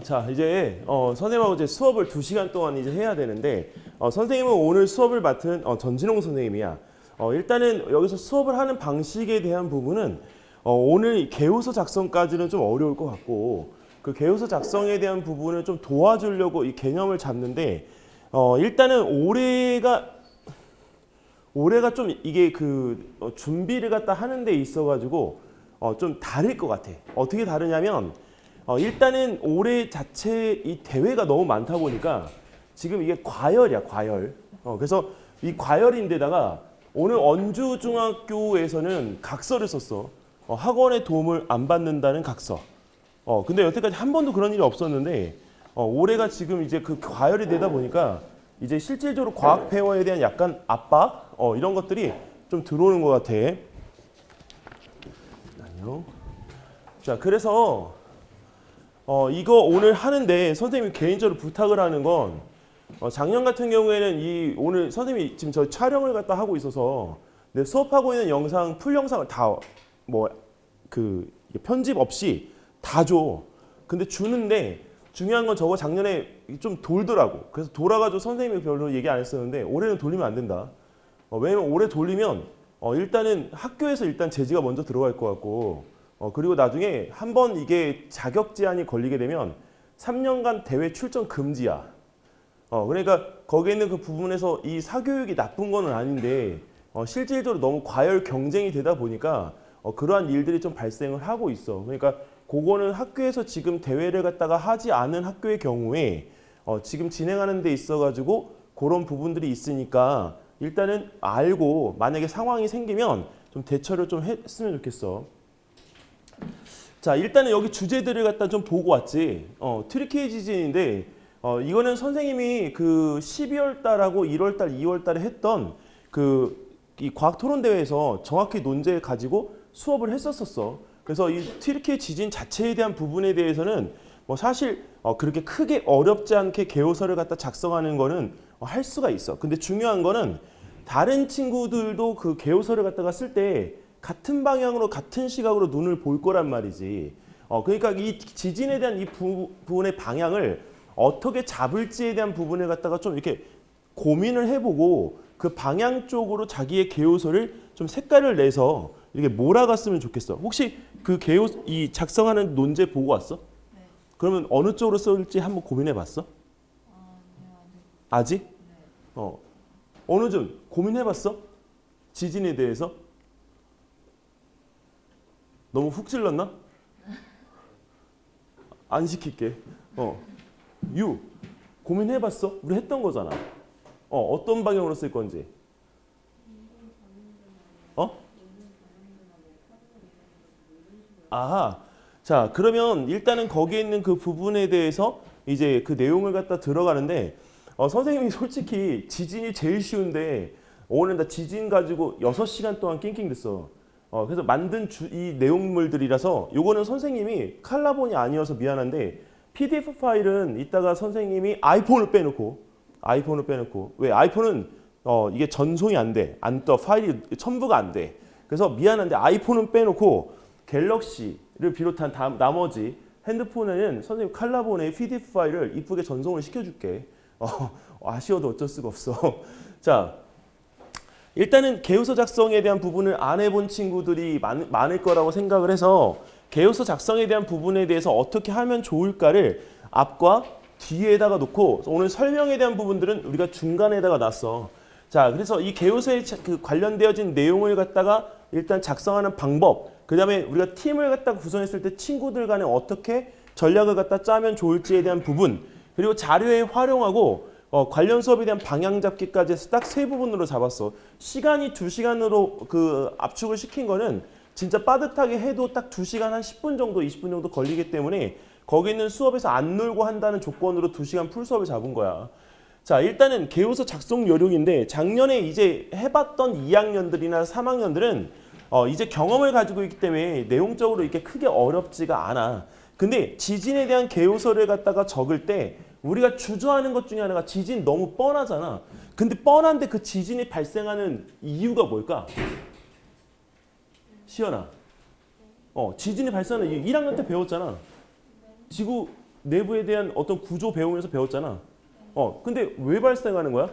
자, 이제 선생님하고 이제 수업을 2시간 동안 이제 해야 되는데 선생님은 오늘 수업을 맡은 전진홍 선생님이야. 일단은 여기서 수업을 하는 방식에 대한 부분은 오늘 개요서 작성까지는 좀 어려울 것 같고 그 개요서 작성에 대한 부분을 좀 도와주려고 이 개념을 잡는데 일단은 올해가 좀 이게 준비를 갖다 하는 데 있어가지고 좀 다를 것 같아. 어떻게 다르냐면 일단은 올해 자체 이 대회가 너무 많다 보니까 지금 이게 과열이야, 과열. 그래서 이 과열인데다가 오늘 언주중학교에서는 각서를 썼어. 학원의 도움을 안 받는다는 각서. 근데 여태까지 한 번도 그런 일이 없었는데 올해가 지금 이제 그 과열이 되다 보니까 이제 실질적으로 과학 폐허에 대한 약간 압박 이런 것들이 좀 들어오는 것 같아. 안녕. 자, 그래서 이거 오늘 하는데 선생님이 개인적으로 부탁을 하는 건 작년 같은 경우에는 오늘 선생님이 지금 저 촬영을 갖다 하고 있어서 내 수업하고 있는 영상 풀 영상을 다 편집 없이 다 줘. 근데 주는데 중요한 건 저거 작년에 좀 돌더라고. 그래서 돌아가지고 선생님이 별로 얘기 안 했었는데 올해는 돌리면 안 된다. 왜냐면 올해 돌리면 일단은 학교에서 일단 제지가 먼저 들어갈 것 같고 그리고 나중에 한번 이게 자격 제한이 걸리게 되면 3년간 대회 출전 금지야. 그러니까 거기에 있는 그 부분에서 이 사교육이 나쁜 거는 아닌데 실질적으로 너무 과열 경쟁이 되다 보니까 그러한 일들이 좀 발생을 하고 있어. 그러니까 그거는 학교에서 지금 대회를 갖다가 하지 않은 학교의 경우에 지금 진행하는 데 있어가지고 그런 부분들이 있으니까 일단은 알고 만약에 상황이 생기면 좀 대처를 좀 했으면 좋겠어. 자, 일단은 여기 주제들을 갖다 좀 보고 왔지. 트리키의 지진인데 이거는 선생님이 그 12월 달하고 1월 달, 2월 달에 했던 이 과학 토론 대회에서 정확히 논제 가지고 수업을 했었어. 그래서 이 트리키의 지진 자체에 대한 부분에 대해서는 사실 그렇게 크게 어렵지 않게 개요서를 갖다 작성하는 거는 할 수가 있어. 근데 중요한 거는 다른 친구들도 그 개요서를 갖다가 쓸 때 같은 방향으로 같은 시각으로 눈을 볼 거란 말이지. 그러니까 이 지진에 대한 이 부분의 방향을 어떻게 잡을지에 대한 부분을 갖다가 좀 이렇게 고민을 해보고 그 방향 쪽으로 자기의 개요서를 좀 색깔을 내서 이렇게 몰아갔으면 좋겠어. 혹시 그 이 작성하는 논제 보고 왔어? 네. 그러면 어느 쪽으로 쓸지 한번 고민해봤어? 네, 아직? 네. 어느 좀 고민해봤어? 지진에 대해서? 너무 훅 찔렀나? 안 시킬게. 고민해봤어? 우리 했던 거잖아. 어떤 방향으로 쓸 건지. 아하. 자, 그러면 일단은 거기에 있는 그 부분에 대해서 이제 그 내용을 갖다 들어가는데 선생님이 솔직히 지진이 제일 쉬운데 오늘 나 지진 가지고 6시간 동안 낑낑댔어. 그래서 만든 이 내용물들이라서 요거는 선생님이 칼라본이 아니어서 미안한데 PDF 파일은 이따가 선생님이 아이폰을 빼놓고 왜 아이폰은 이게 전송이 안 돼. 안 떠. 파일이 첨부가 안 돼. 그래서 미안한데 아이폰은 빼놓고 갤럭시를 비롯한 나머지 핸드폰에는 선생님 칼라본의 PDF 파일을 이쁘게 전송을 시켜줄게. 아쉬워도 어쩔 수가 없어. 자, 일단은 개요서 작성에 대한 부분을 안 해본 친구들이 많을 거라고 생각을 해서 개요서 작성에 대한 부분에 대해서 어떻게 하면 좋을까를 앞과 뒤에다가 놓고 오늘 설명에 대한 부분들은 우리가 중간에다가 놨어. 자, 그래서 이 개요서에 관련되어진 내용을 갖다가 일단 작성하는 방법, 그 다음에 우리가 팀을 갖다가 구성했을 때 친구들 간에 어떻게 전략을 갖다 짜면 좋을지에 대한 부분, 그리고 자료에 활용하고 관련 수업에 대한 방향 잡기까지 해서 딱 3부분으로 잡았어. 시간이 2시간으로 압축을 시킨 거는 진짜 빠듯하게 해도 딱 2시간 한 10분 정도, 20분 정도 걸리기 때문에 거기 있는 수업에서 안 놀고 한다는 조건으로 2시간 풀 수업을 잡은 거야. 자, 일단은 개요서 작성 요령인데 작년에 이제 해봤던 2학년들이나 3학년들은 이제 경험을 가지고 있기 때문에 내용적으로 이렇게 크게 어렵지가 않아. 근데 지진에 대한 개요서를 갖다가 적을 때 우리가 주저하는 것 중에 하나가 지진 너무 뻔하잖아. 근데 뻔한데 그 지진이 발생하는 이유가 뭘까? 시연아. 지진이 발생하는 이유 1학년 때 배웠잖아. 지구 내부에 대한 어떤 구조 배우면서 배웠잖아. 근데 왜 발생하는 거야?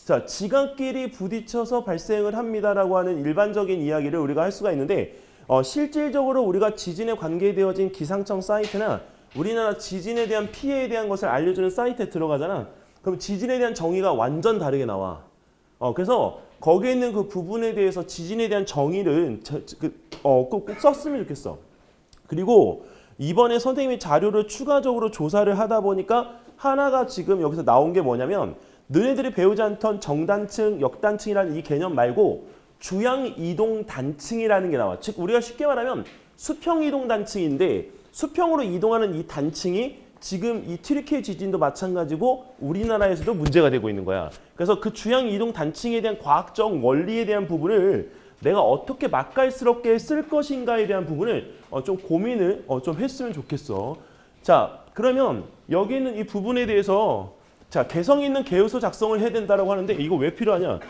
자, 지각끼리 부딪혀서 발생을 합니다라고 하는 일반적인 이야기를 우리가 할 수가 있는데 실질적으로 우리가 지진에 관계되어진 기상청 사이트나 우리나라 지진에 대한 피해에 대한 것을 알려주는 사이트에 들어가잖아. 그럼 지진에 대한 정의가 완전 다르게 나와. 그래서 거기에 있는 그 부분에 대해서 지진에 대한 정의를 꼭 썼으면 좋겠어. 그리고 이번에 선생님이 자료를 추가적으로 조사를 하다 보니까 하나가 지금 여기서 나온 게 뭐냐면 너네들이 배우지 않던 정단층, 역단층이라는 이 개념 말고 주양-이동 단층이라는 게 나와. 즉 우리가 쉽게 말하면 수평-이동 단층인데 수평으로 이동하는 이 단층이 지금 이 튀르키예 지진도 마찬가지고 우리나라에서도 문제가 되고 있는 거야. 그래서 그 주양-이동 단층에 대한 과학적 원리에 대한 부분을 내가 어떻게 맛깔스럽게 쓸 것인가에 대한 부분을 좀 고민을 좀 했으면 좋겠어. 자, 그러면 여기 있는 이 부분에 대해서 자, 개성 있는 개요소 작성을 해야 된다라고 하는데 이거 왜 필요하냐?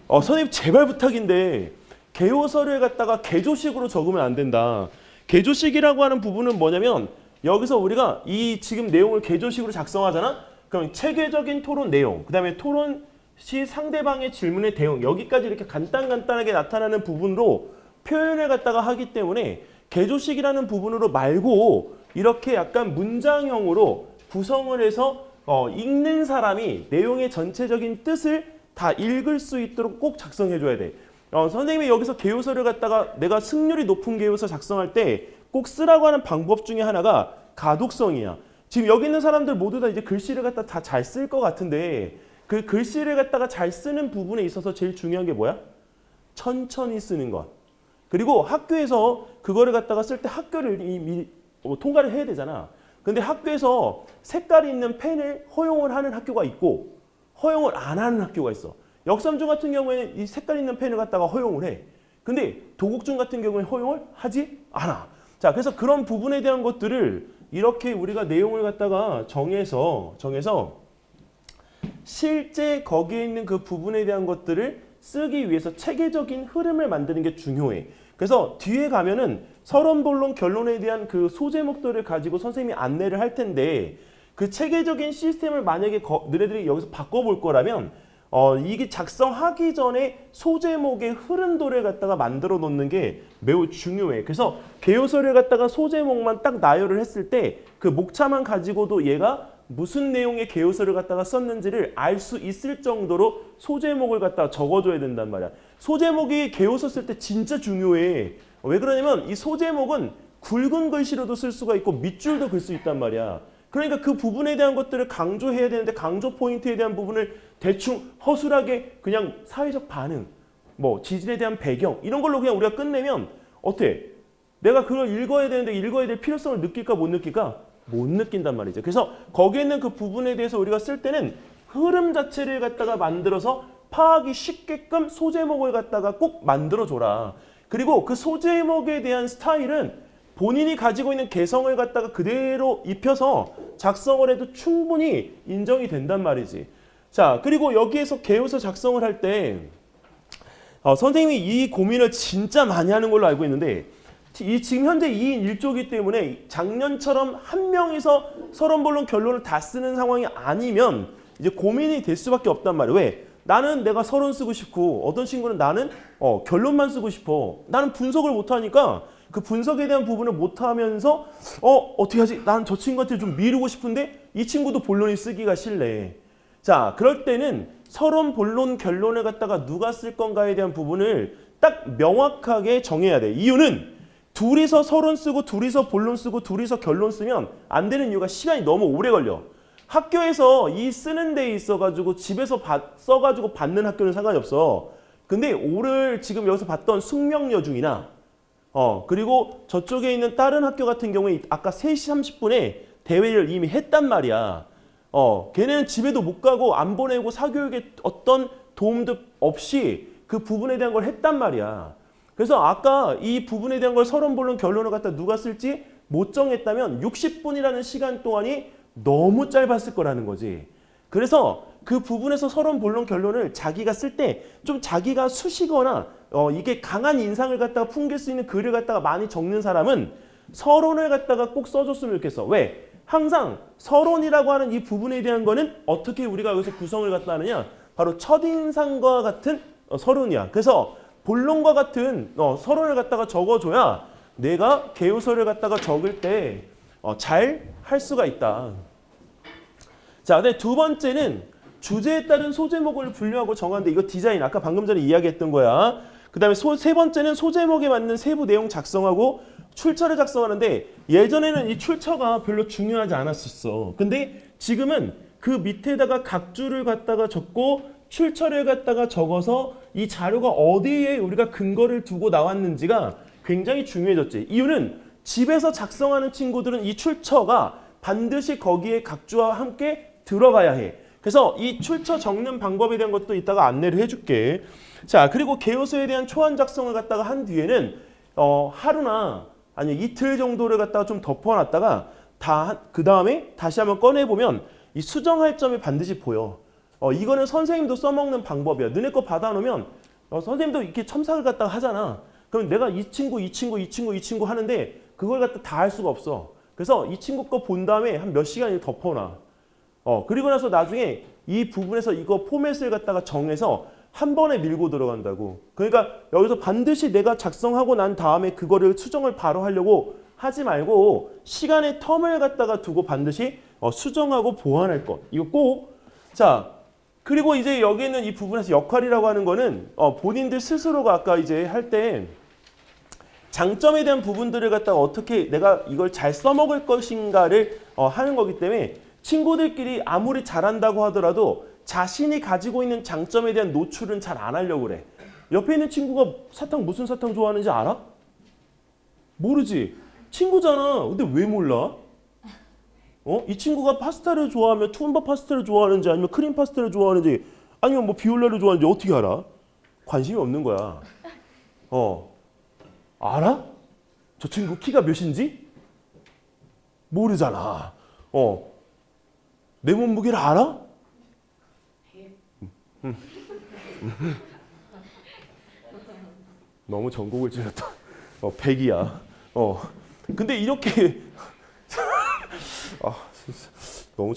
선생님 제발 부탁인데 개요서를 갖다가 개조식으로 적으면 안 된다. 개조식이라고 하는 부분은 뭐냐면 여기서 우리가 이 지금 내용을 개조식으로 작성하잖아? 그럼 체계적인 토론 내용, 그 다음에 토론 시 상대방의 질문의 대응 여기까지 이렇게 간단하게 나타나는 부분으로 표현을 갖다가 하기 때문에 개조식이라는 부분으로 말고 이렇게 약간 문장형으로 구성을 해서 읽는 사람이 내용의 전체적인 뜻을 다 읽을 수 있도록 꼭 작성해줘야 돼. 선생님이 여기서 개요서를 갖다가 내가 승률이 높은 개요서 작성할 때 꼭 쓰라고 하는 방법 중에 하나가 가독성이야. 지금 여기 있는 사람들 모두 다 이제 글씨를 갖다 다 잘 쓸 것 같은데 그 글씨를 갖다가 잘 쓰는 부분에 있어서 제일 중요한 게 뭐야? 천천히 쓰는 것. 그리고 학교에서 그거를 갖다가 쓸 때 학교를 이미 통과를 해야 되잖아. 근데 학교에서 색깔이 있는 펜을 허용을 하는 학교가 있고 허용을 안 하는 학교가 있어. 역삼중 같은 경우에는 이 색깔 있는 펜을 갖다가 허용을 해. 근데 도곡중 같은 경우에 허용을 하지 않아. 자, 그래서 그런 부분에 대한 것들을 이렇게 우리가 내용을 갖다가 정해서 실제 거기에 있는 그 부분에 대한 것들을 쓰기 위해서 체계적인 흐름을 만드는 게 중요해. 그래서 뒤에 가면은 서론, 본론, 결론에 대한 그 소제목들을 가지고 선생님이 안내를 할 텐데 그 체계적인 시스템을 만약에 너네들이 여기서 바꿔볼 거라면 이게 작성하기 전에 소제목의 흐름도를 갖다가 만들어 놓는 게 매우 중요해. 그래서 개요서를 갖다가 소제목만 딱 나열을 했을 때 그 목차만 가지고도 얘가 무슨 내용의 개요서를 갖다가 썼는지를 알 수 있을 정도로 소제목을 갖다가 적어줘야 된단 말이야. 소제목이 개요서 쓸 때 진짜 중요해. 왜 그러냐면 이 소제목은 굵은 글씨로도 쓸 수가 있고 밑줄도 글 수 있단 말이야. 그러니까 그 부분에 대한 것들을 강조해야 되는데 강조 포인트에 대한 부분을 대충 허술하게 그냥 사회적 반응, 뭐 지진에 대한 배경 이런 걸로 그냥 우리가 끝내면 어때? 내가 그걸 읽어야 되는데 읽어야 될 필요성을 느낄까 못 느낄까? 못 느낀단 말이죠. 그래서 거기에 있는 그 부분에 대해서 우리가 쓸 때는 흐름 자체를 갖다가 만들어서 파악이 쉽게끔 소제목을 갖다가 꼭 만들어줘라. 그리고 그 소제목에 대한 스타일은 본인이 가지고 있는 개성을 갖다가 그대로 입혀서 작성을 해도 충분히 인정이 된단 말이지. 자, 그리고 여기에서 개요서 작성을 할 때 선생님이 이 고민을 진짜 많이 하는 걸로 알고 있는데 이 지금 현재 2인 1조이기 때문에 작년처럼 한 명이서 서론, 본론, 결론을 다 쓰는 상황이 아니면 이제 고민이 될 수밖에 없단 말이에요. 왜? 나는 내가 서론 쓰고 싶고 어떤 친구는 나는 결론만 쓰고 싶어. 나는 분석을 못하니까 그 분석에 대한 부분을 못하면서 어떻게 하지? 나는 저 친구한테 좀 미루고 싶은데 이 친구도 본론이 쓰기가 싫네. 자, 그럴 때는 서론, 본론, 결론을 갖다가 누가 쓸 건가에 대한 부분을 딱 명확하게 정해야 돼. 이유는 둘이서 서론 쓰고 둘이서 본론 쓰고 둘이서 결론 쓰면 안 되는 이유가 시간이 너무 오래 걸려. 학교에서 이 쓰는 데 있어가지고 집에서 써가지고 받는 학교는 상관이 없어. 근데 오늘 지금 여기서 봤던 숙명여중이나 그리고 저쪽에 있는 다른 학교 같은 경우에 아까 3시 30분에 대회를 이미 했단 말이야. 걔네는 집에도 못 가고 안 보내고 사교육에 어떤 도움도 없이 그 부분에 대한 걸 했단 말이야. 그래서 아까 이 부분에 대한 걸 서론, 본론, 결론을 갖다 누가 쓸지 못 정했다면 60분이라는 시간 동안이 너무 짧았을 거라는 거지. 그래서 그 부분에서 서론, 본론, 결론을 자기가 쓸 때 좀 자기가 수시거나 이게 강한 인상을 갖다가 풍길 수 있는 글을 갖다가 많이 적는 사람은 서론을 갖다가 꼭 써줬으면 좋겠어. 왜? 항상 서론이라고 하는 이 부분에 대한 거는 어떻게 우리가 여기서 구성을 갖다 하느냐? 바로 첫인상과 같은 서론이야. 그래서 본론과 같은 서론을 갖다가 적어줘야 내가 개요서를 갖다가 적을 때 잘 할 수가 있다. 자, 근데 두 번째는 주제에 따른 소제목을 분류하고 정하는데 이거 디자인 아까 방금 전에 이야기했던 거야. 그 다음에 세 번째는 소제목에 맞는 세부 내용 작성하고 출처를 작성하는데 예전에는 이 출처가 별로 중요하지 않았었어. 근데 지금은 그 밑에다가 각 줄을 갖다가 적고 출처를 갖다가 적어서 이 자료가 어디에 우리가 근거를 두고 나왔는지가 굉장히 중요해졌지. 이유는 집에서 작성하는 친구들은 이 출처가 반드시 거기에 각주와 함께 들어가야 해. 그래서 이 출처 적는 방법에 대한 것도 이따가 안내를 해줄게. 자, 그리고 개요서에 대한 초안 작성을 갖다가 한 뒤에는 하루나 아니 이틀 정도를 갖다가 좀 덮어놨다가 그 다음에 다시 한번 꺼내보면 이 수정할 점이 반드시 보여. 이거는 선생님도 써먹는 방법이야. 너네 거 받아놓으면 선생님도 이렇게 첨삭을 갖다가 하잖아. 그럼 내가 이 친구 하는데 그걸 갖다 다 할 수가 없어. 그래서 이 친구 거 본 다음에 한 몇 시간 덮어놔. 그리고 나서 나중에 이 부분에서 이거 포맷을 갖다가 정해서 한 번에 밀고 들어간다고. 그러니까 여기서 반드시 내가 작성하고 난 다음에 그거를 수정을 바로 하려고 하지 말고 시간의 텀을 갖다가 두고 반드시 수정하고 보완할 것. 이거 꼭. 자, 그리고 이제 여기 있는 이 부분에서 역할이라고 하는 거는 본인들 스스로가 아까 이제 할 때 장점에 대한 부분들을 갖다가 어떻게 내가 이걸 잘 써먹을 것인가를 하는 거기 때문에 친구들끼리 아무리 잘한다고 하더라도 자신이 가지고 있는 장점에 대한 노출은 잘 안 하려고 그래. 옆에 있는 친구가 무슨 사탕 좋아하는지 알아? 모르지. 친구잖아. 근데 왜 몰라? 이 친구가 파스타를 좋아하면 투움바 파스타를 좋아하는지 아니면 크림 파스타를 좋아하는지 아니면 뭐 비올라를 좋아하는지 어떻게 알아? 관심이 없는 거야. 알아? 저 친구 키가 몇인지? 모르잖아. 내 몸무게를 알아? 너무 전곡을 찔렀다. 100이야. 근데 이렇게 너무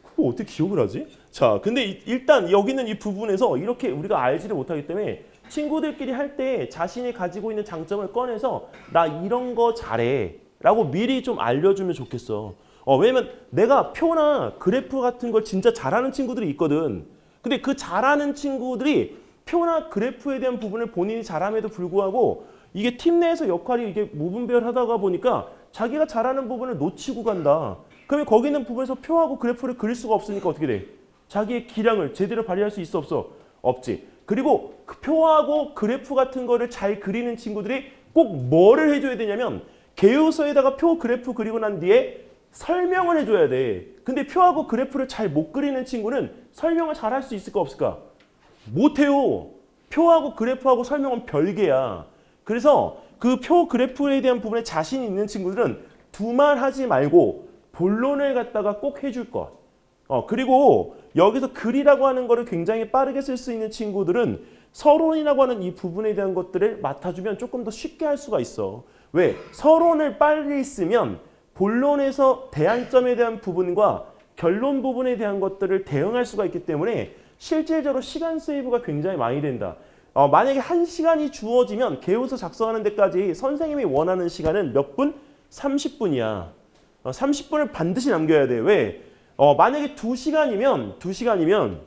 그거 어떻게 기억을 하지? 자, 근데 일단 여기는 이 부분에서 이렇게 우리가 알지를 못하기 때문에 친구들끼리 할 때 자신이 가지고 있는 장점을 꺼내서 나 이런 거 잘해 라고 미리 좀 알려주면 좋겠어. 왜냐면 내가 표나 그래프 같은 걸 진짜 잘하는 친구들이 있거든. 근데 그 잘하는 친구들이 표나 그래프에 대한 부분을 본인이 잘함에도 불구하고 이게 팀 내에서 역할이 이게 무분별하다가 보니까 자기가 잘하는 부분을 놓치고 간다. 그러면 거기 있는 부분에서 표하고 그래프를 그릴 수가 없으니까 어떻게 돼? 자기의 기량을 제대로 발휘할 수 있어 없어? 없지. 그리고 그 표하고 그래프 같은 거를 잘 그리는 친구들이 꼭 뭐를 해줘야 되냐면 개요서에다가 표 그래프 그리고 난 뒤에 설명을 해줘야 돼. 근데 표하고 그래프를 잘 못 그리는 친구는 설명을 잘 할 수 있을까 없을까? 못해요. 표하고 그래프하고 설명은 별개야. 그래서 그 표 그래프에 대한 부분에 자신 있는 친구들은 두말하지 말고 본론을 갖다가 꼭 해줄 것. 그리고 여기서 글이라고 하는 거를 굉장히 빠르게 쓸 수 있는 친구들은 서론이라고 하는 이 부분에 대한 것들을 맡아주면 조금 더 쉽게 할 수가 있어. 왜? 서론을 빨리 쓰면 본론에서 대안점에 대한 부분과 결론 부분에 대한 것들을 대응할 수가 있기 때문에 실질적으로 시간 세이브가 굉장히 많이 된다. 만약에 1시간이 주어지면 개요서 작성하는 데까지 선생님이 원하는 시간은 몇 분? 30분이야. 30분을 반드시 남겨야 돼. 왜? 만약에 2시간이면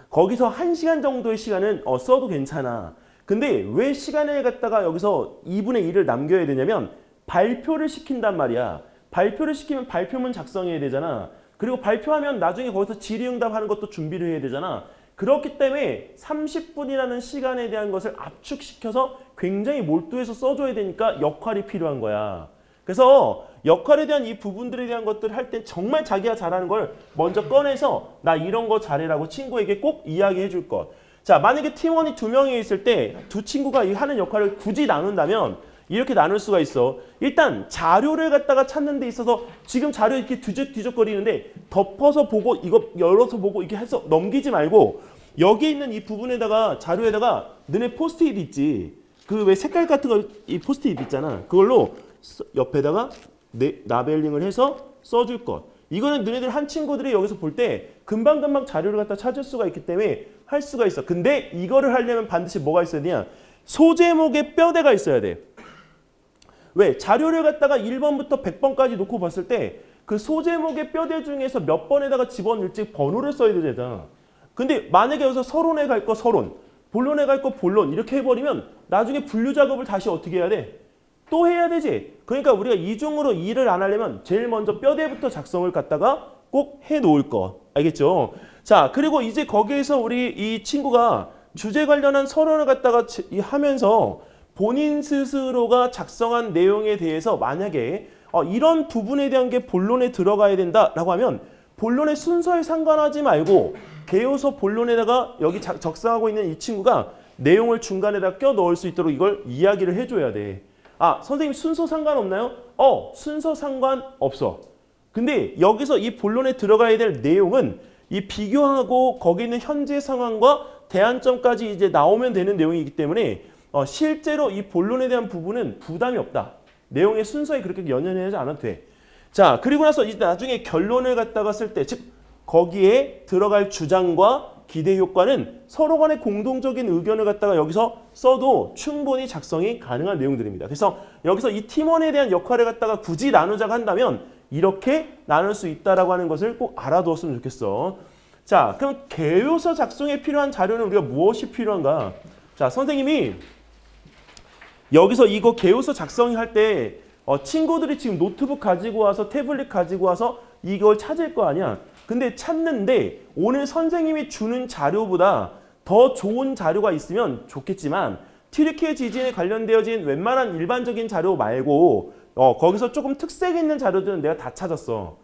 거기서 1시간 정도의 시간은 써도 괜찮아. 근데 왜 시간을 갖다가 여기서 2분의 1을 남겨야 되냐면 발표를 시킨단 말이야. 발표를 시키면 발표문 작성해야 되잖아. 그리고 발표하면 나중에 거기서 질의응답하는 것도 준비를 해야 되잖아. 그렇기 때문에 30분이라는 시간에 대한 것을 압축시켜서 굉장히 몰두해서 써줘야 되니까 역할이 필요한 거야. 그래서 역할에 대한 이 부분들에 대한 것들을 할 땐 정말 자기가 잘하는 걸 먼저 꺼내서 나 이런 거 잘해라고 친구에게 꼭 이야기해 줄 것. 자, 만약에 팀원이 2명이 있을 때 두 친구가 이 하는 역할을 굳이 나눈다면 이렇게 나눌 수가 있어. 일단 자료를 갖다가 찾는 데 있어서 지금 자료 이렇게 뒤적뒤적거리는데 덮어서 보고 이거 열어서 보고 이렇게 해서 넘기지 말고 여기 있는 이 부분에다가 자료에다가 너네 포스트잇 있지. 그 왜 색깔 같은 거 이 포스트잇 있잖아. 그걸로 옆에다가 라벨링을 해서 써줄 것. 이거는 너네들 한 친구들이 여기서 볼 때 금방금방 자료를 갖다 찾을 수가 있기 때문에 할 수가 있어. 근데 이거를 하려면 반드시 뭐가 있어야 되냐? 소제목에 뼈대가 있어야 돼. 왜? 자료를 갖다가 1번부터 100번까지 놓고 봤을 때 그 소제목의 뼈대 중에서 몇 번에다가 집어넣을지 번호를 써야 되잖아. 근데 만약에 여기서 서론에 갈 거 서론, 본론에 갈 거 본론 이렇게 해버리면 나중에 분류 작업을 다시 어떻게 해야 돼? 또 해야 되지. 그러니까 우리가 이중으로 일을 안 하려면 제일 먼저 뼈대부터 작성을 갖다가 꼭 해놓을 거. 알겠죠? 자, 그리고 이제 거기에서 우리 이 친구가 주제 관련한 서론을 갖다가 하면서 본인 스스로가 작성한 내용에 대해서 만약에 이런 부분에 대한 게 본론에 들어가야 된다라고 하면 본론의 순서에 상관하지 말고 개요서 본론에다가 여기 적상하고 있는 이 친구가 내용을 중간에다 껴 넣을 수 있도록 이걸 이야기를 해줘야 돼. 아, 선생님 순서 상관없나요? 순서 상관없어. 근데 여기서 이 본론에 들어가야 될 내용은 이 비교하고 거기 있는 현재 상황과 대안점까지 이제 나오면 되는 내용이기 때문에 실제로 이 본론에 대한 부분은 부담이 없다. 내용의 순서에 그렇게 연연하지 않아도 돼. 자, 그리고 나서 이제 나중에 결론을 갖다가 쓸 때, 즉 거기에 들어갈 주장과 기대 효과는 서로 간의 공동적인 의견을 갖다가 여기서 써도 충분히 작성이 가능한 내용들입니다. 그래서 여기서 이 팀원에 대한 역할을 갖다가 굳이 나누자고 한다면 이렇게 나눌 수 있다라고 하는 것을 꼭 알아두었으면 좋겠어. 자, 그럼 개요서 작성에 필요한 자료는 우리가 무엇이 필요한가? 자, 선생님이 여기서 이거 개요서 작성할 때 친구들이 지금 노트북 가지고 와서 태블릿 가지고 와서 이걸 찾을 거 아니야. 근데 찾는데 오늘 선생님이 주는 자료보다 더 좋은 자료가 있으면 좋겠지만 튀르키예 지진에 관련되어진 웬만한 일반적인 자료 말고 거기서 조금 특색 있는 자료들은 내가 다 찾았어.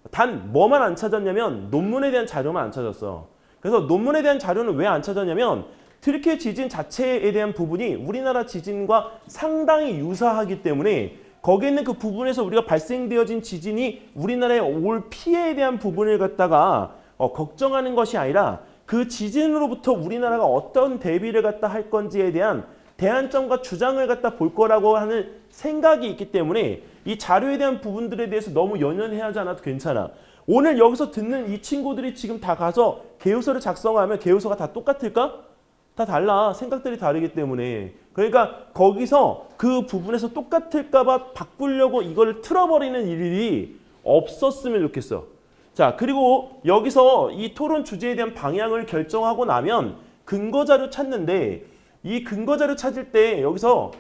단 뭐만 안 찾았냐면 논문에 대한 자료만 안 찾았어. 그래서 논문에 대한 자료는 왜 안 찾았냐면 튀르키예 지진 자체에 대한 부분이 우리나라 지진과 상당히 유사하기 때문에 거기에 있는 그 부분에서 우리가 발생되어진 지진이 우리나라에 올 피해에 대한 부분을 갖다가 걱정하는 것이 아니라 그 지진으로부터 우리나라가 어떤 대비를 갖다 할 건지에 대한 대안점과 주장을 갖다 볼 거라고 하는 생각이 있기 때문에 이 자료에 대한 부분들에 대해서 너무 연연해하지 않아도 괜찮아. 오늘 여기서 듣는 이 친구들이 지금 다 가서 개요서를 작성하면 개요서가 다 똑같을까? 다 달라. 생각들이 다르기 때문에. 그러니까 거기서 그 부분에서 똑같을까 봐 바꾸려고 이걸 틀어버리는 일이 없었으면 좋겠어. 자, 그리고 여기서 이 토론 주제에 대한 방향을 결정하고 나면 근거자료 찾는데 이 근거자료 찾을 때 여기서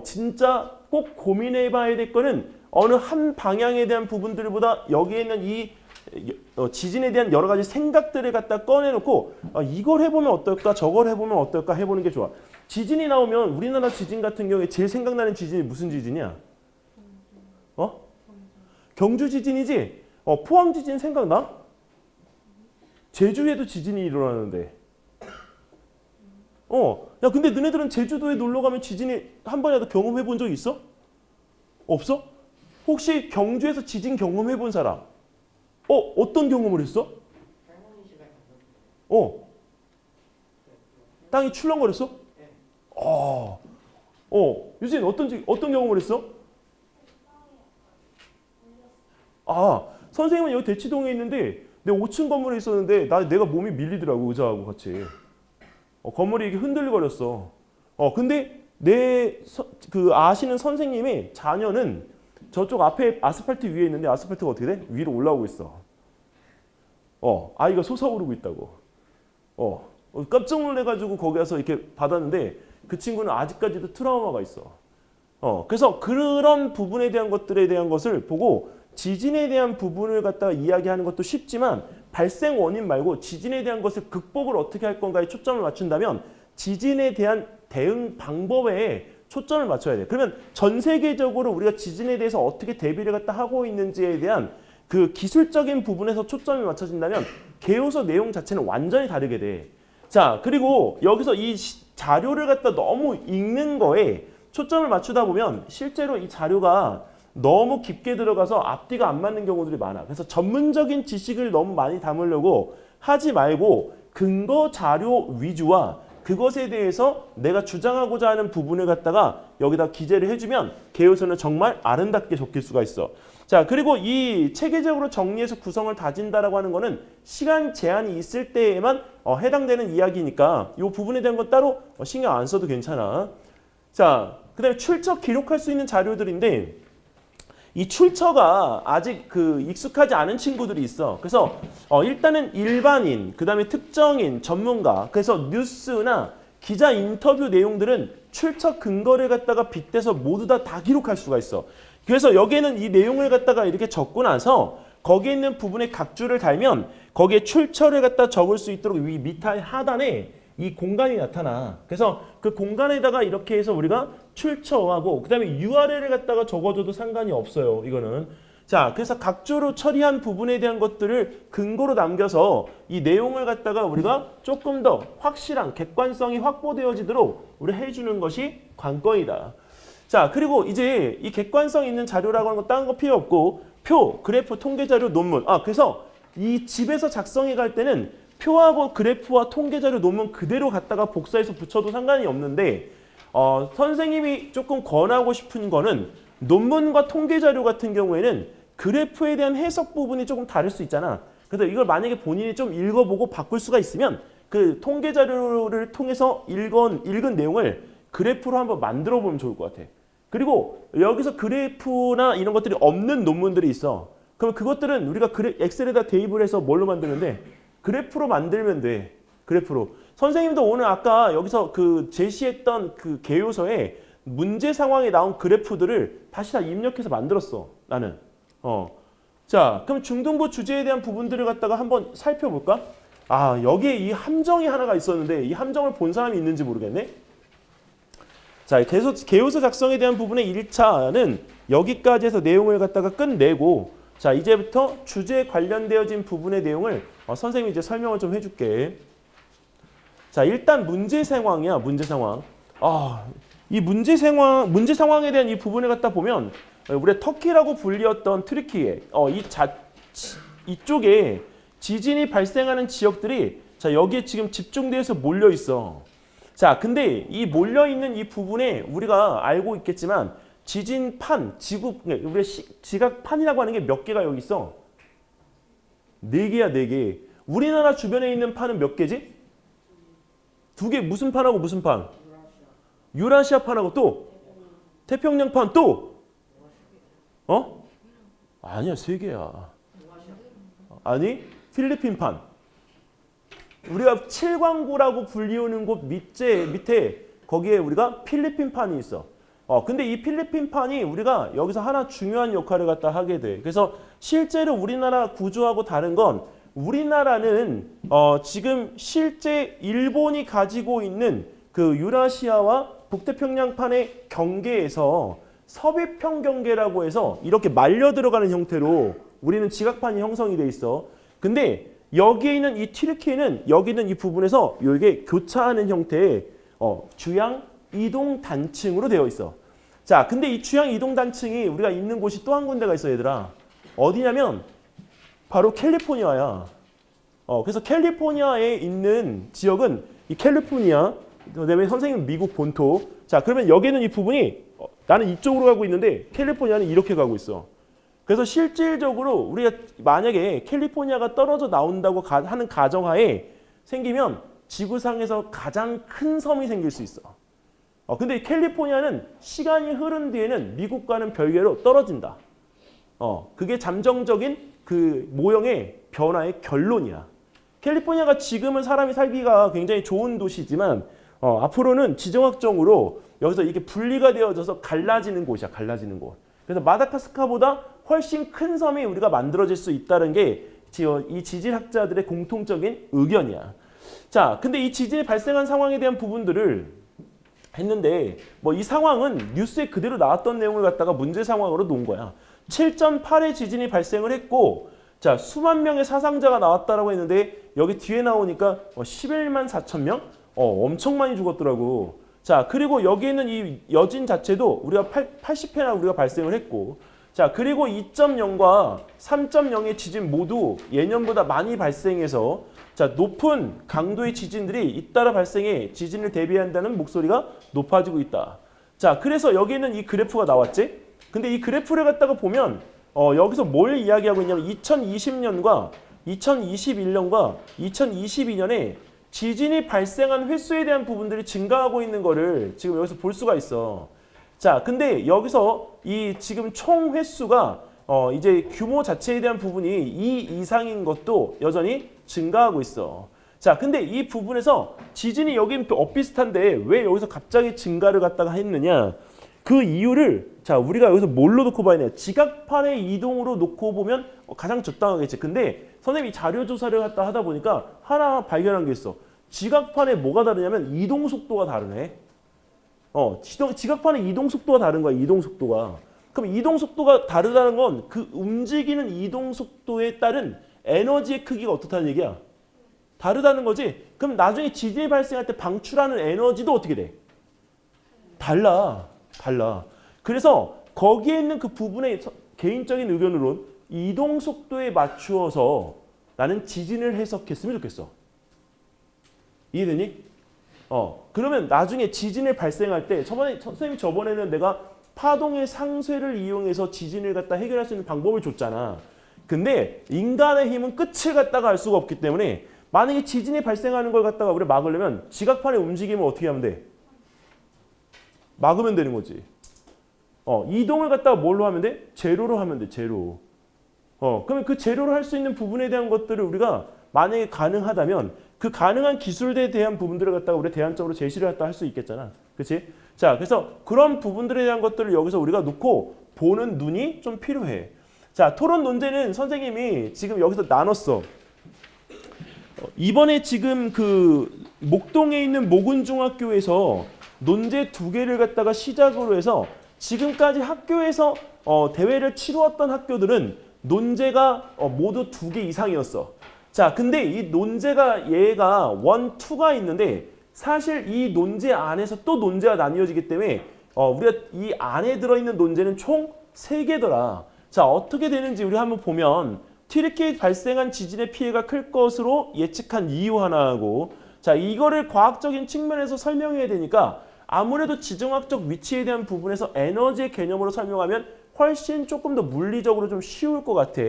진짜 꼭 고민해 봐야 될 거는 어느 한 방향에 대한 부분들보다 여기에 있는 이 지진에 대한 여러 가지 생각들을 갖다 꺼내놓고 이걸 해보면 어떨까 저걸 해보면 어떨까 해보는 게 좋아. 지진이 나오면 우리나라 지진 같은 경우에 제일 생각나는 지진이 무슨 지진이야? 경주 지진이지? 포항 지진 생각나? 제주에도 지진이 일어나는데 야 근데 너네들은 제주도에 놀러 가면 지진이 한 번이라도 경험해 본 적 있어? 없어? 혹시 경주에서 지진 경험해 본 사람? 어떤 경험을 했어? 땅이 출렁거렸어? 유진 어떤 경험을 했어? 선생님은 여기 대치동에 있는데 내 5층 건물에 있었는데 내가 몸이 밀리더라고 의자하고 같이. 건물이 이게 흔들거렸어. 근데 그 아시는 선생님의 자녀는 저쪽 앞에 아스팔트 위에 있는데 아스팔트가 어떻게 돼? 위로 올라오고 있어. 아이가 솟아오르고 있다고. 깜짝 놀래가지고 거기 가서 이렇게 받았는데 그 친구는 아직까지도 트라우마가 있어. 그래서 그런 부분에 대한 것들에 대한 것을 보고 지진에 대한 부분을 갖다가 이야기하는 것도 쉽지만 발생 원인 말고 지진에 대한 것을 극복을 어떻게 할 건가에 초점을 맞춘다면 지진에 대한 대응 방법에 초점을 맞춰야 돼. 그러면 전 세계적으로 우리가 지진에 대해서 어떻게 대비를 갖다 하고 있는지에 대한 그 기술적인 부분에서 초점이 맞춰진다면 개요서 내용 자체는 완전히 다르게 돼. 자, 그리고 여기서 이 자료를 갖다 너무 읽는 거에 초점을 맞추다 보면 실제로 이 자료가 너무 깊게 들어가서 앞뒤가 안 맞는 경우들이 많아. 그래서 전문적인 지식을 너무 많이 담으려고 하지 말고 근거 자료 위주와 그것에 대해서 내가 주장하고자 하는 부분을 갖다가 여기다 기재를 해주면 개요서는 정말 아름답게 적힐 수가 있어. 자, 그리고 이 체계적으로 정리해서 구성을 다진다라고 하는 거는 시간 제한이 있을 때에만 해당되는 이야기니까 이 부분에 대한 건 따로 신경 안 써도 괜찮아. 자, 그 다음에 출처 기록할 수 있는 자료들인데 이 출처가 아직 그 익숙하지 않은 친구들이 있어. 그래서 일단은 일반인, 그 다음에 특정인, 전문가, 그래서 뉴스나 기자 인터뷰 내용들은 출처 근거를 갖다가 빗대서 모두 다 기록할 수가 있어. 그래서 여기에는 이 내용을 갖다가 이렇게 적고 나서 거기에 있는 부분에 각주를 달면 거기에 출처를 갖다 적을 수 있도록 위 밑에 하단에 이 공간이 나타나. 그래서 그 공간에다가 이렇게 해서 우리가 출처하고 그 다음에 URL을 갖다가 적어줘도 상관이 없어요. 이거는. 자, 그래서 각주로 처리한 부분에 대한 것들을 근거로 남겨서 이 내용을 갖다가 우리가 조금 더 확실한 객관성이 확보되어지도록 우리 해주는 것이 관건이다. 자, 그리고 이제 이 객관성 있는 자료라고 하는 거 다른 거 필요 없고 표, 그래프, 통계 자료, 논문. 그래서 이 집에서 작성해 갈 때는 표하고 그래프와 통계 자료, 논문 그대로 갖다가 복사해서 붙여도 상관이 없는데 선생님이 조금 권하고 싶은 거는 논문과 통계 자료 같은 경우에는 그래프에 대한 해석 부분이 조금 다를 수 있잖아. 그래서 이걸 만약에 본인이 좀 읽어보고 바꿀 수가 있으면 그 통계 자료를 통해서 읽은 내용을 그래프로 한번 만들어 보면 좋을 것 같아. 그리고 여기서 그래프나 이런 것들이 없는 논문들이 있어. 그럼 그것들은 우리가 엑셀에다 대입을 해서 뭘로 만들면 돼? 그래프로 만들면 돼. 그래프로. 선생님도 오늘 아까 여기서 그 제시했던 그 개요서에 문제 상황에 나온 그래프들을 다시 다 입력해서 만들었어. 나는. 자, 그럼 중등부 주제에 대한 부분들을 갖다가 한번 살펴볼까? 여기에 이 함정이 하나가 있었는데 이 함정을 본 사람이 있는지 모르겠네. 자, 개요서 작성에 대한 부분의 1차는 여기까지 해서 내용을 갖다가 끝내고 자, 이제부터 주제에 관련되어진 부분의 내용을 선생님이 이제 설명을 좀 해줄게. 자, 일단 문제 상황이야. 문제 상황. 이 문제 상황에 대한 이 부분을 갖다 보면 우리가 터키라고 불리었던 트리키에 이쪽에 지진이 발생하는 지역들이 자, 여기에 지금 집중돼서 몰려 있어. 자, 근데 이 몰려 있는 이 부분에 우리가 알고 있겠지만 지진판, 우리가 지각판이라고 하는 게 몇 개가 여기 있어? 4개야, 4개. 우리나라 주변에 있는 판은 몇 개지? 2개. 무슨 판하고 무슨 판? 유라시아 판하고 또? 태평양판 또? 아니야, 3개야. 아니, 필리핀판. 우리가 7광구라고 불리우는 곳 밑에 거기에 우리가 필리핀판이 있어. 근데 이 필리핀판이 우리가 여기서 하나 중요한 역할을 갖다 하게 돼. 그래서 실제로 우리나라 구조하고 다른 건 우리나라는 지금 실제 일본이 가지고 있는 그 유라시아와 북태평양판의 경계에서 섭입형 경계라고 해서 이렇게 말려 들어가는 형태로 우리는 지각판이 형성이 돼 있어. 근데 여기에 있는 이 튀르키예는 여기 있는 이 부분에서 이게 교차하는 형태의 주양 이동 단층으로 되어 있어. 자, 근데 이 주양 이동 단층이 우리가 있는 곳이 또 한 군데가 있어, 얘들아. 어디냐면 바로 캘리포니아야. 그래서 캘리포니아에 있는 지역은 이 캘리포니아, 그다음에 선생님 미국 본토. 자, 그러면 여기는 이 부분이 나는 이쪽으로 가고 있는데 캘리포니아는 이렇게 가고 있어. 그래서 실질적으로 우리가 만약에 캘리포니아가 떨어져 나온다고 하는 가정하에 생기면 지구상에서 가장 큰 섬이 생길 수 있어. 근데 캘리포니아는 시간이 흐른 뒤에는 미국과는 별개로 떨어진다. 그게 잠정적인 그 모형의 변화의 결론이야. 캘리포니아가 지금은 사람이 살기가 굉장히 좋은 도시지만 앞으로는 지정학적으로 여기서 이게 분리가 되어져서 갈라지는 곳이야. 갈라지는 곳. 그래서 마다가스카보다 훨씬 큰 섬이 우리가 만들어질 수 있다는 게 이 지질학자들의 공통적인 의견이야. 자, 근데 이 지진이 발생한 상황에 대한 부분들을 했는데 뭐 이 상황은 뉴스에 그대로 나왔던 내용을 갖다가 문제 상황으로 놓은 거야. 7.8의 지진이 발생을 했고 자, 수만 명의 사상자가 나왔다라고 했는데 여기 뒤에 나오니까 11만 4천 명? 엄청 많이 죽었더라고. 자, 그리고 여기에는 이 여진 자체도 우리가 80회나 우리가 발생을 했고 자, 그리고 2.0과 3.0의 지진 모두 예년보다 많이 발생해서 자, 높은 강도의 지진들이 잇따라 발생해 지진을 대비한다는 목소리가 높아지고 있다. 자, 그래서 여기에는 이 그래프가 나왔지? 근데 이 그래프를 갖다가 보면 여기서 뭘 이야기하고 있냐면 2020년과 2021년과 2022년에 지진이 발생한 횟수에 대한 부분들이 증가하고 있는 거를 지금 여기서 볼 수가 있어. 자, 근데 여기서 이 지금 총 횟수가 이제 규모 자체에 대한 부분이 2 이상인 것도 여전히 증가하고 있어. 자, 근데 이 부분에서 지진이 여긴 엇비슷한데 왜 여기서 갑자기 증가를 갖다가 했느냐? 그 이유를 자, 우리가 여기서 뭘로 놓고 봐야 되냐? 지각판의 이동으로 놓고 보면 가장 적당하겠지. 근데 선생님이 자료 조사를 갖다 하다 보니까 하나 발견한 게 있어. 지각판에 뭐가 다르냐면 이동 속도가 다르네. 지각판의 이동 속도가 다른 거야. 이동 속도가. 그럼 이동 속도가 다르다는 건 그 움직이는 이동 속도에 따른 에너지의 크기가 어떻다는 얘기야? 다르다는 거지. 그럼 나중에 지진이 발생할 때 방출하는 에너지도 어떻게 돼? 달라. 그래서 거기에 있는 그 부분의 개인적인 의견으로는 이동 속도에 맞추어서 나는 지진을 해석했으면 좋겠어. 이해되니? 그러면 나중에 지진을 발생할 때 선생님 저번에는 내가 파동의 상쇄를 이용해서 지진을 갖다 해결할 수 있는 방법을 줬잖아. 근데 인간의 힘은 끝을 갖다가 알 수가 없기 때문에 만약에 지진이 발생하는 걸 갖다가 우리 막으려면 지각판의 움직임을 어떻게 하면 돼? 막으면 되는 거지. 이동을 갖다가 뭘로 하면 돼? 제로로 하면 돼. 제로. 그러면 그 제로로 할 수 있는 부분에 대한 것들을 우리가 만약에 가능하다면 그 가능한 기술에 대한 부분들을 갖다가 우리 대안적으로 제시를 갖다 할 수 있겠잖아. 그렇지? 자, 그래서 그런 부분들에 대한 것들을 여기서 우리가 놓고 보는 눈이 좀 필요해. 자, 토론 논제는 선생님이 지금 여기서 나눴어. 이번에 지금 그 목동에 있는 모군중학교에서 논제 2개를 갖다가 시작으로 해서 지금까지 학교에서 대회를 치루었던 학교들은 논제가 모두 2개 이상이었어. 자, 근데 이 논제가 얘가 1, 2가 있는데 사실 이 논제 안에서 또 논제가 나뉘어지기 때문에 우리가 이 안에 들어있는 논제는 총 3개더라. 자, 어떻게 되는지 우리 한번 보면 튀르키예 발생한 지진의 피해가 클 것으로 예측한 이유 하나하고 자, 이거를 과학적인 측면에서 설명해야 되니까 아무래도 지정학적 위치에 대한 부분에서 에너지의 개념으로 설명하면 훨씬 조금 더 물리적으로 좀 쉬울 것 같아.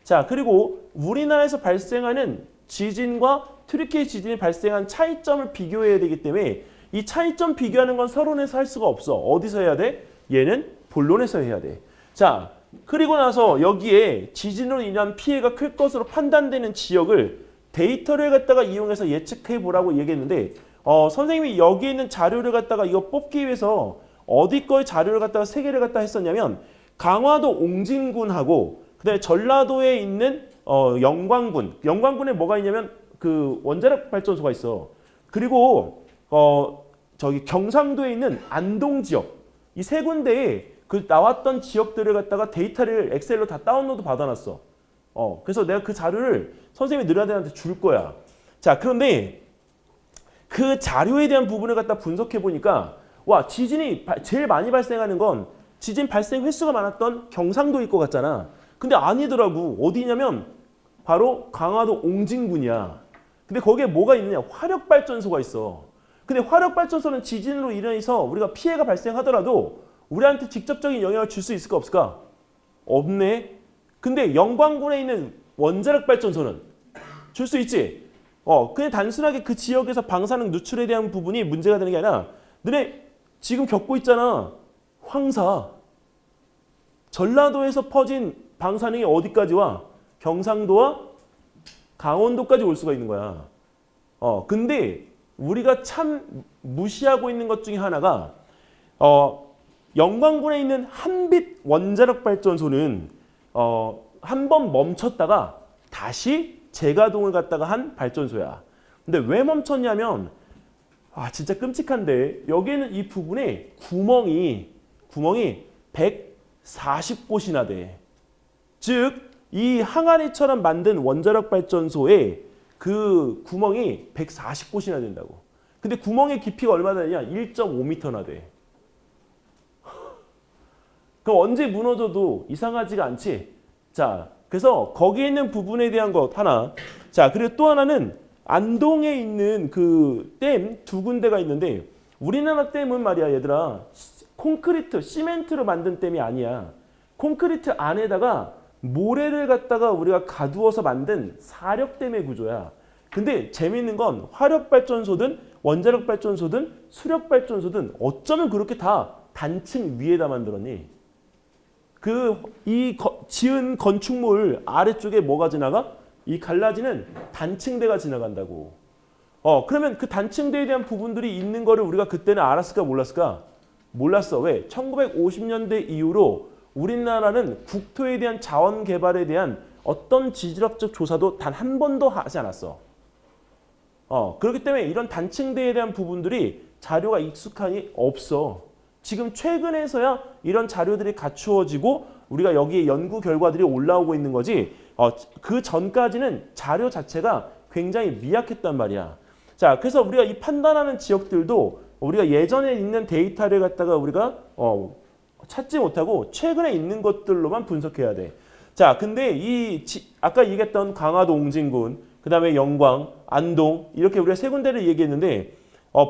자, 그리고 우리나라에서 발생하는 지진과 튀르키예 지진이 발생한 차이점을 비교해야 되기 때문에 이 차이점 비교하는 건 서론에서 할 수가 없어. 어디서 해야 돼? 얘는 본론에서 해야 돼. 자, 그리고 나서 여기에 지진으로 인한 피해가 클 것으로 판단되는 지역을 데이터를 갖다가 이용해서 예측해 보라고 얘기했는데 선생님이 여기 있는 자료를 갖다가 이거 뽑기 위해서 어디 거의 자료를 갖다가 3개를 갖다 했었냐면 강화도 옹진군하고 그다음에 전라도에 있는 영광군에 뭐가 있냐면 그 원자력 발전소가 있어. 그리고 저기 경상도에 있는 안동 지역 이 3군데에 그 나왔던 지역들을 갖다가 데이터를 엑셀로 다 다운로드 받아놨어. 그래서 내가 그 자료를 선생님이 너희들한테 줄 거야. 자, 그런데 그 자료에 대한 부분을 갖다 분석해 보니까 와, 지진이 제일 많이 발생하는 건 지진 발생 횟수가 많았던 경상도일 것 같잖아. 근데 아니더라고. 어디냐면 바로 강화도 옹진군이야. 근데 거기에 뭐가 있느냐? 화력발전소가 있어. 근데 화력발전소는 지진으로 인해서 우리가 피해가 발생하더라도 우리한테 직접적인 영향을 줄 수 있을까 없을까? 없네. 근데 영광군에 있는 원자력 발전소는 줄 수 있지. 그냥 단순하게 그 지역에서 방사능 누출에 대한 부분이 문제가 되는 게 아니라 너네 지금 겪고 있잖아. 황사. 전라도에서 퍼진 방사능이 어디까지 와? 경상도와 강원도까지 올 수가 있는 거야. 근데 우리가 참 무시하고 있는 것 중에 하나가 영광군에 있는 한빛 원자력 발전소는 한 번 멈췄다가 다시 재가동을 갖다가 한 발전소야. 근데 왜 멈췄냐면 진짜 끔찍한데 여기에는 이 부분에 구멍이 140곳이나 돼. 즉 이 항아리처럼 만든 원자력 발전소에 그 구멍이 140곳이나 된다고. 근데 구멍의 깊이가 얼마나 되냐? 1.5m나 돼. 그럼 언제 무너져도 이상하지가 않지. 자, 그래서 거기에 있는 부분에 대한 것 하나. 자, 그리고 또 하나는 안동에 있는 그 댐 두 군데가 있는데 우리나라 댐은 말이야, 얘들아. 콘크리트, 시멘트로 만든 댐이 아니야. 콘크리트 안에다가 모래를 갖다가 우리가 가두어서 만든 사력댐의 구조야. 근데 재미있는 건 화력발전소든 원자력발전소든 수력발전소든 어쩌면 그렇게 다 단층 위에다 만들었니? 지은 건축물 아래쪽에 뭐가 지나가? 이 갈라지는 단층대가 지나간다고. 그러면 그 단층대에 대한 부분들이 있는 거를 우리가 그때는 알았을까 몰랐을까? 몰랐어. 왜? 1950년대 이후로 우리나라는 국토에 대한 자원 개발에 대한 어떤 지질학적 조사도 단 한 번도 하지 않았어. 그렇기 때문에 이런 단층대에 대한 부분들이 자료가 익숙하니 없어. 지금 최근에서야 이런 자료들이 갖추어지고 우리가 여기에 연구 결과들이 올라오고 있는 거지. 그 전까지는 자료 자체가 굉장히 미약했단 말이야. 자, 그래서 우리가 이 판단하는 지역들도 우리가 예전에 있는 데이터를 갖다가 우리가 찾지 못하고 최근에 있는 것들로만 분석해야 돼. 자, 근데 아까 얘기했던 강화도 옹진군, 그 다음에 영광, 안동 이렇게 우리가 세 군데를 얘기했는데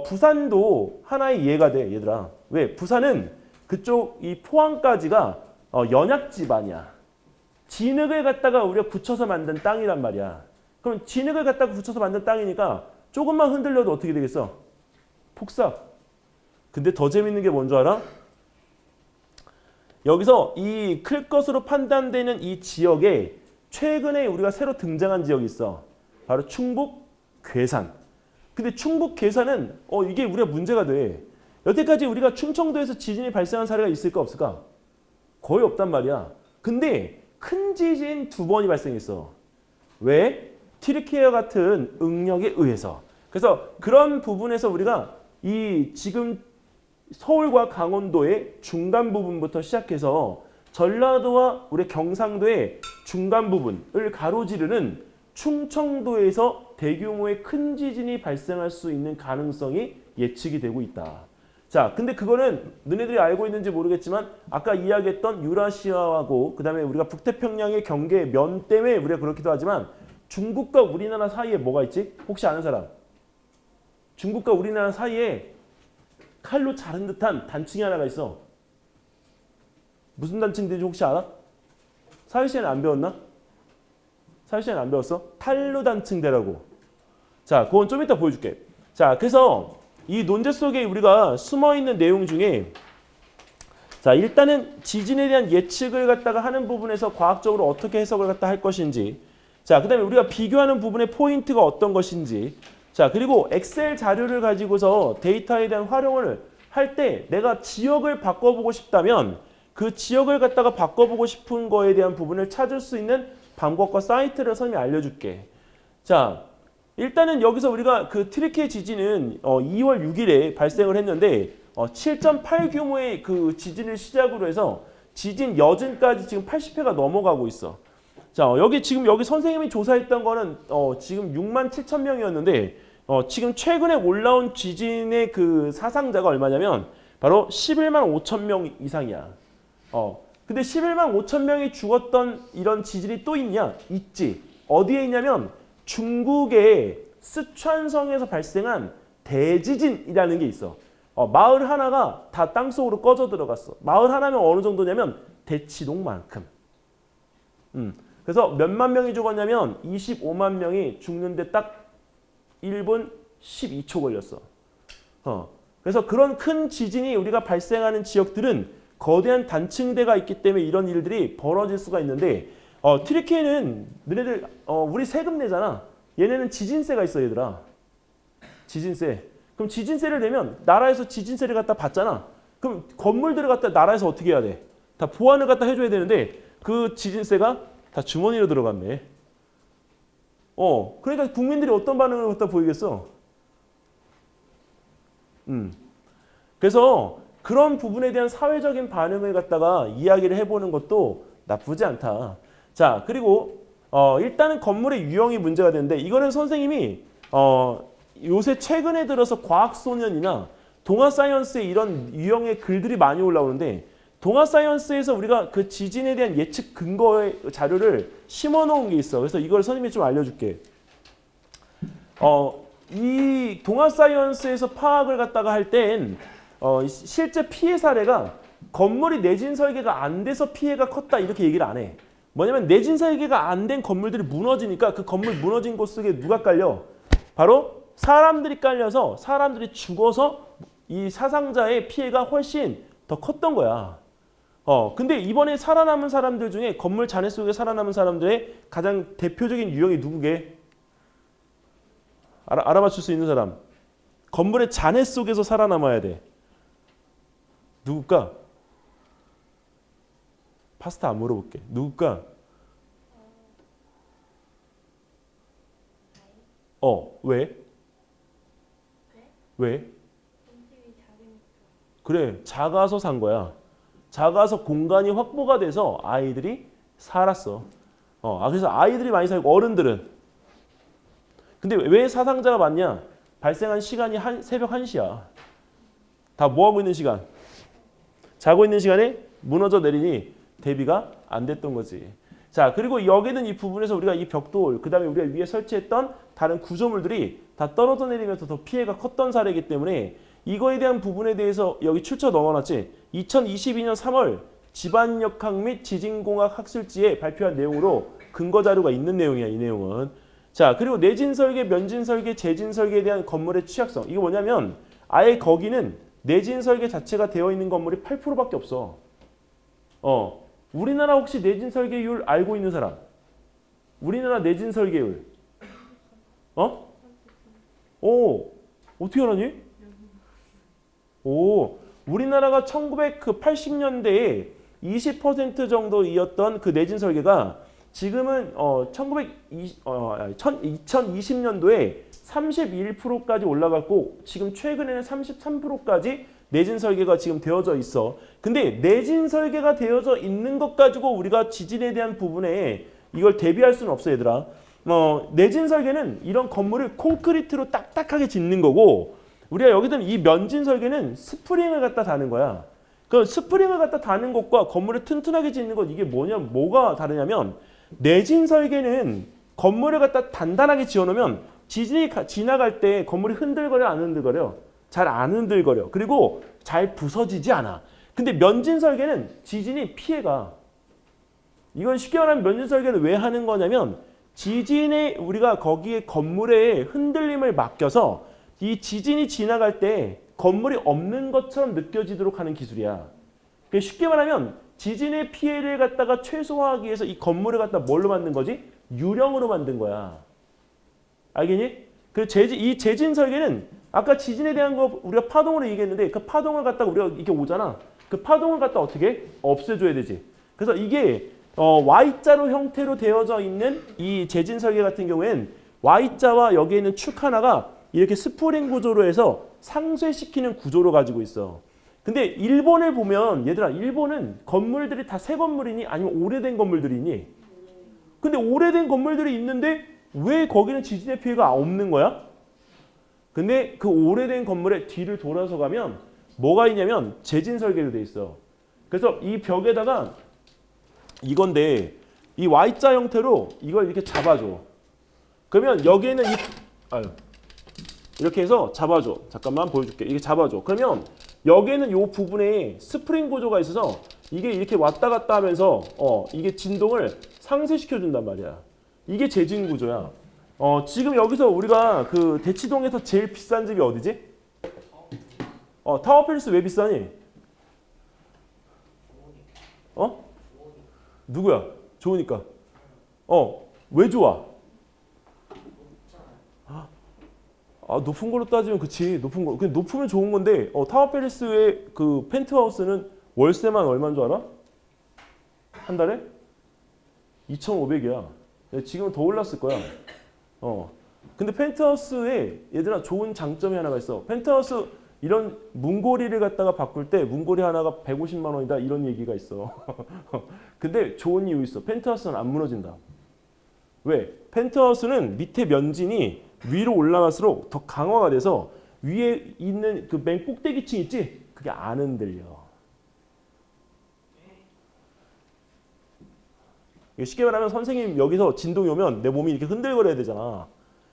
부산도 하나의 예가 돼, 얘들아. 왜? 부산은 그쪽 이 포항까지가 연약 지반이야. 진흙을 갖다가 우리가 굳혀서 만든 땅이란 말이야. 그럼 진흙을 갖다가 굳혀서 만든 땅이니까 조금만 흔들려도 어떻게 되겠어? 폭삭. 근데 더 재밌는 게 뭔 줄 알아? 여기서 이 클 것으로 판단되는 이 지역에 최근에 우리가 새로 등장한 지역이 있어. 바로 충북 괴산. 근데 충북 괴산은 이게 우리가 문제가 돼. 여태까지 우리가 충청도에서 지진이 발생한 사례가 있을까 없을까? 거의 없단 말이야. 근데 큰 지진 2번이 발생했어. 왜? 튀르키예와 같은 응력에 의해서. 그래서 그런 부분에서 우리가 이 지금 서울과 강원도의 중간 부분부터 시작해서 전라도와 우리 경상도의 중간 부분을 가로지르는 충청도에서 대규모의 큰 지진이 발생할 수 있는 가능성이 예측이 되고 있다. 자, 근데 그거는 너네들이 알고 있는지 모르겠지만 아까 이야기했던 유라시아하고 그 다음에 우리가 북태평양의 경계 면 때문에 우리가 그렇기도 하지만 중국과 우리나라 사이에 뭐가 있지? 혹시 아는 사람? 중국과 우리나라 사이에 칼로 자른 듯한 단층이 하나가 있어. 무슨 단층인지 혹시 알아? 사회시에는 안 배웠나? 사회시에는 안 배웠어? 탈루 단층대라고. 자, 그건 좀 이따 보여줄게. 자, 그래서 이 논제 속에 우리가 숨어있는 내용 중에 자, 일단은 지진에 대한 예측을 갖다가 하는 부분에서 과학적으로 어떻게 해석을 갖다 할 것인지, 자, 그 다음에 우리가 비교하는 부분의 포인트가 어떤 것인지, 자, 그리고 엑셀 자료를 가지고서 데이터에 대한 활용을 할 때 내가 지역을 바꿔보고 싶다면 그 지역을 갖다가 바꿔보고 싶은 거에 대한 부분을 찾을 수 있는 방법과 사이트를 선생님이 알려줄게. 자, 일단은 여기서 우리가 그 튀르키예 지진은 2월 6일에 발생을 했는데 7.8 규모의 그 지진을 시작으로 해서 지진 여진까지 지금 80회가 넘어가고 있어. 자, 여기 선생님이 조사했던 거는 지금 6만 7천 명이었는데 지금 최근에 올라온 지진의 그 사상자가 얼마냐면 바로 11만 5천 명 이상이야. 근데 11만 5천 명이 죽었던 이런 지진이 또 있냐? 있지. 어디에 있냐면 중국의 쓰촨성에서 발생한 대지진이라는 게 있어. 마을 하나가 다 땅속으로 꺼져 들어갔어. 마을 하나면 어느 정도냐면 대치동만큼. 그래서 몇만 명이 죽었냐면 25만 명이 죽는데 딱 1분 12초 걸렸어. 그래서 그런 큰 지진이 우리가 발생하는 지역들은 거대한 단층대가 있기 때문에 이런 일들이 벌어질 수가 있는데 튀르키예는 너네들 우리 세금 내잖아. 얘네는 지진세가 있어, 얘들아. 지진세. 그럼 지진세를 내면 나라에서 지진세를 갖다 받잖아. 그럼 건물들을 갖다 나라에서 어떻게 해야 돼? 다 보완을 갖다 해줘야 되는데 그 지진세가 다 주머니로 들어갔네. 그러니까 국민들이 어떤 반응을 갖다 보이겠어? 그래서 그런 부분에 대한 사회적인 반응을 갖다가 이야기를 해보는 것도 나쁘지 않다. 자, 그리고 일단은 건물의 유형이 문제가 되는데 이거는 선생님이 요새 최근에 들어서 과학소년이나 동아사이언스에 이런 유형의 글들이 많이 올라오는데 동아사이언스에서 우리가 그 지진에 대한 예측 근거의 자료를 심어놓은 게 있어. 그래서 이걸 선생님이 좀 알려줄게. 이 동아사이언스에서 파악을 갖다가 할 땐 실제 피해 사례가 건물이 내진 설계가 안 돼서 피해가 컸다 이렇게 얘기를 안 해. 뭐냐면 내진 설계가 안 된 건물들이 무너지니까 그 건물 무너진 곳 속에 누가 깔려? 바로 사람들이 깔려서 사람들이 죽어서 이 사상자의 피해가 훨씬 더 컸던 거야. 근데 이번에 살아남은 사람들 중에 건물 잔해 속에 살아남은 사람들의 가장 대표적인 유형이 누구게? 알아맞힐 수 있는 사람. 건물의 잔해 속에서 살아남아야 돼. 누굴까? 파스타 안 물어볼게. 누굴까? 왜? 왜? 그래, 작아서 산 거야. 작아서 공간이 확보가 돼서 아이들이 살았어. 그래서 아이들이 많이 살고 어른들은. 근데 왜 사상자가 많냐? 발생한 시간이 새벽 1시야. 다 뭐하고 있는 시간? 자고 있는 시간에 무너져 내리니 대비가 안 됐던 거지. 자, 그리고 여기는 이 부분에서 우리가 이 벽돌, 그 다음에 우리가 위에 설치했던 다른 구조물들이 다 떨어져 내리면서 더 피해가 컸던 사례이기 때문에 이거에 대한 부분에 대해서 여기 출처 넣어놨지. 2022년 3월 집안역학 및 지진공학 학술지에 발표한 내용으로 근거 자료가 있는 내용이야, 이 내용은. 자, 그리고 내진 설계, 면진 설계, 재진 설계에 대한 건물의 취약성. 이게 뭐냐면 아예 거기는 내진 설계 자체가 되어 있는 건물이 8%밖에 없어. 우리나라 혹시 내진 설계율 알고 있는 사람? 우리나라 내진 설계율. 어떻게 알았니? 우리나라가 1980년대에 20% 정도이었던 그 내진 설계가 지금은 2020년도에 31%까지 올라갔고 지금 최근에는 33%까지 내진 설계가 지금 되어져 있어. 근데 내진 설계가 되어져 있는 것 가지고 우리가 지진에 대한 부분에 이걸 대비할 수는 없어, 얘들아. 내진 설계는 이런 건물을 콘크리트로 딱딱하게 짓는 거고 우리가 여기든 이 면진 설계는 스프링을 갖다 다는 거야. 그 스프링을 갖다 다는 것과 건물을 튼튼하게 짓는 것 이게 뭐가 다르냐면 내진 설계는 건물을 갖다 단단하게 지어놓으면 지진이 지나갈 때 건물이 흔들거려 안 흔들거려? 잘 안 흔들거려. 그리고 잘 부서지지 않아. 근데 면진 설계는 지진이 피해가. 이건 쉽게 말하면 면진 설계는 왜 하는 거냐면 지진에 우리가 거기에 건물의 흔들림을 맡겨서 이 지진이 지나갈 때 건물이 없는 것처럼 느껴지도록 하는 기술이야. 쉽게 말하면 지진의 피해를 갖다가 최소화하기 위해서 이 건물을 갖다 뭘로 만든 거지? 유령으로 만든 거야. 알겠니? 이 재진 설계는 아까 지진에 대한 거 우리가 파동으로 얘기했는데 그 파동을 갖다가 우리가 이렇게 오잖아. 그 파동을 갖다 어떻게? 없애줘야 되지. 그래서 이게 Y자로 형태로 되어져 있는 이 재진 설계 같은 경우엔 Y자와 여기에 있는 축 하나가 이렇게 스프링 구조로 해서 상쇄시키는 구조로 가지고 있어. 근데 일본을 보면 얘들아 일본은 건물들이 다 새 건물이니 아니면 오래된 건물들이니? 근데 오래된 건물들이 있는데 왜 거기는 지진의 피해가 없는 거야? 근데 그 오래된 건물의 뒤를 돌아서 가면 뭐가 있냐면 재진 설계로 돼 있어. 그래서 이 벽에다가 이건데 이 Y자 형태로 이걸 이렇게 잡아줘. 그러면 여기에는 이렇게 해서 잡아줘. 잠깐만 보여줄게. 이게 잡아줘. 그러면 여기에는 이 부분에 스프링 구조가 있어서 이게 이렇게 왔다 갔다 하면서 이게 진동을 상쇄시켜 준단 말이야. 이게 재진 구조야. 지금 여기서 우리가 그 대치동에서 제일 비싼 집이 어디지? 타워 필스 왜 비싸니? 누구야? 좋으니까. 왜 좋아? 높은 걸로 따지면 그치. 높은 거. 근데 높으면 좋은 건데 타워 팰리스의 그 펜트하우스는 월세만 얼마인 줄 알아? 한 달에? 2,500이야. 지금은 더 올랐을 거야. 근데 펜트하우스에 얘들아 좋은 장점이 하나가 있어. 펜트하우스 이런 문고리를 갖다가 바꿀 때 문고리 하나가 150만 원이다 이런 얘기가 있어. 근데 좋은 이유 있어. 펜트하우스는 안 무너진다. 왜? 펜트하우스는 밑에 면진이 위로 올라갈수록 더 강화가 돼서 위에 있는 그 맨 꼭대기층 있지? 그게 안 흔들려. 쉽게 말하면 선생님 여기서 진동이 오면 내 몸이 이렇게 흔들거려야 되잖아.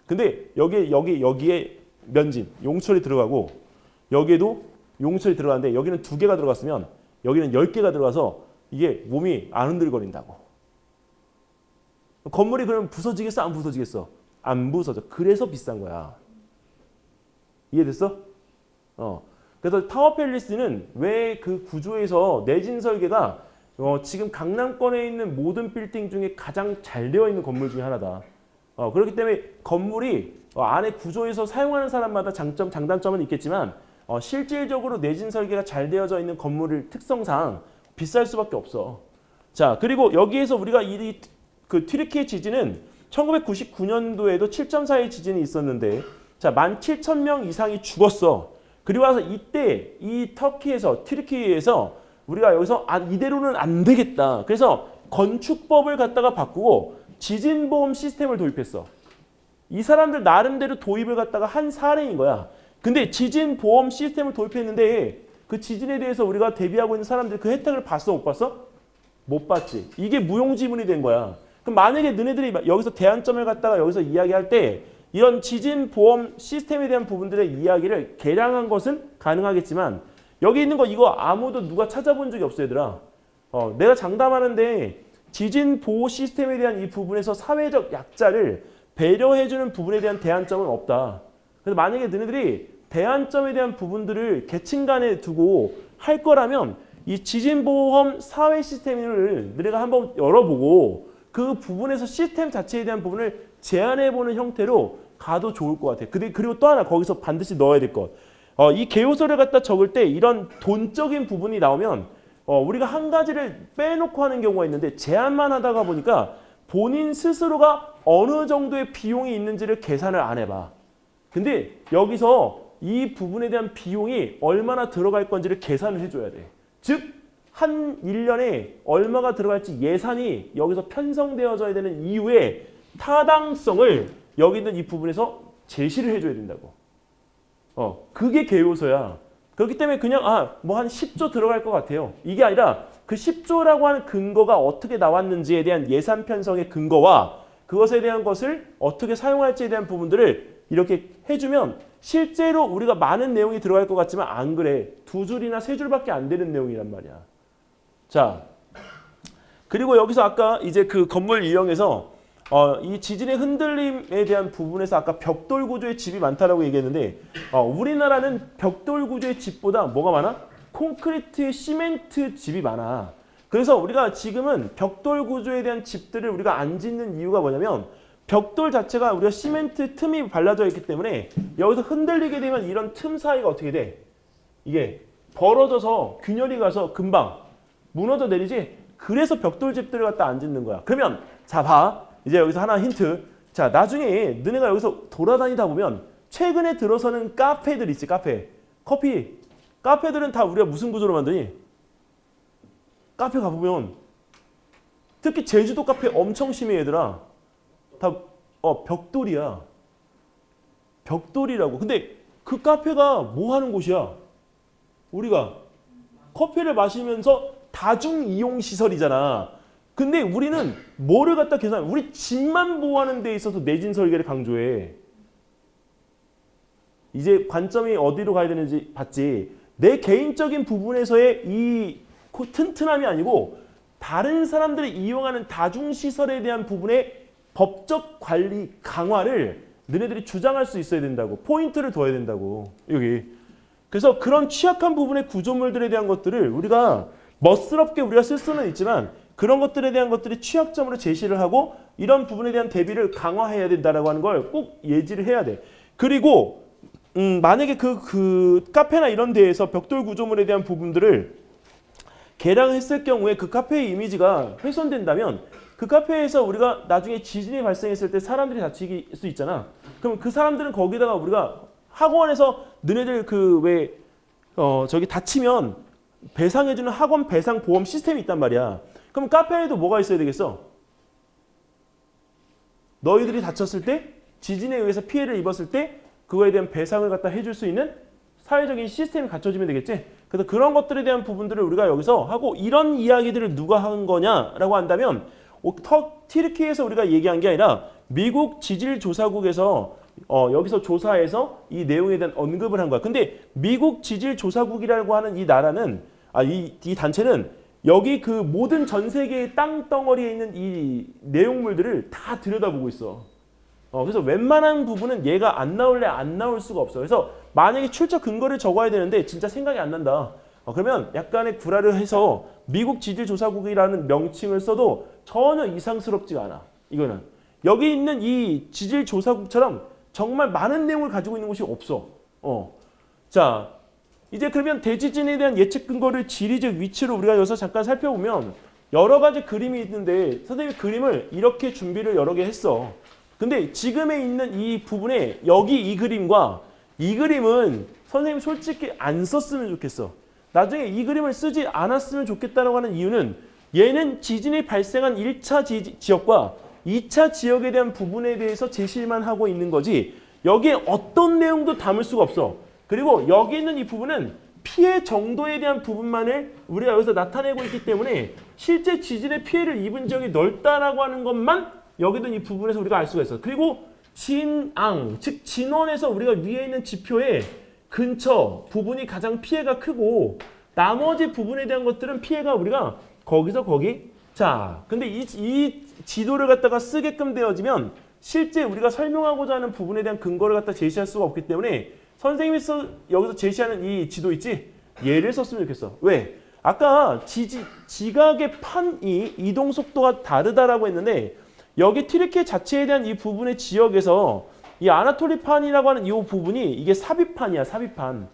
근데 여기에 면진, 용철이 들어가고 여기에도 용철이 들어가는데 여기는 2개가 들어갔으면 여기는 10개가 들어가서 이게 몸이 안 흔들거린다고. 건물이 그러면 부서지겠어? 안 부서지겠어? 안 부서져. 그래서 비싼 거야. 이해됐어? 그래서 타워팰리스는 왜 그 구조에서 내진 설계가 지금 강남권에 있는 모든 빌딩 중에 가장 잘 되어 있는 건물 중에 하나다. 그렇기 때문에 건물이 안에 구조에서 사용하는 사람마다 장점, 장단점은 있겠지만 실질적으로 내진 설계가 잘 되어져 있는 건물의 특성상 비쌀 수밖에 없어. 자, 그리고 여기에서 우리가 그 튀르키예 지진은 1999년도에도 7.4의 지진이 있었는데 자, 17,000명 이상이 죽었어. 그리고 와서 이때 이 튀르키예에서 우리가 여기서 이대로는 안 되겠다. 그래서 건축법을 갖다가 바꾸고 지진보험 시스템을 도입했어. 이 사람들 나름대로 도입을 갖다가 한 사례인 거야. 근데 지진보험 시스템을 도입했는데 그 지진에 대해서 우리가 대비하고 있는 사람들 그 혜택을 봤어? 못 봤어? 못 봤지. 이게 무용지물이 된 거야. 그럼 만약에 너네들이 여기서 대안점을 갖다가 여기서 이야기할 때 이런 지진보험 시스템에 대한 부분들의 이야기를 개량한 것은 가능하겠지만 여기 있는 거 이거 아무도 누가 찾아본 적이 없어 얘들아. 내가 장담하는데 지진보호 시스템에 대한 이 부분에서 사회적 약자를 배려해주는 부분에 대한 대안점은 없다. 그래서 만약에 너네들이 대안점에 대한 부분들을 계층 간에 두고 할 거라면 이 지진보험 사회 시스템을 너네가 한번 열어보고 그 부분에서 시스템 자체에 대한 부분을 제안해보는 형태로 가도 좋을 것 같아. 그리고 또 하나 거기서 반드시 넣어야 될 것. 이 개요소를 갖다 적을 때 이런 돈적인 부분이 나오면 우리가 한 가지를 빼놓고 하는 경우가 있는데 제안만 하다가 보니까 본인 스스로가 어느 정도의 비용이 있는지를 계산을 안 해봐. 근데 여기서 이 부분에 대한 비용이 얼마나 들어갈 건지를 계산을 해줘야 돼. 즉, 한 1년에 얼마가 들어갈지 예산이 여기서 편성되어져야 되는 이유의 타당성을 여기 있는 이 부분에서 제시를 해줘야 된다고. 그게 개요소야. 그렇기 때문에 그냥 뭐 한 10조 들어갈 것 같아요. 이게 아니라 그 10조라고 하는 근거가 어떻게 나왔는지에 대한 예산 편성의 근거와 그것에 대한 것을 어떻게 사용할지에 대한 부분들을 이렇게 해주면 실제로 우리가 많은 내용이 들어갈 것 같지만 안 그래. 2줄이나 3줄밖에 안 되는 내용이란 말이야. 자, 그리고 여기서 아까 이제 그 건물 유형에서 이 지진의 흔들림에 대한 부분에서 아까 벽돌 구조의 집이 많다라고 얘기했는데 우리나라는 벽돌 구조의 집보다 뭐가 많아? 콘크리트, 시멘트 집이 많아. 그래서 우리가 지금은 벽돌 구조에 대한 집들을 우리가 안 짓는 이유가 뭐냐면 벽돌 자체가 우리가 시멘트 틈이 발라져 있기 때문에 여기서 흔들리게 되면 이런 틈 사이가 어떻게 돼? 이게 벌어져서 균열이 가서 금방 무너져 내리지. 그래서 벽돌 집들을 갖다 안 짓는 거야. 그러면 자 봐. 이제 여기서 하나 힌트. 자, 나중에 너네가 여기서 돌아다니다 보면 최근에 들어서는 카페들 있지. 카페. 커피. 카페들은 다 우리가 무슨 구조로 만드니? 카페 가보면 특히 제주도 카페 엄청 심해 얘들아. 다 벽돌이야. 벽돌이라고. 근데 그 카페가 뭐 하는 곳이야? 우리가 커피를 마시면서 다중 이용 시설이잖아. 근데 우리는 뭐를 갖다 계산? 우리 집만 보호하는 데 있어서 내진 설계를 강조해. 이제 관점이 어디로 가야 되는지 봤지. 내 개인적인 부분에서의 이 튼튼함이 아니고 다른 사람들이 이용하는 다중시설에 대한 부분의 법적 관리 강화를 너네들이 주장할 수 있어야 된다고. 포인트를 둬야 된다고. 여기. 그래서 그런 취약한 부분의 구조물들에 대한 것들을 우리가 멋스럽게 우리가 쓸 수는 있지만 그런 것들에 대한 것들이 취약점으로 제시를 하고 이런 부분에 대한 대비를 강화해야 된다라고 하는 걸 꼭 예지를 해야 돼. 그리고 만약에 그 카페나 이런 데에서 벽돌 구조물에 대한 부분들을 개량했을 경우에 그 카페의 이미지가 훼손된다면 그 카페에서 우리가 나중에 지진이 발생했을 때 사람들이 다칠 수 있잖아. 그럼 그 사람들은 거기다가 우리가 학원에서 너네들 저기 다치면 배상해주는 학원 배상 보험 시스템이 있단 말이야. 그럼 카페에도 뭐가 있어야 되겠어? 너희들이 다쳤을 때 지진에 의해서 피해를 입었을 때 그거에 대한 배상을 갖다 해줄 수 있는 사회적인 시스템이 갖춰지면 되겠지. 그래서 그런 것들에 대한 부분들을 우리가 여기서 하고 이런 이야기들을 누가 한 거냐라고 한다면 튀르키예에서 우리가 얘기한 게 아니라 미국 지질조사국에서 여기서 조사해서 이 내용에 대한 언급을 한 거야. 근데 미국 지질조사국이라고 하는 이 나라는 이 단체는 여기 그 모든 전 세계의 땅덩어리에 있는 이 내용물들을 다 들여다보고 있어. 그래서 웬만한 부분은 얘가 안 나올래 안 나올 수가 없어. 그래서 만약에 출처 근거를 적어야 되는데 진짜 생각이 안 난다. 그러면 약간의 구라를 해서 미국 지질조사국이라는 명칭을 써도 전혀 이상스럽지가 않아. 이거는 여기 있는 이 지질조사국처럼 정말 많은 내용을 가지고 있는 곳이 없어. 자, 이제 그러면 대지진에 대한 예측 근거를 지리적 위치로 우리가 여기서 잠깐 살펴보면 여러 가지 그림이 있는데 선생님이 그림을 이렇게 준비를 여러 개 했어. 근데 지금에 있는 이 부분에 여기 이 그림과 이 그림은 선생님 솔직히 안 썼으면 좋겠어. 나중에 이 그림을 쓰지 않았으면 좋겠다고 하는 이유는 얘는 지진이 발생한 1차 지역과 2차 지역에 대한 부분에 대해서 제시만 하고 있는 거지 여기에 어떤 내용도 담을 수가 없어. 그리고 여기 있는 이 부분은 피해 정도에 대한 부분만을 우리가 여기서 나타내고 있기 때문에 실제 지진의 피해를 입은 지역이 넓다라고 하는 것만 여기 있는 이 부분에서 우리가 알 수가 있어. 그리고 진앙, 즉 진원에서 우리가 위에 있는 지표의 근처 부분이 가장 피해가 크고 나머지 부분에 대한 것들은 피해가 우리가 거기서 거기. 자, 근데 이 지도를 갖다가 쓰게끔 되어지면 실제 우리가 설명하고자 하는 부분에 대한 근거를 갖다 제시할 수가 없기 때문에 선생님이 여기서 제시하는 이 지도 있지? 얘를 썼으면 좋겠어. 왜? 아까 지각의 판이 이동 속도가 다르다라고 했는데 여기 튀르키예 자체에 대한 이 부분의 지역에서 이 아나톨리 판이라고 하는 이 부분이 이게 삽입판이야, 삽입판.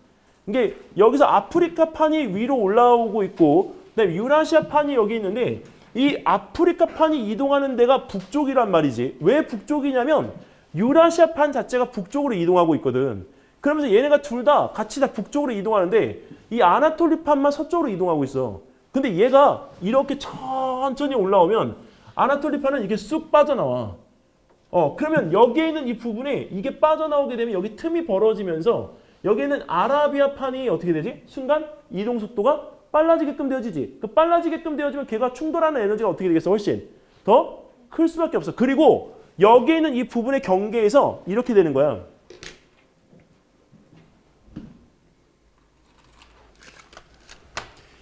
이게 여기서 아프리카 판이 위로 올라오고 있고 그다음에 유라시아 판이 여기 있는데 이 아프리카 판이 이동하는 데가 북쪽이란 말이지. 왜 북쪽이냐면 유라시아 판 자체가 북쪽으로 이동하고 있거든. 그러면서 얘네가 둘 다 같이 다 북쪽으로 이동하는데 이 아나톨리 판만 서쪽으로 이동하고 있어. 근데 얘가 이렇게 천천히 올라오면 아나톨리 판은 이렇게 쑥 빠져나와. 그러면 여기에 있는 이 부분에 이게 빠져나오게 되면 여기 틈이 벌어지면서 여기에는 아라비아 판이 어떻게 되지? 순간 이동 속도가 빨라지게끔 되어지지. 그 빨라지게끔 되어지면 걔가 충돌하는 에너지가 어떻게 되겠어? 훨씬 더 클 수밖에 없어. 그리고 여기에 있는 이 부분의 경계에서 이렇게 되는 거야.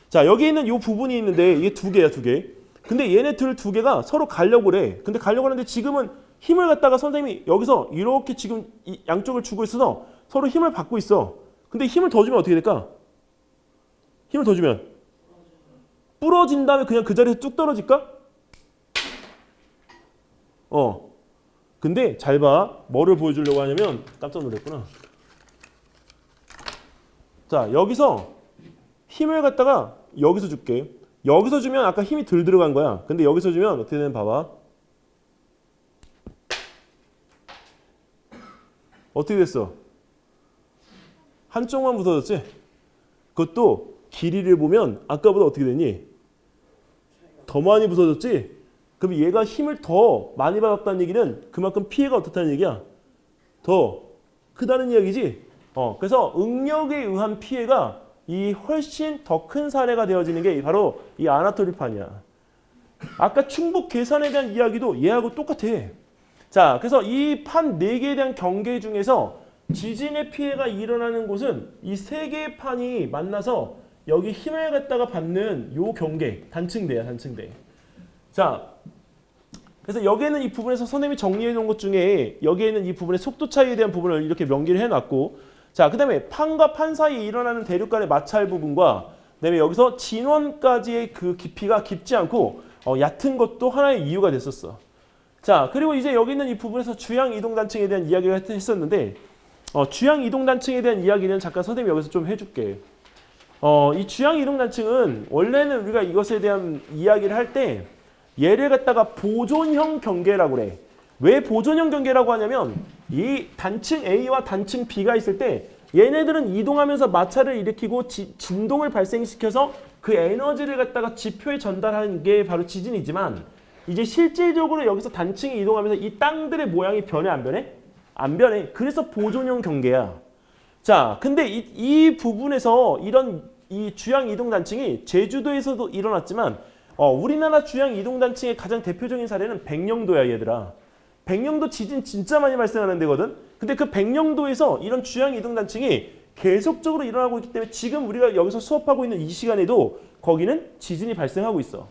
자, 여기 있는 이 부분이 있는데 이게 두 개야, 두 개. 근데 얘네들 두 개가 서로 가려고 그래. 근데 가려고 하는데 지금은 힘을 갖다가 선생님이 여기서 이렇게 지금 이 양쪽을 주고 있어서 서로 힘을 받고 있어. 근데 힘을 더 주면 어떻게 될까? 힘을 더 주면 부러진 다음에 그냥 그 자리에서 뚝 떨어질까? 근데 잘 봐. 뭐를 보여주려고 하냐면 깜짝 놀랐구나. 자, 여기서 힘을 갖다가 여기서 줄게. 여기서 주면 아까 힘이 덜 들어간 거야. 근데 여기서 주면 어떻게 되는 봐봐. 어떻게 됐어? 한쪽만 부서졌지? 그것도 길이를 보면 아까보다 어떻게 되니? 더 많이 부서졌지? 그럼 얘가 힘을 더 많이 받았다는 얘기는 그만큼 피해가 어떻다는 얘기야? 더 크다는 이야기지? 그래서 응력에 의한 피해가 이 훨씬 더 큰 사례가 되어지는 게 바로 이 아나톨리판이야. 아까 충북 계산에 대한 이야기도 얘하고 똑같아. 자, 그래서 이 판 4개에 대한 경계 중에서 지진의 피해가 일어나는 곳은 이 3개의 판이 만나서 여기 힘을 갖다가 받는 요 경계, 단층대야, 단층대. 자, 그래서 여기에는 이 부분에서 선생님이 정리해 놓은 것 중에 여기에는 이 부분의 속도 차이에 대한 부분을 이렇게 명기를 해놨고, 자, 그 다음에 판과 판 사이에 일어나는 대륙 간의 마찰 부분과 그다음에 여기서 진원까지의 그 깊이가 깊지 않고 얕은 것도 하나의 이유가 됐었어. 자, 그리고 이제 여기 있는 이 부분에서 주양 이동 단층에 대한 이야기를 했었는데 주양 이동 단층에 대한 이야기는 잠깐 선생님이 여기서 좀 해줄게. 이 주양 이동 단층은 원래는 우리가 이것에 대한 이야기를 할 때 얘를 갖다가 보존형 경계라고 그래. 왜 보존형 경계라고 하냐면 이 단층 A와 단층 B가 있을 때 얘네들은 이동하면서 마찰을 일으키고 진동을 발생시켜서 그 에너지를 갖다가 지표에 전달하는 게 바로 지진이지만 이제 실질적으로 여기서 단층이 이동하면서 이 땅들의 모양이 변해 안 변해? 안 변해. 그래서 보존형 경계야. 자, 근데 이 부분에서 이런 이 주양 이동 단층이 제주도에서도 일어났지만 우리나라 주양 이동단층의 가장 대표적인 사례는 백령도야 얘들아. 백령도 지진 진짜 많이 발생하는 데거든. 근데 그 백령도에서 이런 주양 이동단층이 계속적으로 일어나고 있기 때문에 지금 우리가 여기서 수업하고 있는 이 시간에도 거기는 지진이 발생하고 있어.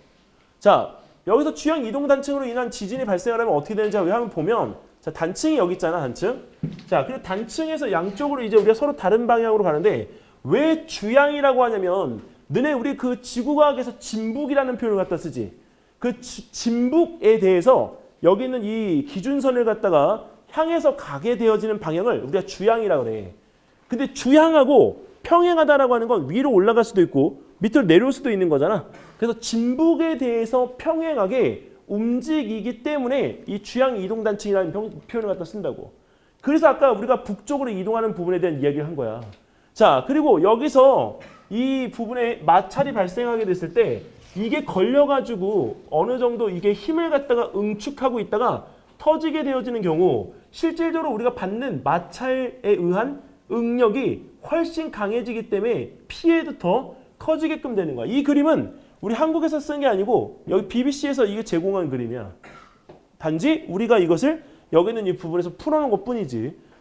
자, 여기서 주양 이동단층으로 인한 지진이 발생하려면 어떻게 되는지 한번 보면, 자, 단층이 여기 있잖아, 단층. 자, 그리고 단층에서 양쪽으로 이제 우리가 서로 다른 방향으로 가는데 왜 주양이라고 하냐면 너네 우리 그 지구과학에서 진북이라는 표현을 갖다 쓰지. 그 진북에 대해서 여기 있는 이 기준선을 갖다가 향해서 가게 되어지는 방향을 우리가 주양이라고 그래. 근데 주향하고 평행하다라고 하는 건 위로 올라갈 수도 있고 밑으로 내려올 수도 있는 거잖아. 그래서 진북에 대해서 평행하게 움직이기 때문에 이 주양 이동단층이라는 표현을 갖다 쓴다고. 그래서 아까 우리가 북쪽으로 이동하는 부분에 대한 이야기를 한 거야. 자, 그리고 여기서 이 부분에 마찰이 발생하게 됐을 때 이게 걸려가지고 어느 정도 이게 힘을 갖다가 응축하고 있다가 터지게 되어지는 경우 실질적으로 우리가 받는 마찰에 의한 응력이 훨씬 강해지기 때문에 피해도 더 커지게끔 되는 거야. 이 그림은 우리 한국에서 쓴 게 아니고 여기 BBC에서 이게 제공한 그림이야. 단지 우리가 이것을 여기 있는 이 부분에서 풀어놓은 것뿐이지.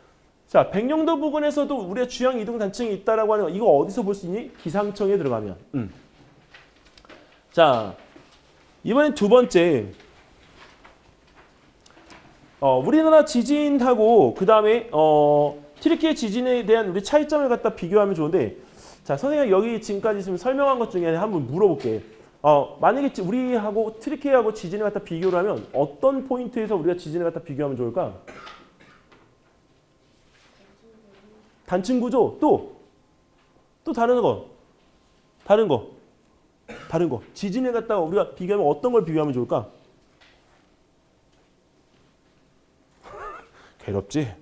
자, 백령도 부근에서도 우리가 주양 이동 단층이 있다라고 하는 거 이거 어디서 볼 수 있니? 기상청에 들어가면. 자, 이번엔 두 번째. 우리나라 지진하고 그 다음에 튀르키예 지진에 대한 우리 차이점을 갖다 비교하면 좋은데, 자, 선생님 여기 지금까지 지금 설명한 것 중에 한번 물어볼게. 만약에 우리하고 튀르키예하고 지진을 갖다 비교를 하면 어떤 포인트에서 우리가 지진을 갖다 비교하면 좋을까? 단층 구조, 또 다른 거. 지진을 갖다가 우리가 비교하면 어떤 걸 비교하면 좋을까? 괴롭지?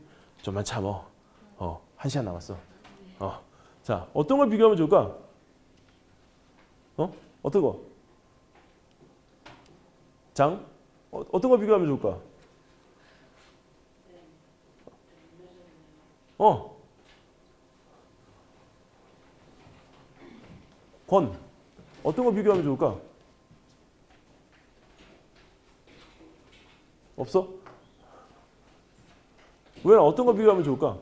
좀만 참어. 1시간 남았어. 자, 어떤 걸 비교하면 좋을까? 어떤 거? 장? 어떤 걸 비교하면 좋을까? 권. 어떤 걸 비교하면 좋을까? 없어? 왜 어떤 걸 비교하면 좋을까?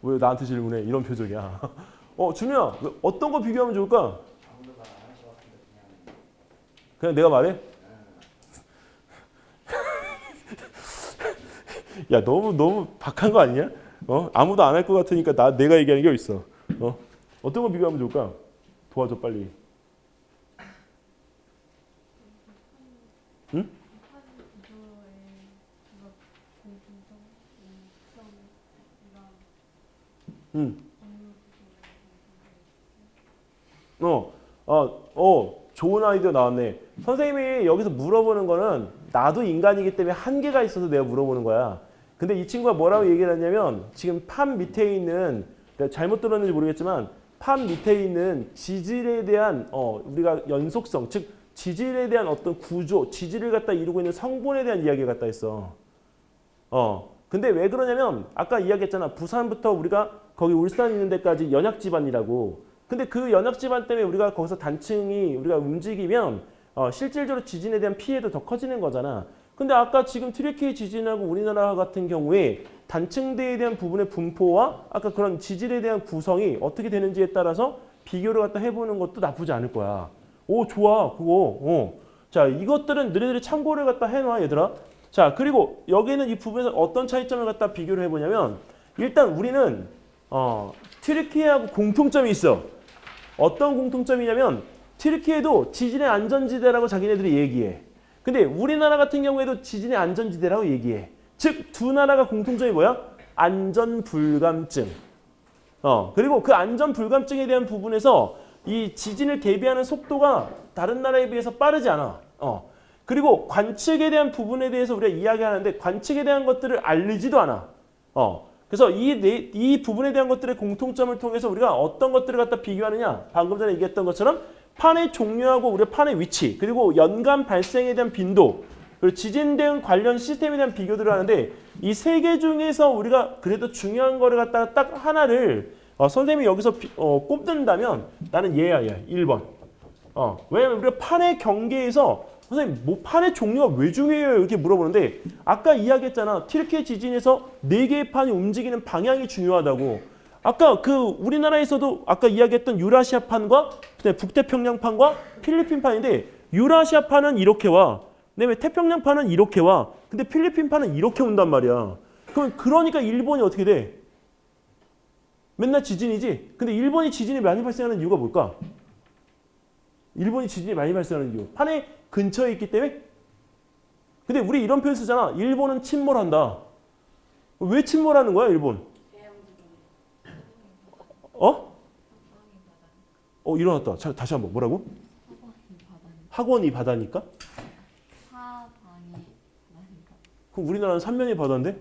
왜 나한테 질문해? 이런 표정이야. 준우야, 어떤 거 비교하면 좋을까? 그냥 내가 말해? 야, 너무 박한 거 아니냐? 아무도 안 할 것 같으니까 내가 얘기하는 게 있어. 어떤 거 비교하면 좋을까? 도와줘 빨리. 응? 좋은 아이디어 나왔네. 선생님이 여기서 물어보는 거는 나도 인간이기 때문에 한계가 있어서 내가 물어보는 거야. 근데 이 친구가 뭐라고 얘기를 했냐면 지금 판 밑에 있는, 잘못 들었는지 모르겠지만 판 밑에 있는 지질에 대한 우리가 연속성, 즉 지질에 대한 어떤 구조, 지질을 갖다 이루고 있는 성분에 대한 이야기를 갖다 했어. 근데 왜 그러냐면 아까 이야기했잖아. 부산부터 우리가 거기 울산 있는 데까지 연약지반이라고. 근데 그 연약지반 때문에 우리가 거기서 단층이 우리가 움직이면 실질적으로 지진에 대한 피해도 더 커지는 거잖아. 근데 아까 지금 튀르키예 지진하고 우리나라 같은 경우에 단층대에 대한 부분의 분포와 아까 그런 지질에 대한 구성이 어떻게 되는지에 따라서 비교를 갖다 해보는 것도 나쁘지 않을 거야. 오, 좋아, 그거. 자, 이것들은 너희들이 참고를 갖다 해놔, 얘들아. 자, 그리고 여기는 이 부분에서 어떤 차이점을 갖다 비교를 해보냐면 일단 우리는 튀르키예하고 공통점이 있어. 어떤 공통점이냐면 튀르키예도 지진의 안전지대라고 자기네들이 얘기해. 근데 우리나라 같은 경우에도 지진의 안전지대라고 얘기해. 즉 두 나라가 공통점이 뭐야? 안전불감증. 그리고 그 안전불감증에 대한 부분에서 이 지진을 대비하는 속도가 다른 나라에 비해서 빠르지 않아. 그리고 관측에 대한 부분에 대해서 우리가 이야기하는데 관측에 대한 것들을 알리지도 않아. 그래서 이 부분에 대한 것들의 공통점을 통해서 우리가 어떤 것들을 갖다 비교하느냐. 방금 전에 얘기했던 것처럼 판의 종류하고 우리의 판의 위치, 그리고 연간 발생에 대한 빈도, 그리고 지진 대응 관련 시스템에 대한 비교들을 하는데 이 세 개 중에서 우리가 그래도 중요한 거를 갖다가 딱 하나를 선생님이 여기서 꼽는다면 나는 얘야, 얘. 1번. 왜냐면 우리가 판의 경계에서 선생님 뭐 판의 종류가 왜 중요해요? 이렇게 물어보는데 아까 이야기했잖아. 튀르키예 지진에서 4개의 판이 움직이는 방향이 중요하다고. 아까 그 우리나라에서도 아까 이야기했던 유라시아판과 북태평양판과 필리핀판인데 유라시아판은 이렇게 와. 그다음에 태평양판은 이렇게 와. 근데 필리핀판은 이렇게 온단 말이야. 그러니까 일본이 어떻게 돼? 맨날 지진이지. 근데 일본이 지진이 많이 발생하는 이유가 뭘까? 일본이 지진이 많이 발생하는 이유. 판의 근처에 있기 때문에? 근데 우리 이런 표현 쓰잖아. 일본은 침몰한다. 왜 침몰하는 거야, 일본? 일어났다. 자, 다시 한번 뭐라고? 학원이 바다니까? 사방이 바다니까. 그럼 우리나라는 삼면이 바다인데?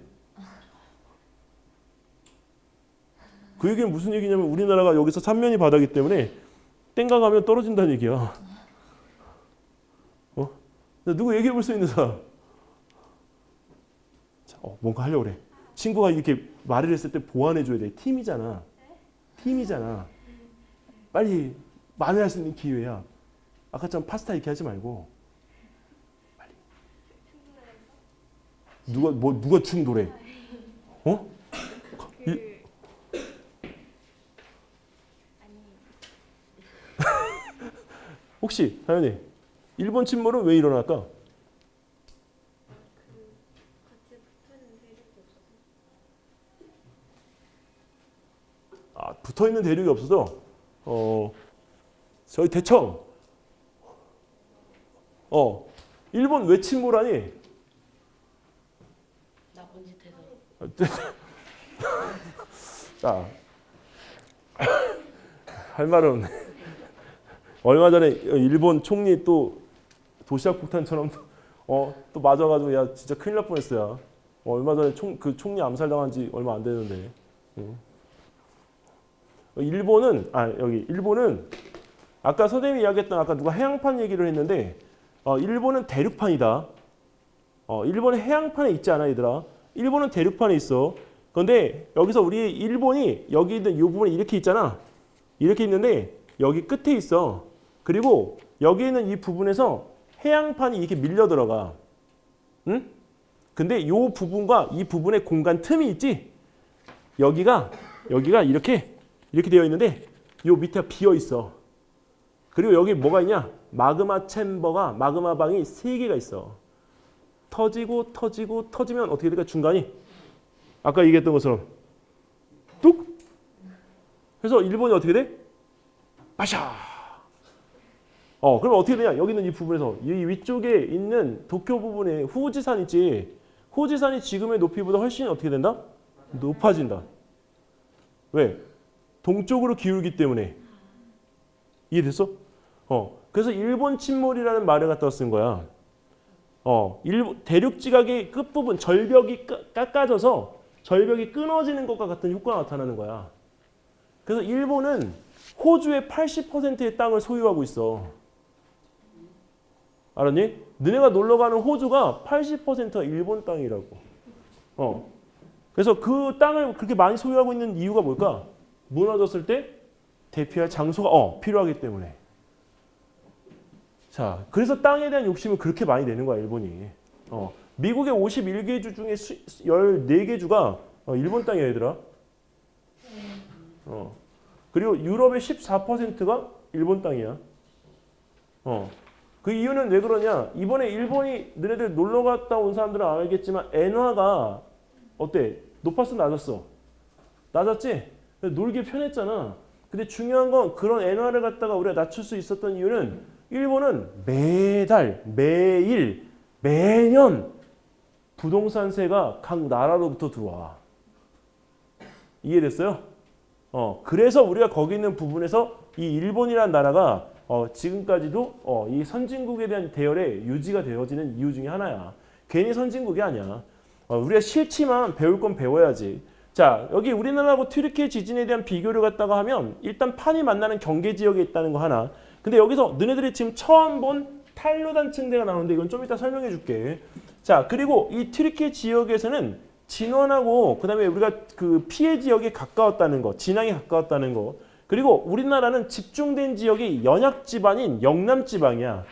그 얘기는 무슨 얘기냐면 우리나라가 여기서 삼면이 바다기 때문에 땡가 가면 떨어진다는 얘기야. 누구 얘기해 볼 수 있는 사람? 자, 뭔가 하려고 그래. 친구가 이렇게 말을 했을 때 보완해 줘야 돼. 팀이잖아. 빨리 말을 할 수 있는 기회야. 아까처럼 파스타 이렇게 하지 말고 빨리. 누가 충돌해? 혹시 다현이 일본 침몰은 왜 일어날까? 붙어 있는 대륙이 없어서 저희 대청 일본 왜 침몰하니? 나쁜 짓 해서. 자, 할 말은 없네. 얼마 전에 일본 총리 또 도시락 폭탄처럼 또 맞아가지고 야 진짜 큰일 날 뻔했어요. 얼마 전에 총리 암살당한 지 얼마 안 되는데. 일본은 아까 선생님이 이야기했던 아까 누가 해양판 얘기를 했는데 일본은 대륙판이다. 일본은 해양판에 있지 않아 얘들아. 일본은 대륙판에 있어. 그런데 여기서 우리 일본이 여기 있는 이 부분에 이렇게 있잖아. 이렇게 있는데 여기 끝에 있어. 그리고 여기 있는 이 부분에서 해양판이 이렇게 밀려 들어가. 응? 근데 이 부분과 이 부분의 공간 틈이 있지. 여기가 이렇게 되어 있는데 요 밑에 비어 있어. 그리고 여기 뭐가 있냐? 마그마 방이 3개가 있어. 터지면 어떻게 될까? 중간이 아까 얘기했던 것처럼 뚝. 그래서 일본이 어떻게 돼? 마샤. 그러면 어떻게 되냐? 여기 있는 이 부분에서 이 위쪽에 있는 도쿄 부분에 후지산 있지. 후지산이 지금의 높이보다 훨씬 어떻게 된다? 높아진다. 왜? 동쪽으로 기울기 때문에. 이해됐어? 그래서 일본 침몰이라는 말을 갖다 쓴 거야. 대륙 지각의 끝부분 절벽이 깎아져서 절벽이 끊어지는 것과 같은 효과가 나타나는 거야. 그래서 일본은 호주의 80%의 땅을 소유하고 있어. 알았니? 너네가 놀러 가는 호주가 80%가 일본 땅이라고. 그래서 그 땅을 그렇게 많이 소유하고 있는 이유가 뭘까? 무너졌을 때 대피할 장소가 필요하기 때문에. 자, 그래서 땅에 대한 욕심을 그렇게 많이 내는 거야, 일본이. 미국의 51개 주 중에 14개 주가 일본 땅이야, 얘들아. 그리고 유럽의 14%가 일본 땅이야. 그 이유는 왜 그러냐? 이번에 일본이 너네들 놀러 갔다 온 사람들은 알겠지만 엔화가 어때? 높았어, 낮았어? 낮았지? 놀기 편했잖아. 근데 중요한 건 그런 엔화를 갖다가 우리가 낮출 수 있었던 이유는 일본은 매달, 매일, 매년 부동산세가 각 나라로부터 들어와. 이해됐어요? 그래서 우리가 거기 있는 부분에서 이 일본이라는 나라가 지금까지도 이 선진국에 대한 대열에 유지가 되어지는 이유 중에 하나야. 괜히 선진국이 아니야. 우리가 싫지만 배울 건 배워야지. 자, 여기 우리나라하고 튀르키예 지진에 대한 비교를 갖다가 하면 일단 판이 만나는 경계 지역에 있다는 거 하나. 근데 여기서 너네들이 지금 처음 본 탈루단 층대가 나오는데 이건 좀 이따 설명해 줄게. 자, 그리고 이 튀르키예 지역에서는 진원하고 그다음에 우리가 그 피해 지역에 가까웠다는 거, 진앙에 가까웠다는 거. 그리고 우리나라는 집중된 지역이 연약 지방인 영남 지방이야.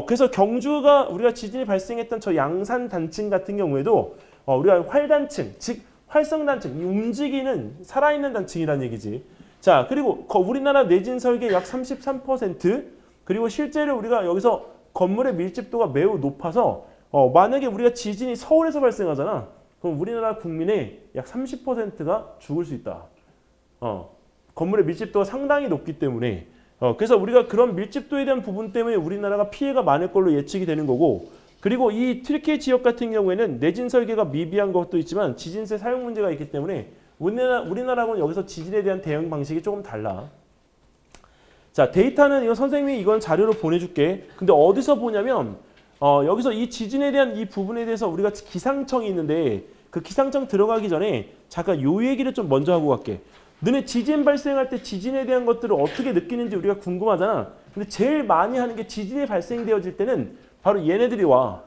그래서 경주가 우리가 지진이 발생했던 저 양산 단층 같은 경우에도 우리가 활단층, 즉 활성 단층, 이 움직이는 살아있는 단층이라는 얘기지. 자, 그리고 우리나라 내진 설계 약 33%, 그리고 실제로 우리가 여기서 건물의 밀집도가 매우 높아서 만약에 우리가 지진이 서울에서 발생하잖아. 그럼 우리나라 국민의 약 30%가 죽을 수 있다. 건물의 밀집도가 상당히 높기 때문에 그래서 우리가 그런 밀집도에 대한 부분 때문에 우리나라가 피해가 많을 걸로 예측이 되는 거고, 그리고 이 튀르키예 지역 같은 경우에는 내진 설계가 미비한 것도 있지만 지진세 사용 문제가 있기 때문에 우리나라하고는 여기서 지진에 대한 대응 방식이 조금 달라. 자, 데이터는 이거 선생님이 이건 자료로 보내줄게. 근데 어디서 보냐면 여기서 이 지진에 대한 이 부분에 대해서 우리가 기상청이 있는데 그 기상청 들어가기 전에 잠깐 요 얘기를 좀 먼저 하고 갈게. 너네 지진 발생할 때 지진에 대한 것들을 어떻게 느끼는지 우리가 궁금하잖아. 근데 제일 많이 하는 게 지진이 발생되어질 때는 바로 얘네들이 와.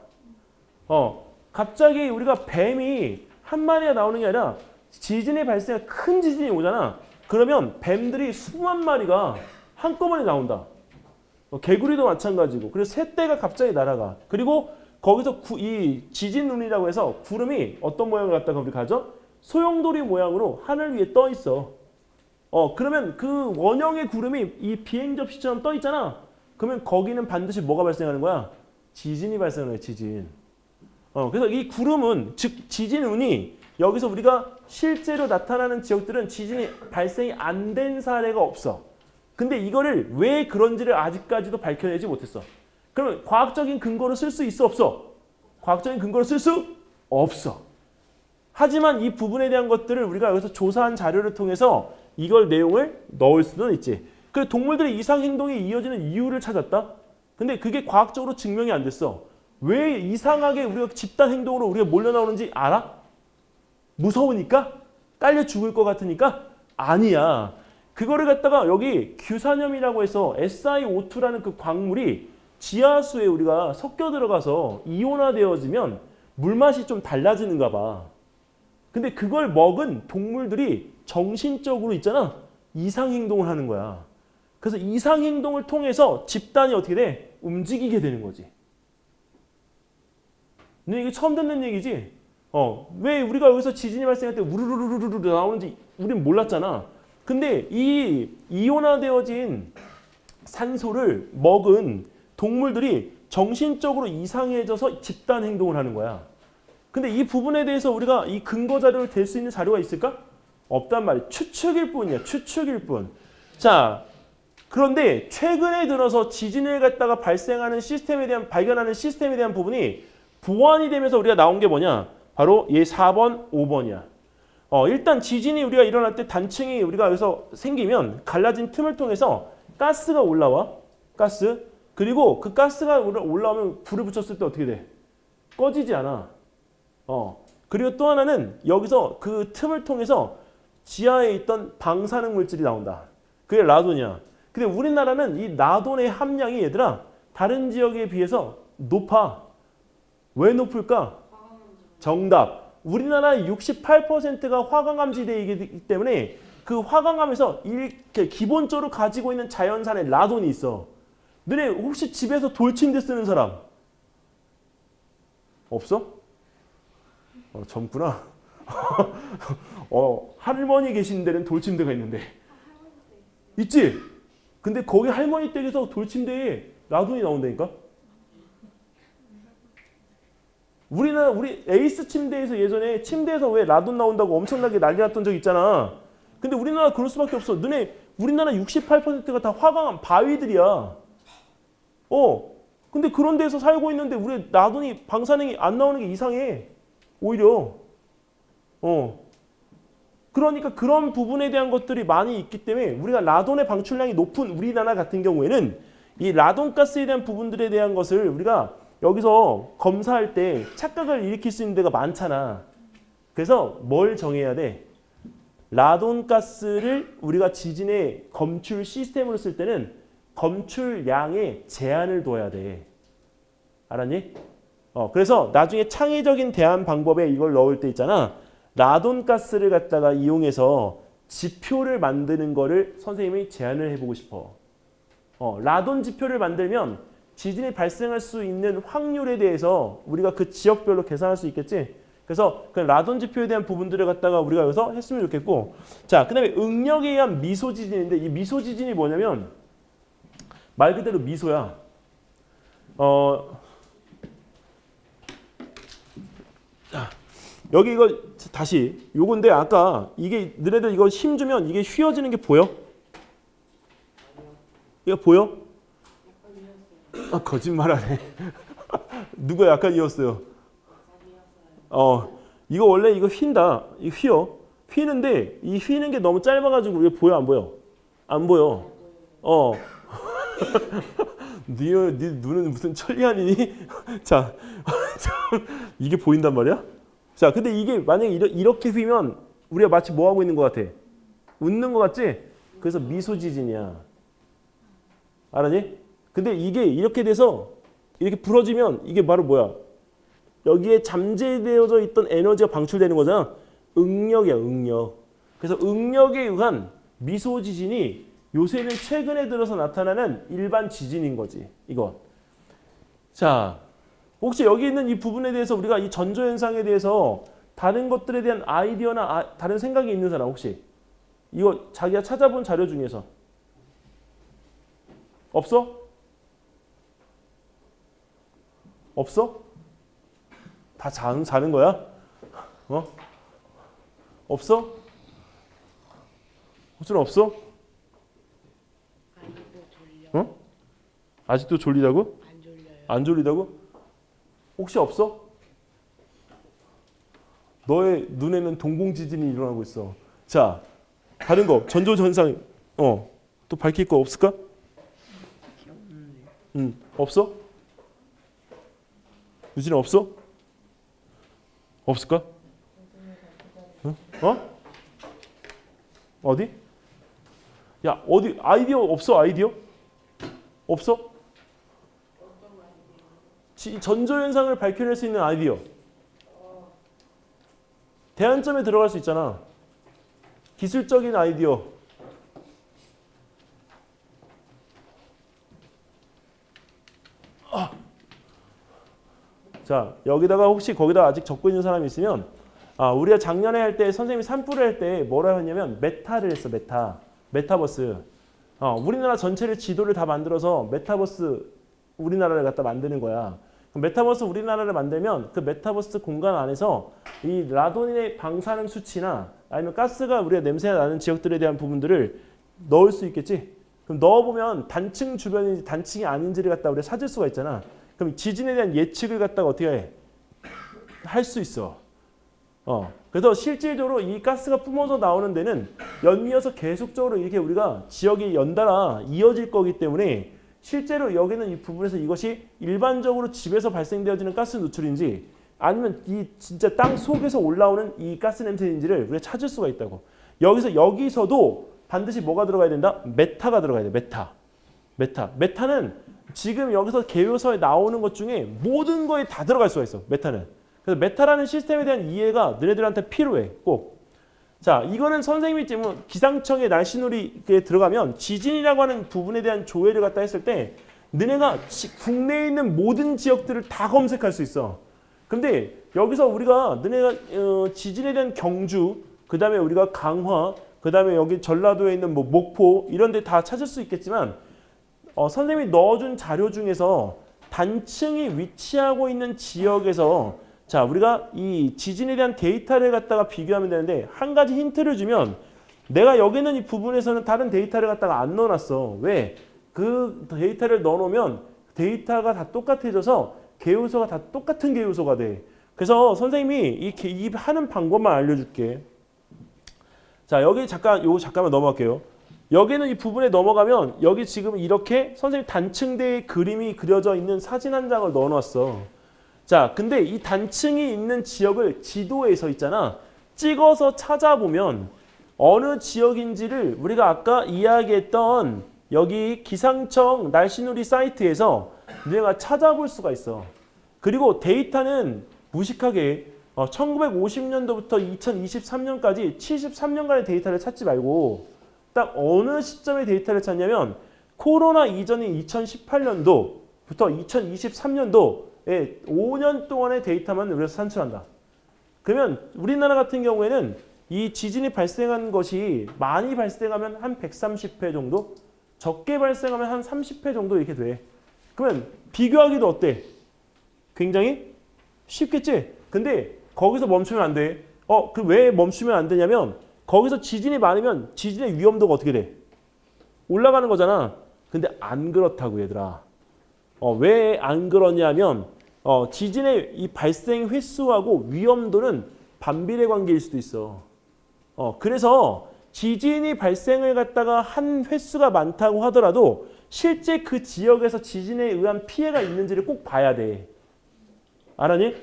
갑자기 우리가 뱀이 한 마리가 나오는 게 아니라 지진이 발생한 큰 지진이 오잖아. 그러면 뱀들이 수만 마리가 한꺼번에 나온다. 개구리도 마찬가지고. 그래서 새떼가 갑자기 날아가. 그리고 거기서 이 지진눈이라고 해서 구름이 어떤 모양을 갖다가 우리 가져? 소용돌이 모양으로 하늘 위에 떠 있어. 그러면 그 원형의 구름이 이 비행 접시처럼 떠 있잖아. 그러면 거기는 반드시 뭐가 발생하는 거야? 지진이 발생하는 거야, 지진. 그래서 이 구름은, 즉 지진운이 여기서 우리가 실제로 나타나는 지역들은 지진이 발생이 안 된 사례가 없어. 근데 이거를 왜 그런지를 아직까지도 밝혀내지 못했어. 그러면 과학적인 근거를 쓸 수 있어, 없어? 과학적인 근거를 쓸 수 없어. 하지만 이 부분에 대한 것들을 우리가 여기서 조사한 자료를 통해서 이걸 내용을 넣을 수는 있지. 그래서 동물들의 이상 행동이 이어지는 이유를 찾았다. 근데 그게 과학적으로 증명이 안 됐어. 왜 이상하게 우리가 집단 행동으로 우리가 몰려 나오는지 알아? 무서우니까? 깔려 죽을 것 같으니까? 아니야. 그거를 갖다가 여기 규산염이라고 해서 SiO2라는 그 광물이 지하수에 우리가 섞여 들어가서 이온화되어지면 물맛이 좀 달라지는가 봐. 근데 그걸 먹은 동물들이 정신적으로 있잖아. 이상 행동을 하는 거야. 그래서 이상 행동을 통해서 집단이 어떻게 돼? 움직이게 되는 거지. 근데 이게 처음 듣는 얘기지? 왜 우리가 여기서 지진이 발생할 때 우르르르르르 나오는지 우린 몰랐잖아. 근데 이 이온화되어진 산소를 먹은 동물들이 정신적으로 이상해져서 집단 행동을 하는 거야. 근데 이 부분에 대해서 우리가 이 근거 자료를 댈 수 있는 자료가 있을까? 없단 말이야. 추측일 뿐이야. 추측일 뿐. 자, 그런데 최근에 들어서 지진을 갖다가 발생하는 시스템에 대한 발견하는 시스템에 대한 부분이 보완이 되면서 우리가 나온 게 뭐냐? 바로 얘 4번, 5번이야. 일단 지진이 우리가 일어날 때 단층이 우리가 여기서 생기면 갈라진 틈을 통해서 가스가 올라와. 가스. 그리고 그 가스가 올라오면 불을 붙였을 때 어떻게 돼? 꺼지지 않아. 그리고 또 하나는 여기서 그 틈을 통해서 지하에 있던 방사능 물질이 나온다. 그게 라돈이야. 근데 우리나라는 이 라돈의 함량이 얘들아 다른 지역에 비해서 높아. 왜 높을까? 정답. 우리나라의 68%가 화강암지대이기 때문에 그 화강암에서 이렇게 기본적으로 가지고 있는 자연산의 라돈이 있어. 너네 혹시 집에서 돌침대 쓰는 사람 없어? 젊구나. 할머니 계신 데는 돌침대가 있는데. 있지? 근데 거기 할머니 댁에서 돌침대에 라돈이 나온다니까? 우리 에이스 침대에서 예전에 침대에서 왜 라돈 나온다고 엄청나게 난리 났던 적 있잖아. 근데 우리나라 그럴 수밖에 없어. 너네 우리나라 68%가 다 화강암 바위들이야. 근데 그런 데서 살고 있는데 우리 라돈이 방사능이 안 나오는 게 이상해. 오히려. 그러니까 그런 부분에 대한 것들이 많이 있기 때문에 우리가 라돈의 방출량이 높은 우리나라 같은 경우에는 이 라돈가스에 대한 부분들에 대한 것을 우리가 여기서 검사할 때 착각을 일으킬 수 있는 데가 많잖아. 그래서 뭘 정해야 돼? 라돈가스를 우리가 지진의 검출 시스템으로 쓸 때는 검출량에 제한을 둬야 돼. 알았니? 그래서 나중에 창의적인 대안 방법에 이걸 넣을 때 있잖아. 라돈 가스를 갖다가 이용해서 지표를 만드는 거를 선생님이 제안을 해보고 싶어. 라돈 지표를 만들면 지진이 발생할 수 있는 확률에 대해서 우리가 그 지역별로 계산할 수 있겠지? 그래서 그 라돈 지표에 대한 부분들을 갖다가 우리가 여기서 했으면 좋겠고, 자, 그 다음에 응력에 의한 미소 지진인데, 이 미소 지진이 뭐냐면 말 그대로 미소야. 자, 여기 이거 다시 요건데, 아까 이게 너네들 이거 힘 주면 이게 휘어지는 게 보여? 이거 보여? 아, 거짓말하네. 누가 약간 이었어요? 이거 원래 이거 휜다. 이거 휘어. 휘는데 이 휘는 게 너무 짧아가지고 이게 보여 안 보여? 안 보여. 네 눈은 무슨 천리안이니? 자, 이게 보인단 말이야? 자, 근데 이게 만약에 이렇게 휘면 우리가 마치 뭐 하고 있는 것 같아? 웃는 것 같지? 그래서 미소 지진이야. 알았니? 근데 이게 이렇게 돼서 이렇게 부러지면 이게 바로 뭐야? 여기에 잠재되어져 있던 에너지가 방출되는 거잖아. 응력이야, 응력. 그래서 응력에 의한 미소 지진이 요새는 최근에 들어서 나타나는 일반 지진인 거지. 이거. 자, 혹시 여기 있는 이 부분에 대해서 우리가 이 전조 현상에 대해서 다른 것들에 대한 아이디어나 다른 생각이 있는 사람 혹시? 이거 자기가 찾아본 자료 중에서 없어? 없어? 다 자는 거야? 없어? 호주는 없어? 아직도 졸리다고? 안 졸려요. 안 졸리다고? 혹시 없어? 너의 눈에는 동공지진이 일어나고 있어. 자, 다른 거 전조현상 또 밝힐 거 없을까? 없어? 유진아 없어? 없을까? 어디? 야, 어디 아이디어 없어? 아이디어? 없어? 전조현상을 밝혀낼 수 있는 아이디어. 대안점에 들어갈 수 있잖아. 기술적인 아이디어. 자, 여기다가 혹시 거기다 아직 적고 있는 사람이 있으면 우리가 작년에 할 때 선생님이 산불을 할 때 뭐라 했냐면 메타를 했어. 메타버스. 우리나라 전체를 지도를 다 만들어서 메타버스 우리나라를 갖다 만드는 거야. 그럼 메타버스 우리나라를 만들면 그 메타버스 공간 안에서 이 라돈의 방사능 수치나 아니면 가스가 우리가 냄새가 나는 지역들에 대한 부분들을 넣을 수 있겠지? 그럼 넣어보면 단층 주변인지 단층이 아닌지를 갖다 우리가 찾을 수가 있잖아. 그럼 지진에 대한 예측을 갖다가 어떻게 해? 할 수 있어. 그래서 실질적으로 이 가스가 뿜어져 나오는 데는 연이어서 계속적으로 이렇게 우리가 지역이 연달아 이어질 거기 때문에 실제로 여기는 이 부분에서 이것이 일반적으로 집에서 발생되어지는 가스 누출인지 아니면 이 진짜 땅 속에서 올라오는 이 가스 냄새인지를 우리가 찾을 수가 있다고. 여기서도 반드시 뭐가 들어가야 된다? 메타가 들어가야 돼. 메타는 지금 여기서 개요서에 나오는 것 중에 모든 거에 다 들어갈 수가 있어. 메타는. 그래서 메타라는 시스템에 대한 이해가 너네들한테 필요해. 꼭. 자, 이거는 선생님이 지금 기상청의 날씨놀이에 들어가면 지진이라고 하는 부분에 대한 조회를 갖다 했을 때 너네가 국내에 있는 모든 지역들을 다 검색할 수 있어. 근데 여기서 우리가 너네가 지진에 대한 경주, 그 다음에 우리가 강화, 그 다음에 여기 전라도에 있는 뭐 목포 이런 데 다 찾을 수 있겠지만 선생님이 넣어준 자료 중에서 단층이 위치하고 있는 지역에서 자, 우리가 이 지진에 대한 데이터를 갖다가 비교하면 되는데 한 가지 힌트를 주면 내가 여기 있는 이 부분에서는 다른 데이터를 갖다가 안 넣어놨어. 왜? 그 데이터를 넣어놓으면 데이터가 다 똑같아져서 개요소가 다 똑같은 개요소가 돼. 그래서 선생님이 이 하는 방법만 알려줄게. 자, 여기 잠깐만 넘어갈게요. 여기는 이 부분에 넘어가면 여기 지금 이렇게 선생님 단층대의 그림이 그려져 있는 사진 한 장을 넣어놨어. 자, 근데 이 단층이 있는 지역을 지도에서 있잖아. 찍어서 찾아보면 어느 지역인지를 우리가 아까 이야기했던 여기 기상청 날씨놀이 사이트에서 내가 찾아볼 수가 있어. 그리고 데이터는 무식하게 1950년도부터 2023년까지 73년간의 데이터를 찾지 말고 딱 어느 시점의 데이터를 찾냐면 코로나 이전인 2018년도부터 2023년도에 5년 동안의 데이터만 우리가 산출한다. 그러면 우리나라 같은 경우에는 이 지진이 발생한 것이 많이 발생하면 한 130회 정도, 적게 발생하면 한 30회 정도 이렇게 돼. 그러면 비교하기도 어때? 굉장히 쉽겠지? 근데 거기서 멈추면 안 돼. 그 왜 멈추면 안 되냐면 거기서 지진이 많으면 지진의 위험도가 어떻게 돼? 올라가는 거잖아. 근데 안 그렇다고 얘들아. 왜 안 그러냐면 지진의 이 발생 횟수하고 위험도는 반비례 관계일 수도 있어. 그래서 지진이 발생을 갖다가 한 횟수가 많다고 하더라도 실제 그 지역에서 지진에 의한 피해가 있는지를 꼭 봐야 돼. 알았니?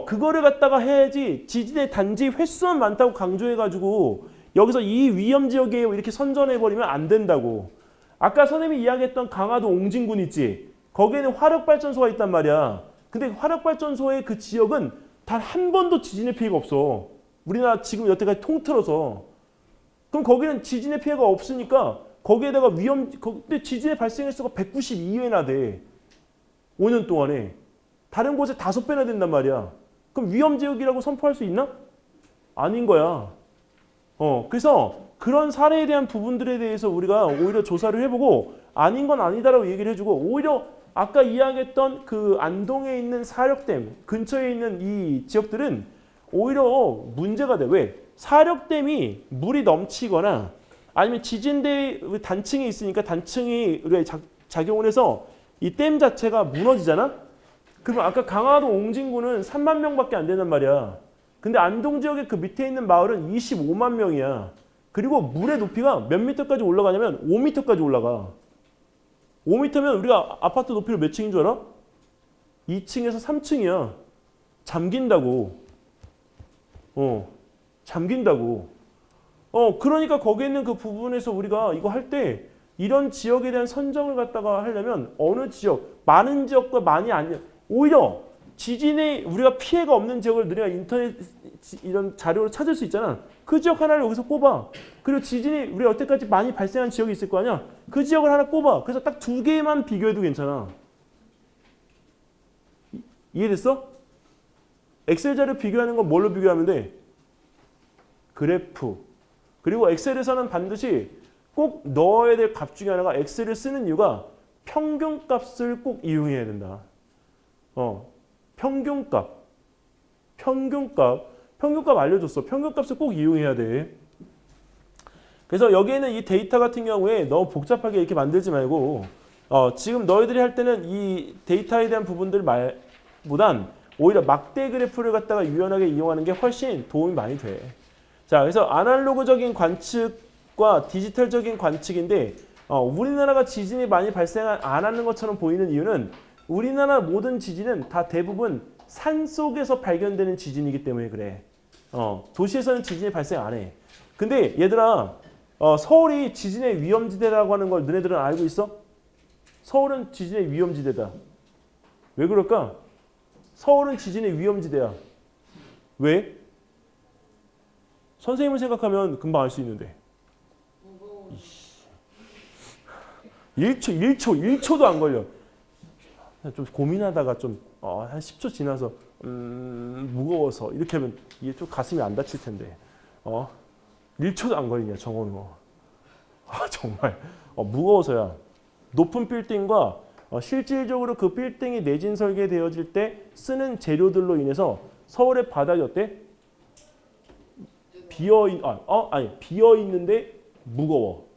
그거를 갖다가 해야지 지진의 단지 횟수만 많다고 강조해가지고 여기서 이 위험 지역에 이렇게 선전해버리면 안 된다고. 아까 선생님이 이야기했던 강화도 옹진군 있지? 거기에는 화력발전소가 있단 말이야. 근데 화력발전소의 그 지역은 단 한 번도 지진의 피해가 없어. 우리나라 지금 여태까지 통틀어서. 그럼 거기는 지진의 피해가 없으니까 거기에다가 근데 지진의 발생 횟수가 192회나 돼. 5년 동안에. 다른 곳에 5배나 된단 말이야. 그럼 위험지역이라고 선포할 수 있나? 아닌 거야. 그래서 그런 사례에 대한 부분들에 대해서 우리가 오히려 조사를 해보고 아닌 건 아니다라고 얘기를 해주고 오히려 아까 이야기했던 그 안동에 있는 사력댐 근처에 있는 이 지역들은 오히려 문제가 돼. 왜? 사력댐이 물이 넘치거나 아니면 지진대 단층이 있으니까 단층이 우리가 작용을 해서 이 댐 자체가 무너지잖아? 그러면 아까 강화도 옹진군은 3만 명밖에 안 된단 말이야. 근데 안동 지역의 그 밑에 있는 마을은 25만 명이야. 그리고 물의 높이가 몇 미터까지 올라가냐면 5미터까지 올라가. 5미터면 우리가 아파트 높이를 몇 층인 줄 알아? 2층에서 3층이야. 잠긴다고. 잠긴다고. 그러니까 거기에 있는 그 부분에서 우리가 이거 할 때 이런 지역에 대한 선정을 갖다가 하려면 어느 지역, 많은 지역과 많이 아니야. 오히려 지진에 우리가 피해가 없는 지역을 너네가 인터넷 이런 자료를 찾을 수 있잖아. 그 지역 하나를 여기서 꼽아. 그리고 지진이 우리가 여태까지 많이 발생한 지역이 있을 거 아니야. 그 지역을 하나 꼽아. 그래서 딱 2개만 비교해도 괜찮아. 이해됐어? 엑셀 자료 비교하는 건 뭘로 비교하면 돼? 그래프. 그리고 엑셀에서는 반드시 꼭 넣어야 될 값 중에 하나가 엑셀을 쓰는 이유가 평균값을 꼭 이용해야 된다. 평균값 알려줬어. 평균값을 꼭 이용해야 돼. 그래서 여기에는 이 데이터 같은 경우에 너무 복잡하게 이렇게 만들지 말고 지금 너희들이 할 때는 이 데이터에 대한 부분들 말보단 오히려 막대 그래프를 갖다가 유연하게 이용하는 게 훨씬 도움이 많이 돼. 자, 그래서 아날로그적인 관측과 디지털적인 관측인데 우리나라가 지진이 많이 발생 안 하는 것처럼 보이는 이유는 우리나라 모든 지진은 다 대부분 산 속에서 발견되는 지진이기 때문에 그래. 도시에서는 지진이 발생 안 해. 근데 얘들아, 서울이 지진의 위험지대라고 하는 걸 너네들은 알고 있어? 서울은 지진의 위험지대다. 왜 그럴까? 서울은 지진의 위험지대야. 왜? 선생님을 생각하면 금방 알 수 있는데. 1초도 안 걸려. 좀 고민하다가 좀 한 10초 지나서 무거워서 이렇게 하면 이게 좀 가슴이 안 다칠 텐데 1초도 안 걸리냐 정원우. 정말 무거워서야. 높은 빌딩과 실질적으로 그 빌딩이 내진 설계되어질 때 쓰는 재료들로 인해서 서울의 바닥이 어때? 비어 있는데 무거워.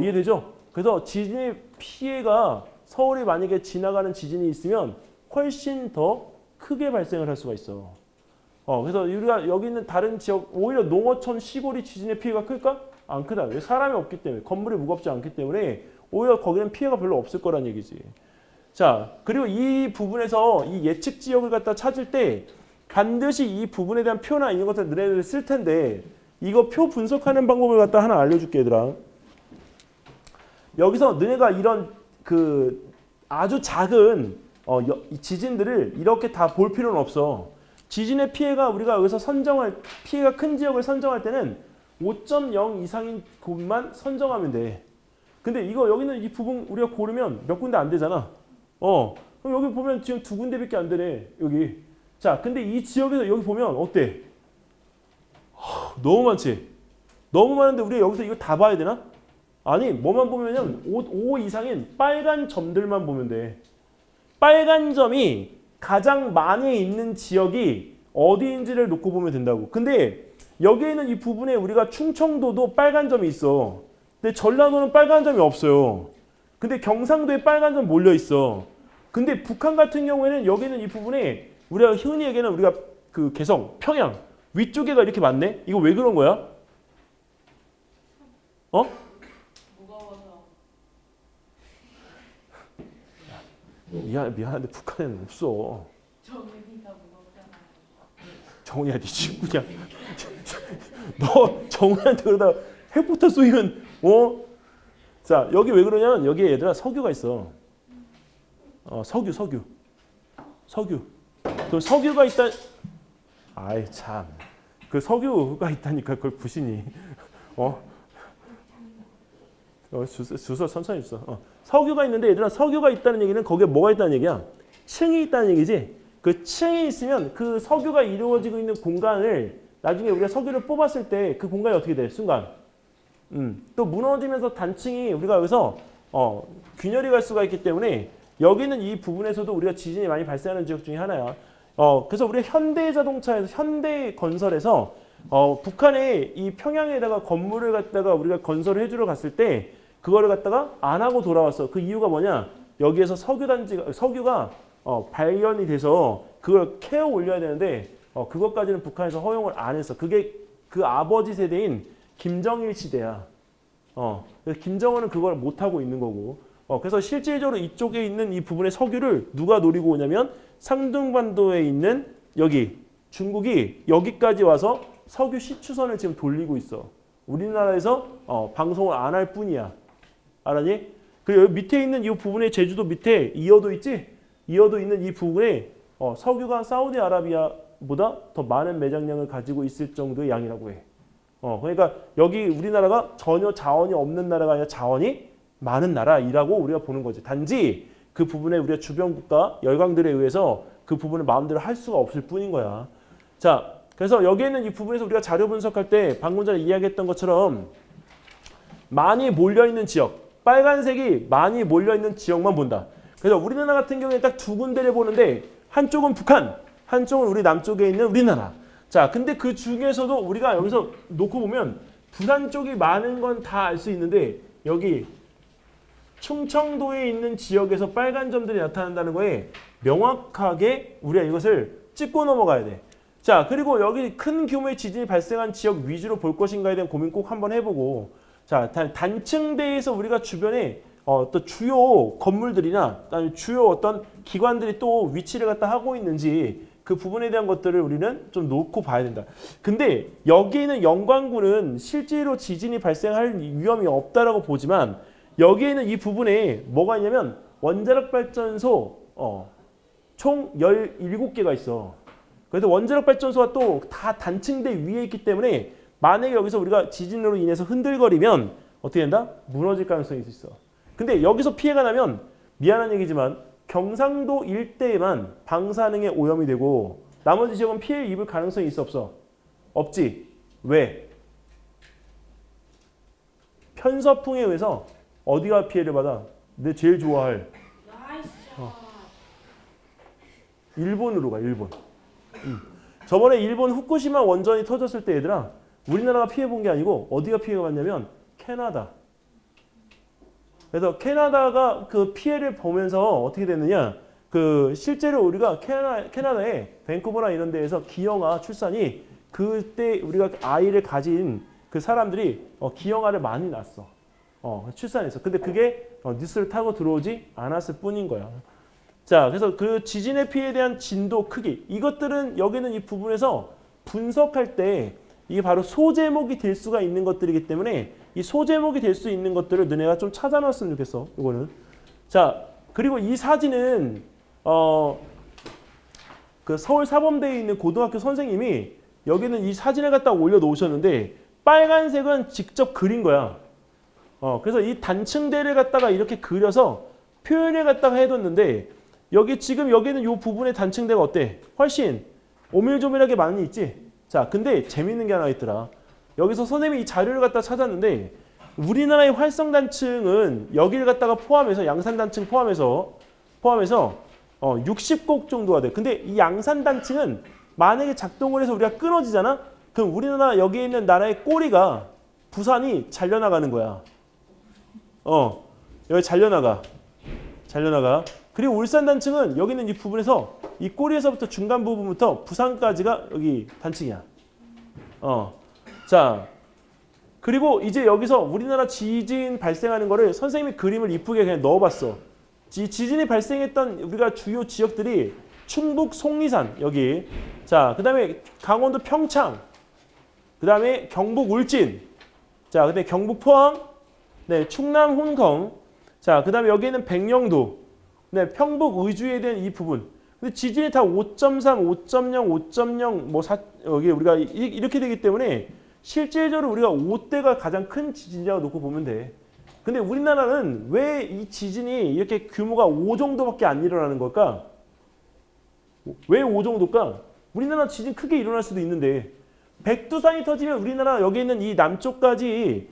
이해되죠? 그래서 지진의 피해가 서울이 만약에 지나가는 지진이 있으면 훨씬 더 크게 발생을 할 수가 있어. 그래서 우리가 여기 있는 다른 지역, 오히려 농어촌 시골이 지진의 피해가 클까? 안 크다. 왜? 사람이 없기 때문에, 건물이 무겁지 않기 때문에 오히려 거기는 피해가 별로 없을 거란 얘기지. 자, 그리고 이 부분에서 이 예측 지역을 갖다 찾을 때 반드시 이 부분에 대한 표나 이런 것들 너네들 쓸 텐데 이거 표 분석하는 방법을 갖다 하나 알려줄게 얘들아. 여기서 너네가 이런 그 아주 작은 지진들을 이렇게 다 볼 필요는 없어. 지진의 피해가 우리가 여기서 피해가 큰 지역을 선정할 때는 5.0 이상인 곳만 선정하면 돼. 근데 이거 여기는 이 부분 우리가 고르면 몇 군데 안 되잖아. 그럼 여기 보면 지금 2군데밖에 안 되네. 여기. 자, 근데 이 지역에서 여기 보면 어때? 너무 많지? 너무 많은데 우리가 여기서 이거 다 봐야 되나? 아니, 뭐만 보면은 5 이상인 빨간 점들만 보면 돼. 빨간 점이 가장 많이 있는 지역이 어디인지를 놓고 보면 된다고. 근데 여기에 있는 이 부분에 우리가 충청도도 빨간 점이 있어. 근데 전라도는 빨간 점이 없어요. 근데 경상도에 빨간 점 몰려 있어. 근데 북한 같은 경우에는 여기는 이 부분에 우리가 흔히 얘기하는 우리가 그 개성, 평양 위쪽에가 이렇게 많네? 이거 왜 그런 거야? 무거워서. 미안한데 북한에는 없어. 정은이가 무겁잖아요. 정훈이야, 네 친구냐? 너 정훈이한테 그러다가 핵부터 쏘이면 자, 여기 왜 그러냐면 여기에 얘들아 석유가 있어. 석유. 그 석유가 있다. 아이 참. 그 석유가 있다니까 그걸 부시니. 주소 천천히 줘. 석유가 있는데 얘들아 석유가 있다는 얘기는 거기에 뭐가 있다는 얘기야? 층이 있다는 얘기지. 그 층이 있으면 그 석유가 이루어지고 있는 공간을 나중에 우리가 석유를 뽑았을 때 그 공간이 어떻게 돼? 순간. 또 무너지면서 단층이 우리가 여기서 균열이 갈 수가 있기 때문에 여기는 이 부분에서도 우리가 지진이 많이 발생하는 지역 중에 하나야. 그래서 우리 현대자동차에서 현대건설에서 북한의 이 평양에다가 건물을 갖다가 우리가 건설을 해주러 갔을 때 그거를 갖다가 안 하고 돌아왔어. 그 이유가 뭐냐? 여기에서 석유가 발견이 돼서 그걸 캐어 올려야 되는데 그것까지는 북한에서 허용을 안 했어. 그게 그 아버지 세대인 김정일 시대야. 그래서 김정은은 그걸 못 하고 있는 거고. 그래서 실질적으로 이쪽에 있는 이 부분의 석유를 누가 노리고 오냐면 상둥반도에 있는 여기 중국이 여기까지 와서 석유 시추선을 지금 돌리고 있어. 우리나라에서 방송을 안 할 뿐이야. 알았니? 그리고 여기 밑에 있는 이 부분에 제주도 밑에 이어도 있지? 이어도 있는 이 부분에 석유가 사우디아라비아보다 더 많은 매장량을 가지고 있을 정도의 양이라고 해. 그러니까 여기 우리나라가 전혀 자원이 없는 나라가 아니라 자원이 많은 나라이라고 우리가 보는 거지. 단지 그 부분에 우리가 주변 국가 열강들에 의해서 그 부분을 마음대로 할 수가 없을 뿐인 거야. 자, 그래서 여기에는 이 부분에서 우리가 자료 분석할 때 방금 전에 이야기했던 것처럼 많이 몰려있는 지역, 빨간색이 많이 몰려있는 지역만 본다. 그래서 우리나라 같은 경우에 딱 2군데를 보는데 한쪽은 북한, 한쪽은 우리 남쪽에 있는 우리나라. 자, 근데 그 중에서도 우리가 여기서 놓고 보면 부산 쪽이 많은 건 다 알 수 있는데 여기 충청도에 있는 지역에서 빨간 점들이 나타난다는 거에 명확하게 우리가 이것을 찍고 넘어가야 돼. 자, 그리고 여기 큰 규모의 지진이 발생한 지역 위주로 볼 것인가에 대한 고민 꼭 한번 해보고, 자, 단층대에서 우리가 주변에 또 주요 건물들이나 주요 어떤 기관들이 또 위치를 갖다 하고 있는지 그 부분에 대한 것들을 우리는 좀 놓고 봐야 된다. 근데 여기 있는 영광군은 실제로 지진이 발생할 위험이 없다라고 보지만 여기에는 이 부분에 뭐가 있냐면 원자력 발전소 총 17개가 있어. 그래서 원자력 발전소가 또 다 단층대 위에 있기 때문에 만약에 여기서 우리가 지진으로 인해서 흔들거리면 어떻게 된다? 무너질 가능성이 있어. 근데 여기서 피해가 나면 미안한 얘기지만 경상도 일대에만 방사능에 오염이 되고 나머지 지역은 피해 입을 가능성이 있어 없어? 없지. 왜? 편서풍에 의해서 어디가 피해를 받아? 내 제일 좋아할 일본으로 가. 일본. 저번에 일본 후쿠시마 원전이 터졌을 때 얘들아 우리나라가 피해 본 게 아니고 어디가 피해가 받냐면 캐나다. 그래서 캐나다가 그 피해를 보면서 어떻게 됐느냐? 그 실제로 우리가 캐나다의 밴쿠버나 이런 데에서 기형아 출산이 그때 우리가 아이를 가진 그 사람들이 기형아를 많이 낳았어. 출산했어. 근데 그게 뉴스를 타고 들어오지 않았을 뿐인 거야. 자, 그래서 그 지진의 피해에 대한 진도 크기 이것들은 여기는 이 부분에서 분석할 때 이게 바로 소제목이 될 수가 있는 것들이기 때문에 이 소제목이 될 수 있는 것들을 너네가 좀 찾아놨으면 좋겠어. 이거는. 자, 그리고 이 사진은 그 서울 사범대에 있는 고등학교 선생님이 여기는 이 사진을 갖다 올려놓으셨는데 빨간색은 직접 그린 거야. 그래서 이 단층대를 갖다가 이렇게 그려서 표현을 갖다가 해뒀는데 여기 지금 여기는 이 부분의 단층대가 어때? 훨씬 오밀조밀하게 많이 있지? 자, 근데 재밌는 게 하나 있더라. 여기서 선생님이 이 자료를 갖다 찾았는데 우리나라의 활성단층은 여기를 갖다가 포함해서 양산단층 포함해서 60곡 정도가 돼. 근데 이 양산단층은 만약에 작동을 해서 우리가 끊어지잖아? 그럼 우리나라 여기에 있는 나라의 꼬리가 부산이 잘려나가는 거야. 여기 잘려나가. 그리고 울산단층은 여기 있는 이 부분에서 이 꼬리에서부터 중간 부분부터 부산까지가 여기 단층이야. 자, 그리고 이제 여기서 우리나라 지진 발생하는 거를 선생님이 그림을 이쁘게 그냥 넣어봤어. 지진이 발생했던 우리가 주요 지역들이 충북 속리산 여기. 자, 그다음에 강원도 평창. 그다음에 경북 울진. 자, 그다음에 경북 포항. 네, 충남 혼성. 자, 그다음에 여기는 백령도. 네, 평북 의주에 대한 이 부분. 근데 지진이 다 5.3, 5.0, 5.0 뭐 여기 우리가 이렇게 되기 때문에 실질적으로 우리가 5대가 가장 큰 지진이라고 놓고 보면 돼. 근데 우리나라는 왜 이 지진이 이렇게 규모가 5 정도밖에 안 일어나는 걸까? 왜 5 정도일까? 우리나라 지진 크게 일어날 수도 있는데 백두산이 터지면 우리나라 여기 있는 이 남쪽까지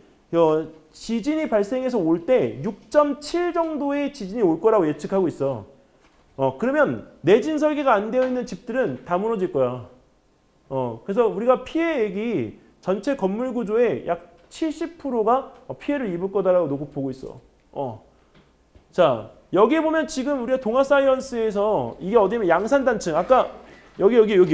지진이 발생해서 올 때 6.7 정도의 지진이 올 거라고 예측하고 있어. 그러면 내진 설계가 안 되어 있는 집들은 다 무너질 거야. 그래서 우리가 피해액이 전체 건물 구조의 약 70%가 피해를 입을 거다라고 놓고 보고 있어. 자, 여기에 보면 지금 우리가 동아사이언스에서 이게 어디면 양산단층. 아까 여기를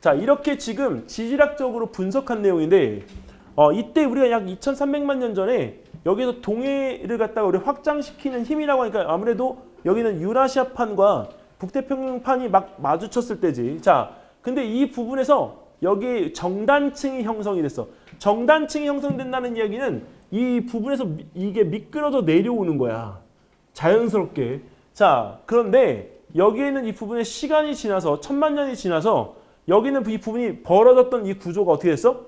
자, 이렇게 지금 지질학적으로 분석한 내용인데 이때 우리가 약 2300만 년 전에 여기서 동해를 갖다가 우리 확장시키는 힘이라고 하니까 아무래도 여기는 유라시아판과 북태평양판이 막 마주쳤을 때지. 자, 근데 이 부분에서 여기 정단층이 형성이 됐어. 정단층이 형성된다는 이야기는 이 부분에서 이게 미끄러져 내려오는 거야. 자연스럽게. 자, 그런데 여기에 있는 이 부분에 시간이 지나서 1000만 년이 지나서 여기는 이 부분이 벌어졌던 이 구조가 어떻게 됐어?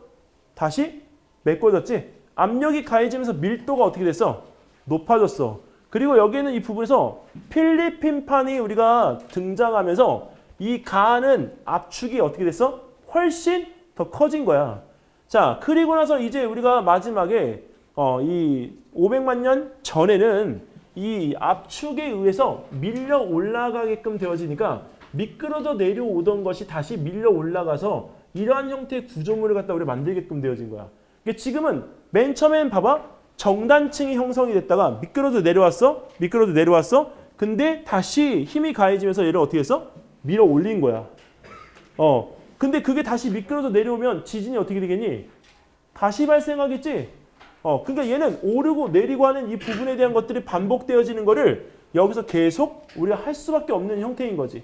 다시 메꿔졌지? 압력이 가해지면서 밀도가 어떻게 됐어? 높아졌어. 그리고 여기는 이 부분에서 필리핀판이 우리가 등장하면서 이 가하는 압축이 어떻게 됐어? 훨씬 더 커진 거야. 자, 그리고 나서 이제 우리가 마지막에 이 500만 년 전에는 이 압축에 의해서 밀려 올라가게끔 되어지니까 미끄러져 내려오던 것이 다시 밀려 올라가서 이러한 형태의 구조물을 갖다 우리 만들게끔 되어진 거야. 그러니까 지금은 맨 처음엔 봐봐. 정단층이 형성이 됐다가 미끄러져 내려왔어. 근데 다시 힘이 가해지면서 얘를 어떻게 했어? 밀어 올린 거야. 근데 그게 다시 미끄러져 내려오면 지진이 어떻게 되겠니? 다시 발생하겠지? 그러니까 얘는 오르고 내리고 하는 이 부분에 대한 것들이 반복되어지는 거를 여기서 계속 우리가 할 수밖에 없는 형태인 거지.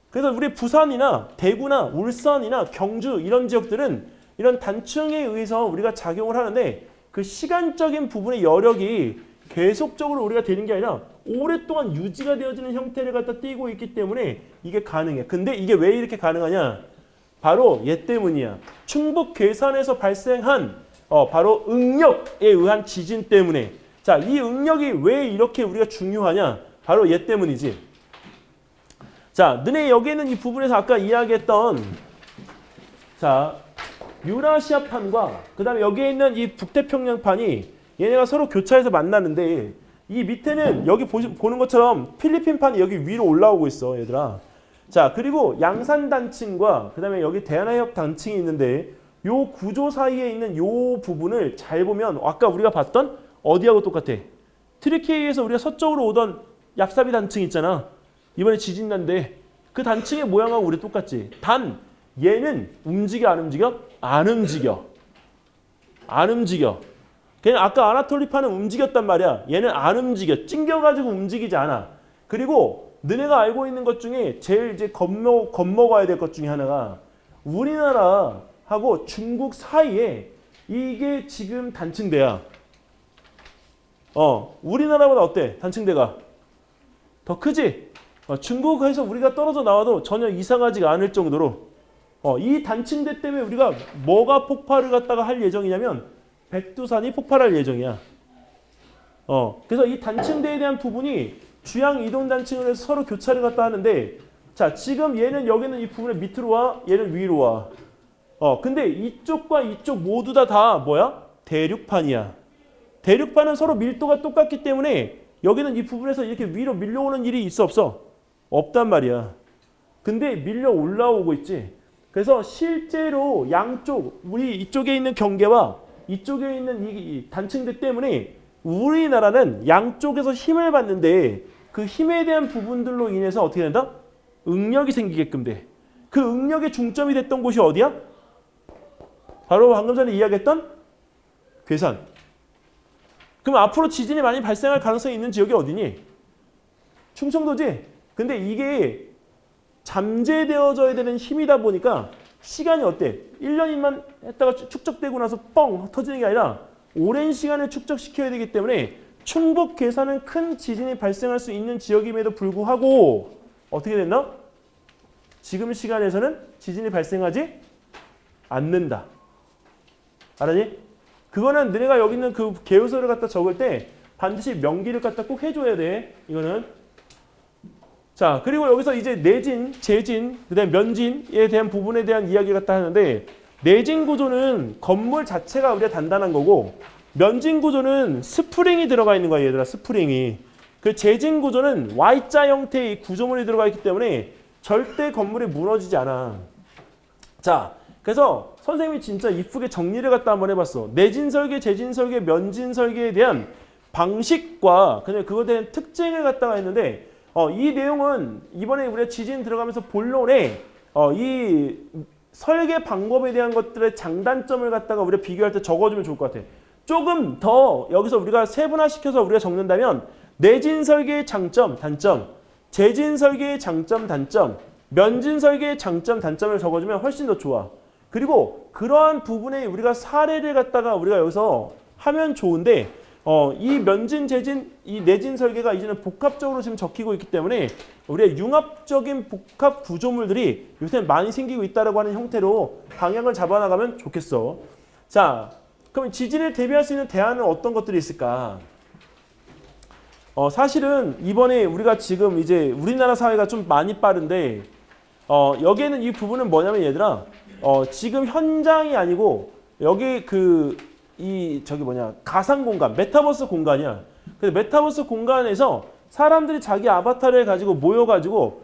그래서 우리 부산이나 대구나 울산이나 경주 이런 지역들은 이런 단층에 의해서 우리가 작용을 하는데 그 시간적인 부분의 여력이 계속적으로 우리가 되는 게 아니라 오랫동안 유지가 되어지는 형태를 갖다 띄고 있기 때문에 이게 가능해. 근데 이게 왜 이렇게 가능하냐? 바로 얘 때문이야. 충북 괴산에서 발생한 바로 응력에 의한 지진 때문에. 자, 이 응력이 왜 이렇게 우리가 중요하냐? 바로 얘 때문이지. 자, 너네 여기에는 이 부분에서 아까 이야기했던 자, 유라시아판과 그 다음에 여기에 있는 이 북태평양판이 얘네가 서로 교차해서 만나는데 이 밑에는 여기 보는 것처럼 필리핀판이 여기 위로 올라오고 있어, 얘들아. 자, 그리고 양산단층과 그 다음에 여기 대한해협 단층이 있는데 요 구조 사이에 있는 요 부분을 잘 보면 아까 우리가 봤던 어디하고 똑같아? 트리케이에서 우리가 서쪽으로 오던 얍사비 단층 있잖아. 이번에 지진 난데 그 단층의 모양하고 우리 똑같지. 단 얘는 움직여 안 움직여? 안 움직여. 그냥 아까 아나톨리판은 움직였단 말이야. 얘는 안 움직여. 찡겨가지고 움직이지 않아. 그리고 너네가 알고 있는 것 중에 제일 이제 겁먹어야 될 것 중에 하나가 우리나라하고 중국 사이에 이게 지금 단층대야. 우리나라보다 어때? 단층대가. 더 크지? 중국에서 우리가 떨어져 나와도 전혀 이상하지가 않을 정도로 이 단층대 때문에 우리가 뭐가 폭발을 갖다가 할 예정이냐면 백두산이 폭발할 예정이야. 그래서 이 단층대에 대한 부분이 주양 이동 단층을 해서 서로 교차를 갖다 하는데 자 지금 얘는 여기는 이 부분에 밑으로 와 얘는 위로 와. 근데 이쪽과 이쪽 모두 다 뭐야? 대륙판이야. 대륙판은 서로 밀도가 똑같기 때문에 여기는 이 부분에서 이렇게 위로 밀려오는 일이 있어 없어? 없단 말이야. 근데 밀려 올라오고 있지. 그래서 실제로 양쪽 우리 이쪽에 있는 경계와 이쪽에 있는 이 단층대 때문에 우리나라는 양쪽에서 힘을 받는데 그 힘에 대한 부분들로 인해서 어떻게 된다? 응력이 생기게끔 돼. 그 응력의 중점이 됐던 곳이 어디야? 바로 방금 전에 이야기했던 괴산. 그럼 앞으로 지진이 많이 발생할 가능성이 있는 지역이 어디니? 충청도지? 근데 이게 잠재되어져야 되는 힘이다 보니까 시간이 어때? 1년만 했다가 축적되고 나서 뻥 터지는 게 아니라 오랜 시간을 축적시켜야 되기 때문에 충북 괴산은 큰 지진이 발생할 수 있는 지역임에도 불구하고 어떻게 됐나? 지금 시간에서는 지진이 발생하지 않는다. 알았니? 그거는 너네가 여기 있는 그 개요소를 갖다 적을 때 반드시 명기를 갖다 꼭 해줘야 돼. 이거는. 자, 그리고 여기서 이제 내진, 재진, 그다음 면진에 대한 부분에 대한 이야기를 갖다 하는데 내진 구조는 건물 자체가 우리가 단단한 거고 면진 구조는 스프링이 들어가 있는 거야, 얘들아. 스프링이. 그 재진 구조는 Y자 형태의 구조물이 들어가 있기 때문에 절대 건물이 무너지지 않아. 자, 그래서 선생님이 진짜 이쁘게 정리를 갖다 한번 해봤어. 내진 설계, 재진 설계, 면진 설계에 대한 방식과 그냥 그거에 대한 특징을 갖다가 했는데 이 내용은 이번에 우리가 지진 들어가면서 본론에 이 설계 방법에 대한 것들의 장단점을 갖다가 우리가 비교할 때 적어주면 좋을 것 같아. 조금 더 여기서 우리가 세분화시켜서 우리가 적는다면 내진 설계의 장점, 단점, 재진 설계의 장점, 단점, 면진 설계의 장점, 단점을 적어주면 훨씬 더 좋아. 그리고 그러한 부분에 우리가 사례를 갖다가 우리가 여기서 하면 좋은데 이 면진, 재진, 이 내진 설계가 이제는 복합적으로 지금 적히고 있기 때문에 우리의 융합적인 복합 구조물들이 요새 많이 생기고 있다라고 하는 형태로 방향을 잡아나가면 좋겠어. 자, 그럼 지진을 대비할 수 있는 대안은 어떤 것들이 있을까? 사실은 이번에 우리가 지금 이제 우리나라 사회가 좀 많이 빠른데 여기에는 이 부분은 뭐냐면 얘들아 지금 현장이 아니고 여기 가상 공간, 메타버스 공간이야. 그래서 메타버스 공간에서 사람들이 자기 아바타를 가지고 모여가지고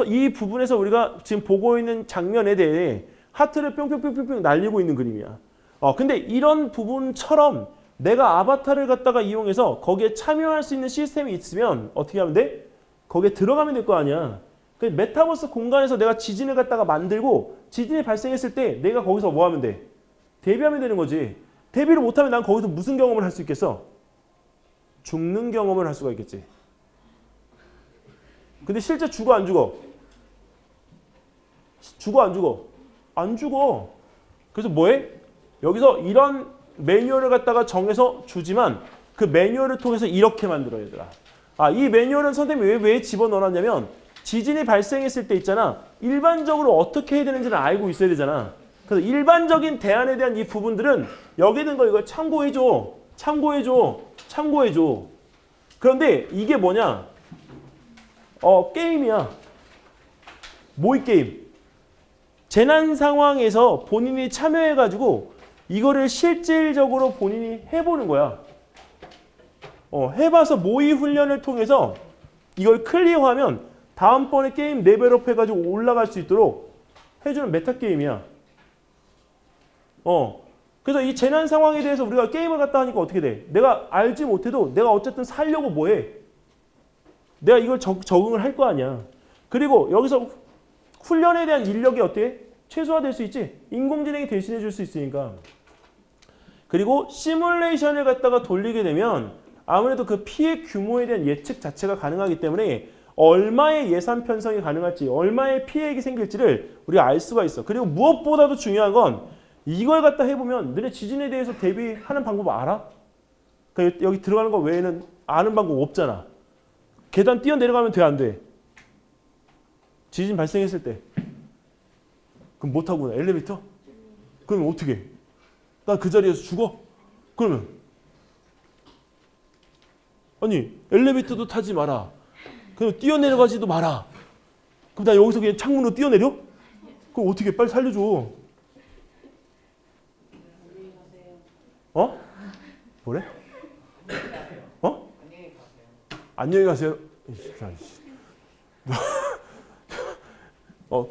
이 부분에서 우리가 지금 보고 있는 장면에 대해 하트를 뿅뿅뿅뿅 날리고 있는 그림이야. 근데 이런 부분처럼 내가 아바타를 갖다가 이용해서 거기에 참여할 수 있는 시스템이 있으면 어떻게 하면 돼? 거기에 들어가면 될 거 아니야. 그 메타버스 공간에서 내가 지진을 갖다가 만들고 지진이 발생했을 때 내가 거기서 뭐 하면 돼? 대비하면 되는 거지. 대비를 못하면 난 거기서 무슨 경험을 할 수 있겠어? 죽는 경험을 할 수가 있겠지. 근데 실제 죽어 안 죽어? 죽어 안 죽어? 안 죽어. 그래서 뭐해? 여기서 이런 매뉴얼을 갖다가 정해서 주지만 그 매뉴얼을 통해서 이렇게 만들어 얘들아. 이 매뉴얼은 선생님이 왜 집어넣어놨냐면 지진이 발생했을 때 있잖아. 일반적으로 어떻게 해야 되는지는 알고 있어야 되잖아. 그래서 일반적인 대안에 대한 이 부분들은 여기 있는 거 이걸 참고해줘. 참고해줘. 그런데 이게 뭐냐? 게임이야. 모의 게임. 재난 상황에서 본인이 참여해가지고 이거를 실질적으로 본인이 해보는 거야. 해봐서 모의 훈련을 통해서 이걸 클리어하면 다음번에 게임 레벨업 해가지고 올라갈 수 있도록 해주는 메타 게임이야. 그래서 이 재난 상황에 대해서 우리가 게임을 갖다 하니까 어떻게 돼? 내가 알지 못해도 내가 어쨌든 살려고 뭐해? 내가 이걸 적응을 할 거 아니야. 그리고 여기서 훈련에 대한 인력이 어때? 최소화될 수 있지? 인공지능이 대신해 줄 수 있으니까. 그리고 시뮬레이션을 갖다가 돌리게 되면 아무래도 그 피해 규모에 대한 예측 자체가 가능하기 때문에 얼마의 예산 편성이 가능할지, 얼마의 피해액이 생길지를 우리가 알 수가 있어. 그리고 무엇보다도 중요한 건 이걸 갖다 해보면 너네 지진에 대해서 대비하는 방법 알아? 그러니까 여기 들어가는 거 외에는 아는 방법 없잖아. 계단 뛰어내려가면 돼, 안 돼? 지진 발생했을 때. 그럼 못 타고 엘리베이터? 그러면 어떻게 해? 나 그 자리에서 죽어? 그러면 아니 엘리베이터도 타지 마라. 그럼 뛰어내려가지도 마라. 그럼 나 여기서 그냥 창문으로 뛰어내려? 그럼 어떻게 해? 빨리 살려줘. 어? 뭐래? 어? 안녕히 가세요.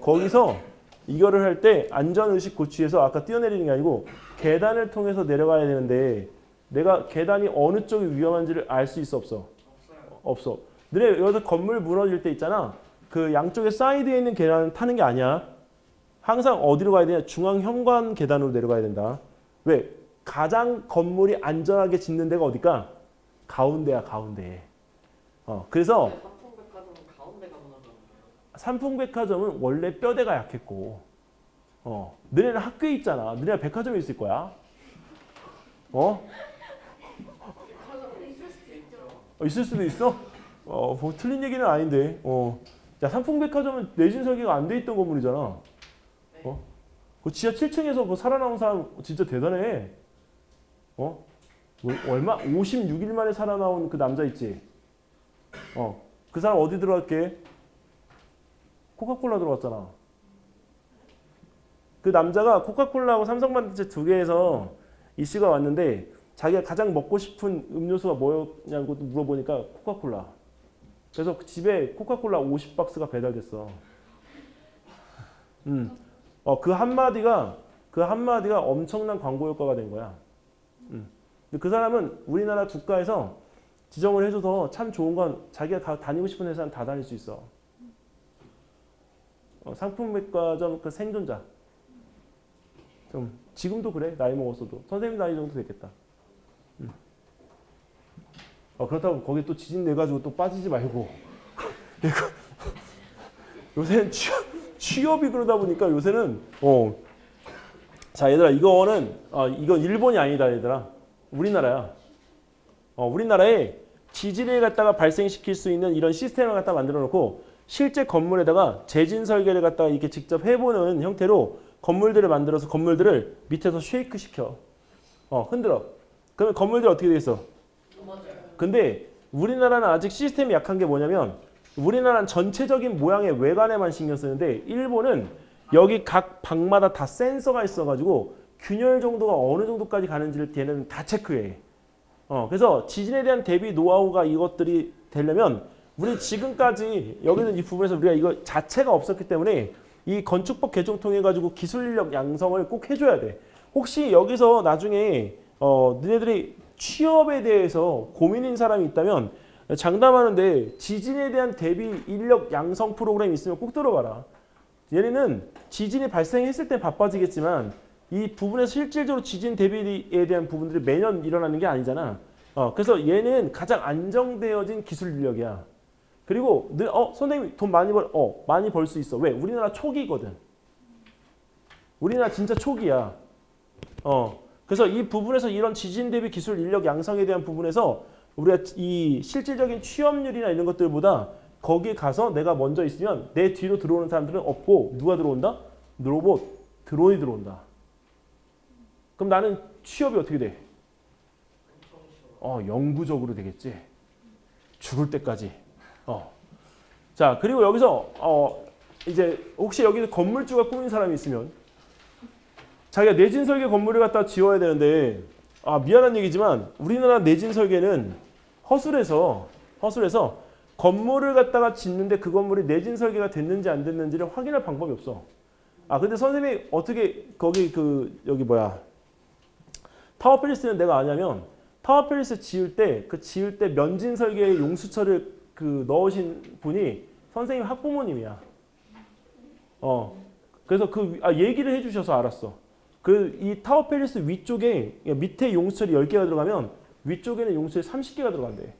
거기서 이거를 할 때 안전의식 고취해서 아까 뛰어내리는 게 아니고 계단을 통해서 내려가야 되는데 내가 계단이 어느 쪽이 위험한지를 알 수 있어 없어? 없어. 너네 여기서 건물 무너질 때 있잖아. 그 양쪽에 사이드에 있는 계단을 타는 게 아니야. 항상 어디로 가야 되냐? 중앙 현관 계단으로 내려가야 된다. 왜? 가장 건물이 안전하게 짓는 데가 어딜까? 가운데야, 가운데. 그래서 삼풍백화점은 가운데가 무너졌는데요. 삼풍백화점은 원래 뼈대가 약했고, 너네는 학교에 있잖아. 너네가 백화점에 있을 거야. 있을 수도 있어? 뭐 틀린 얘기는 아닌데. 야, 삼풍백화점은 내진 설계가 안 돼 있던 건물이잖아. 그 지하 7층에서 그 살아남은 사람 진짜 대단해. 얼마? 56일 만에 살아나온 그 남자 있지? 그 사람 어디 들어갈게? 코카콜라 들어갔잖아. 그 남자가 코카콜라하고 삼성반도체 두 개에서 이슈가 왔는데 자기가 가장 먹고 싶은 음료수가 뭐였냐고 물어보니까 코카콜라. 그래서 집에 코카콜라 50박스가 배달됐어. 그 한마디가 엄청난 광고 효과가 된 거야. 근데 그 사람은 우리나라 국가에서 지정을 해줘서 참 좋은 건 자기가 다니고 싶은 회사는 다 다닐 수 있어. 상품백화점 그 생존자. 좀 지금도 그래. 나이 먹었어도. 선생님 나이 정도 됐겠다. 그렇다고 거기 또 지진 내가지고 또 빠지지 말고. 요새는 취업이 그러다 보니까 요새는 자 얘들아 이건 일본이 아니다 얘들아. 우리나라야. 우리나라에 지진을 갖다가 발생시킬 수 있는 이런 시스템을 갖다 만들어 놓고 실제 건물에다가 재진 설계를 갖다가 이렇게 직접 해보는 형태로 건물들을 만들어서 건물들을 밑에서 쉐이크 시켜. 흔들어. 그러면 건물들이 어떻게 되겠어? 근데 우리나라는 아직 시스템이 약한 게 뭐냐면 우리나라는 전체적인 모양의 외관에만 신경 쓰는데 일본은 여기 각 방마다 다 센서가 있어가지고 균열 정도가 어느 정도까지 가는지를 걔는 다 체크해. 그래서 지진에 대한 대비 노하우가 이것들이 되려면 우리 지금까지 여기는 이 부분에서 우리가 이거 자체가 없었기 때문에 이 건축법 개정 통해 가지고 기술 인력 양성을 꼭 해줘야 돼. 혹시 여기서 나중에 너네들이 취업에 대해서 고민인 사람이 있다면 장담하는데 지진에 대한 대비 인력 양성 프로그램이 있으면 꼭 들어가라. 얘네는 지진이 발생했을 때 바빠지겠지만 이 부분에서 실질적으로 지진 대비에 대한 부분들이 매년 일어나는 게 아니잖아. 그래서 얘는 가장 안정되어진 기술 인력이야. 그리고 선생님 돈 많이 벌 수 있어. 왜? 우리나라 초기거든. 우리나라 진짜 초기야. 그래서 이 부분에서 이런 지진 대비 기술 인력 양성에 대한 부분에서 우리가 이 실질적인 취업률이나 이런 것들보다 거기에 가서 내가 먼저 있으면 내 뒤로 들어오는 사람들은 없고 누가 들어온다? 로봇, 드론이 들어온다. 그럼 나는 취업이 어떻게 돼? 영구적으로 되겠지. 죽을 때까지. 자, 그리고 여기서 이제 혹시 여기 건물주가 꾸민 사람이 있으면 자기가 내진 설계 건물을 갖다 지어야 되는데 미안한 얘기지만 우리나라 내진 설계는 허술해서 건물을 갖다가 짓는데 그 건물이 내진 설계가 됐는지 안 됐는지를 확인할 방법이 없어. 근데 선생님이 어떻게 거기 여기 타워 팰리스는 내가 아냐면 타워 팰리스 지을 때 면진 설계에 용수철을 넣으신 분이 선생님 학부모님이야. 그래서 얘기를 해주셔서 알았어. 이 타워 팰리스 위쪽에 밑에 용수철이 10개가 들어가면 위쪽에는 용수철이 30개가 들어간대.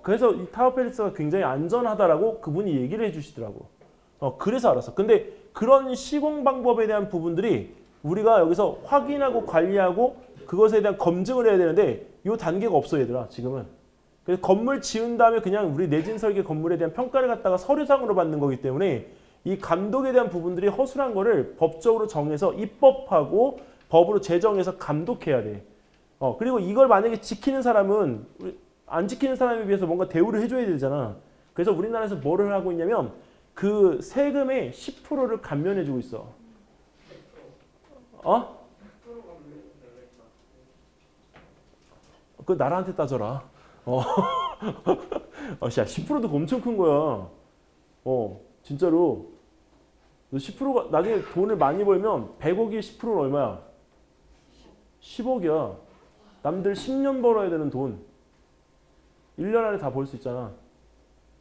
그래서 이 타워 팰리스가 굉장히 안전하다라고 그분이 얘기를 해주시더라고. 그래서 알았어. 근데 그런 시공 방법에 대한 부분들이 우리가 여기서 확인하고 관리하고 그것에 대한 검증을 해야 되는데 이 단계가 없어 얘들아 지금은. 그래서 건물 지은 다음에 그냥 우리 내진 설계 건물에 대한 평가를 갖다가 서류상으로 받는 거기 때문에 이 감독에 대한 부분들이 허술한 거를 법적으로 정해서 입법하고 법으로 제정해서 감독해야 돼. 그리고 이걸 만약에 지키는 사람은 안 지키는 사람에 비해서 뭔가 대우를 해줘야 되잖아. 그래서 우리나라에서 뭐를 하고 있냐면 그 세금의 10%를 감면해주고 있어. 그 나라한테 따져라. 야, 10%도 엄청 큰 거야. 진짜로. 너 10%가 나중에 돈을 많이 벌면 100억이 10%는 얼마야? 10억이야. 남들 10년 벌어야 되는 돈. 1년 안에 다 벌 수 있잖아.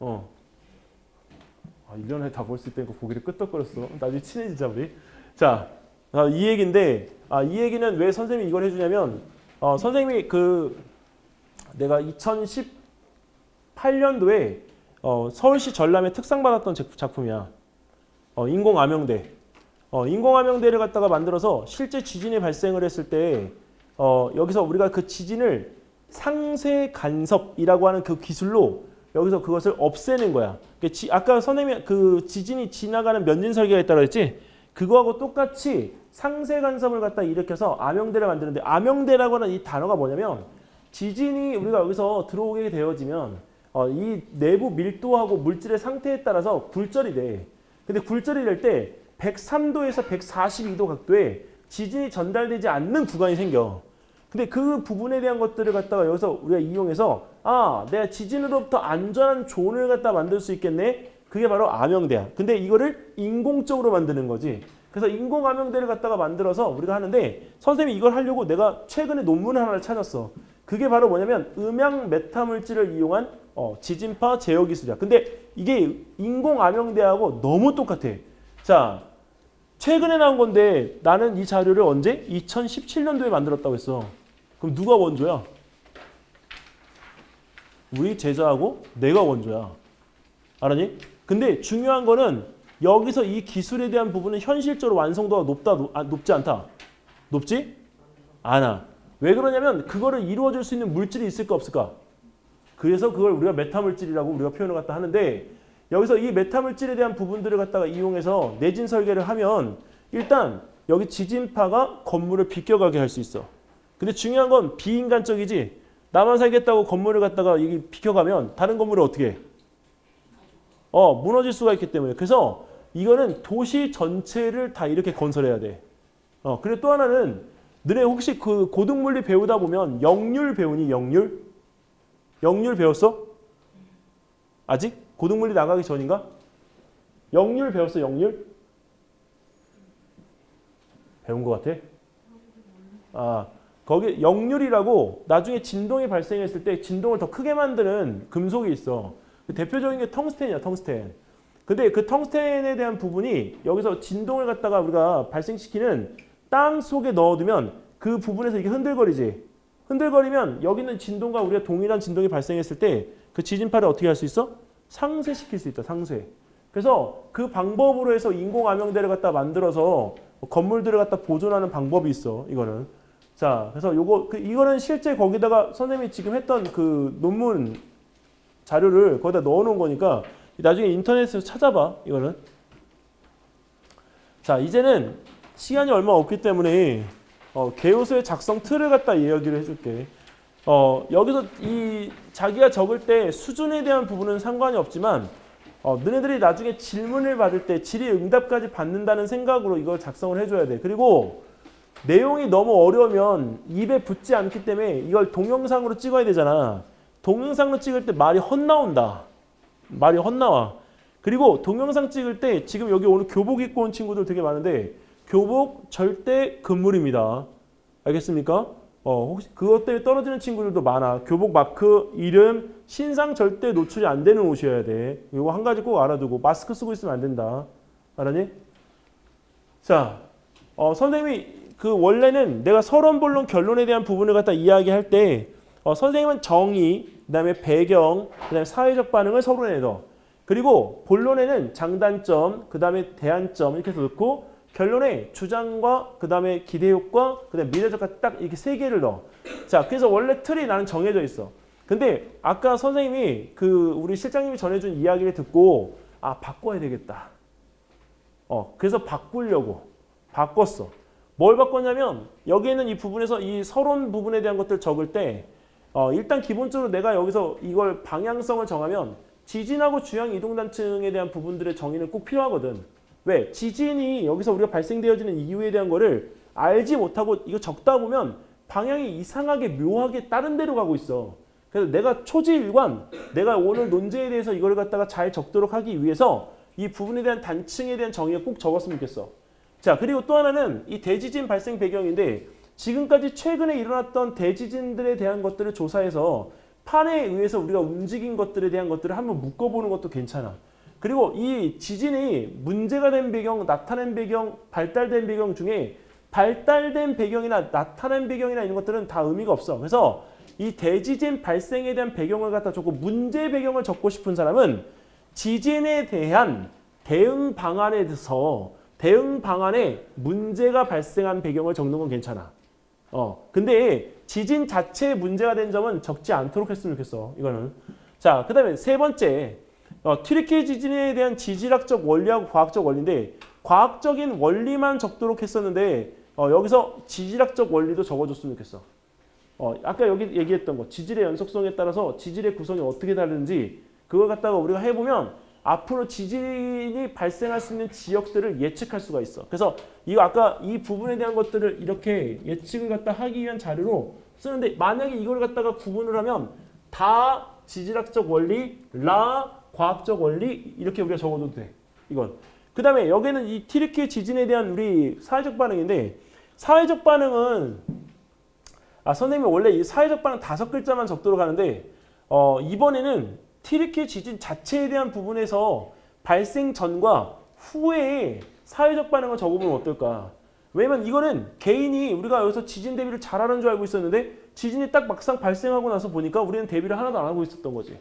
1년 안에 다 벌 수 있다니까 고개를 끄덕거렸어. 나중에 친해지자 우리. 자, 이 얘기인데 이 얘기는 왜 선생님이 이걸 해주냐면 선생님이 내가 2018년도에 서울시 전람회 특상 받았던 작품이야. 인공암용대. 인공암용대를 갖다가 만들어서 실제 지진이 발생을 했을 때 여기서 우리가 그 지진을 상세 간섭이라고 하는 그 기술로 여기서 그것을 없애는 거야. 아까 선생님이 그 지진이 지나가는 면진 설계가 있다고 했지? 그거하고 똑같이 상세 간섭을 갖다 일으켜서 암용대를 만드는데 암용대라고 하는 이 단어가 뭐냐면 지진이 우리가 여기서 들어오게 되어지면 이 내부 밀도하고 물질의 상태에 따라서 굴절이 돼. 근데 굴절이 될 때 103도에서 142도 각도에 지진이 전달되지 않는 구간이 생겨. 근데 그 부분에 대한 것들을 갖다가 여기서 우리가 이용해서 내가 지진으로부터 안전한 존을 갖다 만들 수 있겠네. 그게 바로 암용대야. 근데 이거를 인공적으로 만드는 거지. 그래서 인공 암용대를 갖다가 만들어서 우리가 하는데 선생님이 이걸 하려고 내가 최근에 논문 하나를 찾았어. 그게 바로 뭐냐면 음양 메타 물질을 이용한 지진파 제어 기술이야. 근데 이게 인공 암용대하고 너무 똑같아. 자, 최근에 나온 건데 나는 이 자료를 언제? 2017년도에 만들었다고 했어. 그럼 누가 원조야? 우리 제자하고 내가 원조야. 알았니? 근데 중요한 거는 여기서 이 기술에 대한 부분은 현실적으로 완성도가 높지 않다. 높지? 않아. 왜 그러냐면 그거를 이루어줄 수 있는 물질이 있을까 없을까? 그래서 그걸 우리가 메타물질이라고 우리가 표현을 갖다 하는데 여기서 이 메타물질에 대한 부분들을 갖다가 이용해서 내진 설계를 하면 일단 여기 지진파가 건물을 비껴가게 할 수 있어. 근데 중요한 건 비인간적이지. 나만 살겠다고 건물을 갖다가 이게 비켜가면 다른 건물을 어떻게 해? 무너질 수가 있기 때문에. 그래서 이거는 도시 전체를 다 이렇게 건설해야 돼. 그리고 또 하나는 너네 혹시 그 고등물리 배우다 보면 역률 배우니? 역률? 역률 배웠어? 아직? 고등물리 나가기 전인가? 역률 배웠어? 역률? 배운 것 같아? 거기 역률이라고 나중에 진동이 발생했을 때 진동을 더 크게 만드는 금속이 있어. 대표적인 게 텅스텐이야, 텅스텐. 근데 그 텅스텐에 대한 부분이 여기서 진동을 갖다가 우리가 발생시키는 땅 속에 넣어두면 그 부분에서 이게 흔들거리지. 흔들거리면 여기 있는 진동과 우리가 동일한 진동이 발생했을 때 그 지진파를 어떻게 할 수 있어? 상쇄시킬 수 있다, 상쇄. 그래서 그 방법으로 해서 인공암용대를 갖다 만들어서 건물들을 갖다 보존하는 방법이 있어, 이거는. 자, 그래서 이거는 실제 거기다가 선생님이 지금 했던 그 논문 자료를 거기다 넣어놓은 거니까 나중에 인터넷에서 찾아봐, 이거는. 자, 이제는 시간이 얼마 없기 때문에 개요소의 작성 틀을 갖다 이야기를 해줄게. 여기서 이 자기가 적을 때 수준에 대한 부분은 상관이 없지만 너네들이 나중에 질문을 받을 때 질의 응답까지 받는다는 생각으로 이걸 작성을 해줘야 돼. 그리고 내용이 너무 어려우면 입에 붙지 않기 때문에 이걸 동영상으로 찍어야 되잖아. 동영상으로 찍을 때 말이 헛나온다. 말이 헛나와. 그리고 동영상 찍을 때 지금 여기 오늘 교복 입고 온 친구들 되게 많은데 교복 절대 금물입니다. 알겠습니까? 혹시 그것 때문에 떨어지는 친구들도 많아. 교복 마크, 이름, 신상 절대 노출이 안 되는 옷이어야 돼. 이거 한 가지 꼭 알아두고 마스크 쓰고 있으면 안 된다. 알았니? 자, 선생님이 원래는 내가 서론, 본론, 결론에 대한 부분을 갖다 이야기할 때 선생님은 정의, 그다음에 배경, 그다음에 사회적 반응을 서론에 넣어. 그리고 본론에는 장단점, 그다음에 대안점 이렇게 해서 넣고 결론에 주장과 그다음에 기대 효과, 그다음에 미래적 딱 이렇게 세 개를 넣어. 자, 그래서 원래 틀이 나는 정해져 있어. 근데 아까 선생님이 그 우리 실장님이 전해준 이야기를 듣고 아 바꿔야 되겠다. 그래서 바꾸려고 바꿨어. 뭘 바꿨냐면 여기 있는 이 부분에서 이 서론 부분에 대한 것들 적을 때 일단 기본적으로 내가 여기서 이걸 방향성을 정하면 지진하고 주양 이동단층에 대한 부분들의 정의는 꼭 필요하거든. 왜? 지진이 여기서 우리가 발생되어지는 이유에 대한 거를 알지 못하고 이거 적다 보면 방향이 이상하게 묘하게 다른 데로 가고 있어. 그래서 내가 초지일관, 내가 오늘 논제에 대해서 이걸 갖다가 잘 적도록 하기 위해서 이 부분에 대한 단층에 대한 정의를 꼭 적었으면 좋겠어. 자, 그리고 또 하나는 이 대지진 발생 배경인데 지금까지 최근에 일어났던 대지진들에 대한 것들을 조사해서 판에 의해서 우리가 움직인 것들에 대한 것들을 한번 묶어보는 것도 괜찮아. 그리고 이 지진이 문제가 된 배경, 나타낸 배경, 발달된 배경 중에 발달된 배경이나 나타난 배경이나 이런 것들은 다 의미가 없어. 그래서 이 대지진 발생에 대한 배경을 갖다 적고 문제 배경을 적고 싶은 사람은 지진에 대한 대응 방안에 대해서 대응 방안에 문제가 발생한 배경을 적는 건 괜찮아. 근데 지진 자체에 문제가 된 점은 적지 않도록 했으면 좋겠어. 이거는. 자, 그 다음에 세 번째. 튀르키예 지진에 대한 지질학적 원리하고 과학적 원리인데 과학적인 원리만 적도록 했었는데 여기서 지질학적 원리도 적어줬으면 좋겠어. 아까 여기 얘기했던 거 지질의 연속성에 따라서 지질의 구성이 어떻게 다른지 그걸 갖다가 우리가 해보면 앞으로 지진이 발생할 수 있는 지역들을 예측할 수가 있어. 그래서 이거 아까 이 부분에 대한 것들을 이렇게 예측을 갖다 하기 위한 자료로 쓰는데 만약에 이걸 갖다가 구분을 하면 다 지질학적 원리, 과학적 원리 이렇게 우리가 적어도 돼. 이건. 그 다음에 여기는 이 튀르키예 지진에 대한 우리 사회적 반응인데 사회적 반응은 선생님이 원래 이 사회적 반응 5글자만 적도록 하는데 이번에는 튀르키예 지진 자체에 대한 부분에서 발생 전과 후에 사회적 반응을 적어보면 어떨까? 왜냐면 이거는 개인이 우리가 여기서 지진 대비를 잘하는 줄 알고 있었는데 지진이 딱 막상 발생하고 나서 보니까 우리는 대비를 하나도 안 하고 있었던 거지.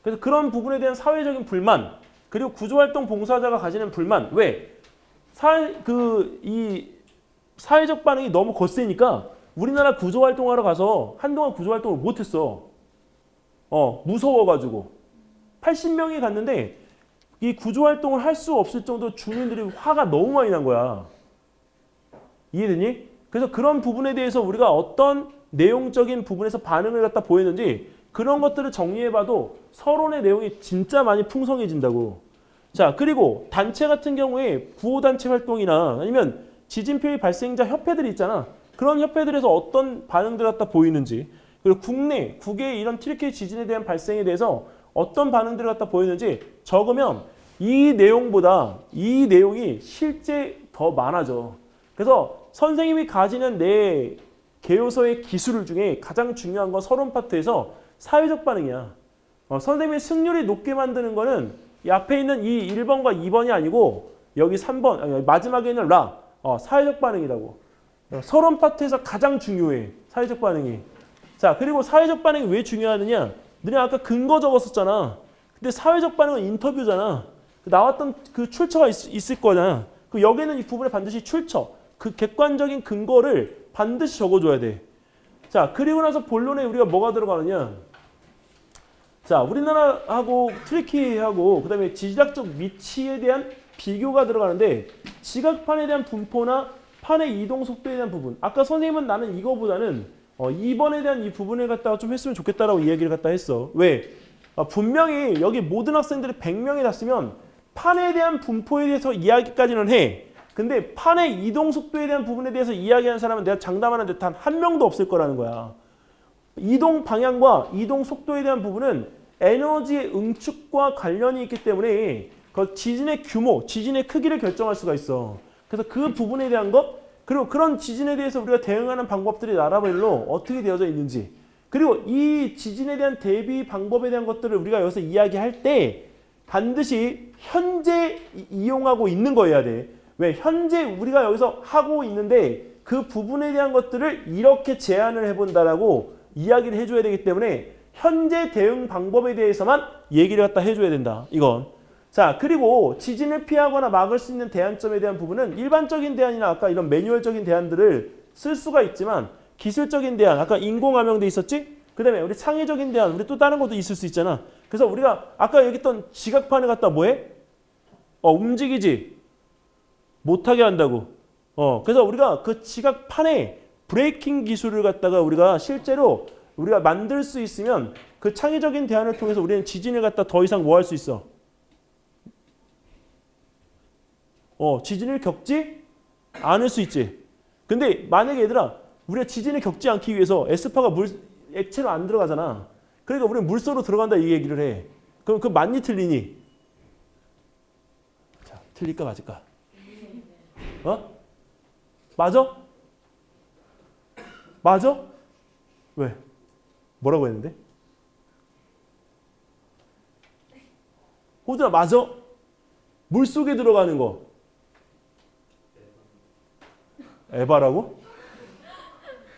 그래서 그런 부분에 대한 사회적인 불만 그리고 구조활동 봉사자가 가지는 불만 왜? 이 사회적 반응이 너무 거세니까 우리나라 구조활동하러 가서 한동안 구조활동을 못했어. 무서워가지고 80명이 갔는데 이 구조활동을 할 수 없을 정도로 주민들이 화가 너무 많이 난 거야. 이해되니? 그래서 그런 부분에 대해서 우리가 어떤 내용적인 부분에서 반응을 갖다 보였는지 그런 것들을 정리해봐도 서론의 내용이 진짜 많이 풍성해진다고. 자, 그리고 단체 같은 경우에 구호단체 활동이나 아니면 지진 피해 발생자 협회들이 있잖아. 그런 협회들에서 어떤 반응들 갖다 보이는지 그리고 국외 이런 튀르키예 지진에 대한 발생에 대해서 어떤 반응들을 갖다 보이는지 적으면 이 내용보다 이 내용이 실제 더 많아져. 그래서 선생님이 가지는 내 개요서의 기술 중에 가장 중요한 건 서론 파트에서 사회적 반응이야. 선생님이 승률이 높게 만드는 거는 이 앞에 있는 이 1번과 2번이 아니고 여기 3번, 아니, 마지막에 있는 사회적 반응이라고. 서론 파트에서 가장 중요해. 사회적 반응이. 자, 그리고 사회적 반응이 왜 중요하느냐? 너네 아까 근거 적었었잖아. 근데 사회적 반응은 인터뷰잖아. 나왔던 그 출처가 있을 거잖아. 그 여기는 이 부분에 반드시 출처, 그 객관적인 근거를 반드시 적어줘야 돼. 자, 그리고 나서 본론에 우리가 뭐가 들어가느냐? 자, 우리나라하고 튀르키예하고 그다음에 지질학적 위치에 대한 비교가 들어가는데 지각판에 대한 분포나 판의 이동 속도에 대한 부분. 아까 선생님은 나는 이거보다는 2번에 대한 이 부분을 갖다가 좀 했으면 좋겠다라고 이야기를 갖다 했어. 왜? 분명히 여기 모든 학생들이 100명이 났으면 판에 대한 분포에 대해서 이야기까지는 해. 근데 판의 이동 속도에 대한 부분에 대해서 이야기하는 사람은 내가 장담하는데 단 한 명도 없을 거라는 거야. 이동 방향과 이동 속도에 대한 부분은 에너지의 응축과 관련이 있기 때문에 그 지진의 규모, 지진의 크기를 결정할 수가 있어. 그래서 그 부분에 대한 것, 그리고 그런 지진에 대해서 우리가 대응하는 방법들이 나라별로 어떻게 되어져 있는지, 그리고 이 지진에 대한 대비 방법에 대한 것들을 우리가 여기서 이야기할 때 반드시 현재 이용하고 있는 거여야 돼. 왜? 현재 우리가 여기서 하고 있는데 그 부분에 대한 것들을 이렇게 제안을 해본다라고 이야기를 해줘야 되기 때문에 현재 대응 방법에 대해서만 얘기를 갖다 해줘야 된다. 이건. 자, 그리고 지진을 피하거나 막을 수 있는 대안점에 대한 부분은 일반적인 대안이나 아까 이런 매뉴얼적인 대안들을 쓸 수가 있지만 기술적인 대안, 아까 인공암용도 있었지? 그다음에 우리 창의적인 대안, 우리 또 다른 것도 있을 수 있잖아. 그래서 우리가 아까 얘기했던 지각판을 갖다 뭐해? 움직이지 못하게 한다고. 그래서 우리가 그 지각판에 브레이킹 기술을 갖다가 우리가 실제로 우리가 만들 수 있으면 그 창의적인 대안을 통해서 우리는 지진을 갖다 더 이상 뭐 할 수 있어? 지진을 겪지 않을 수 있지. 근데 만약에 얘들아 우리가 지진을 겪지 않기 위해서 에스파가 액체로 안 들어가잖아. 그러니까 우리는 물속으로 들어간다 이 얘기를 해. 그럼 그 맞니 틀리니? 자, 틀릴까 맞을까? 맞아? 맞아? 왜? 뭐라고 했는데? 호준아 맞아? 물속에 들어가는 거 에바라고?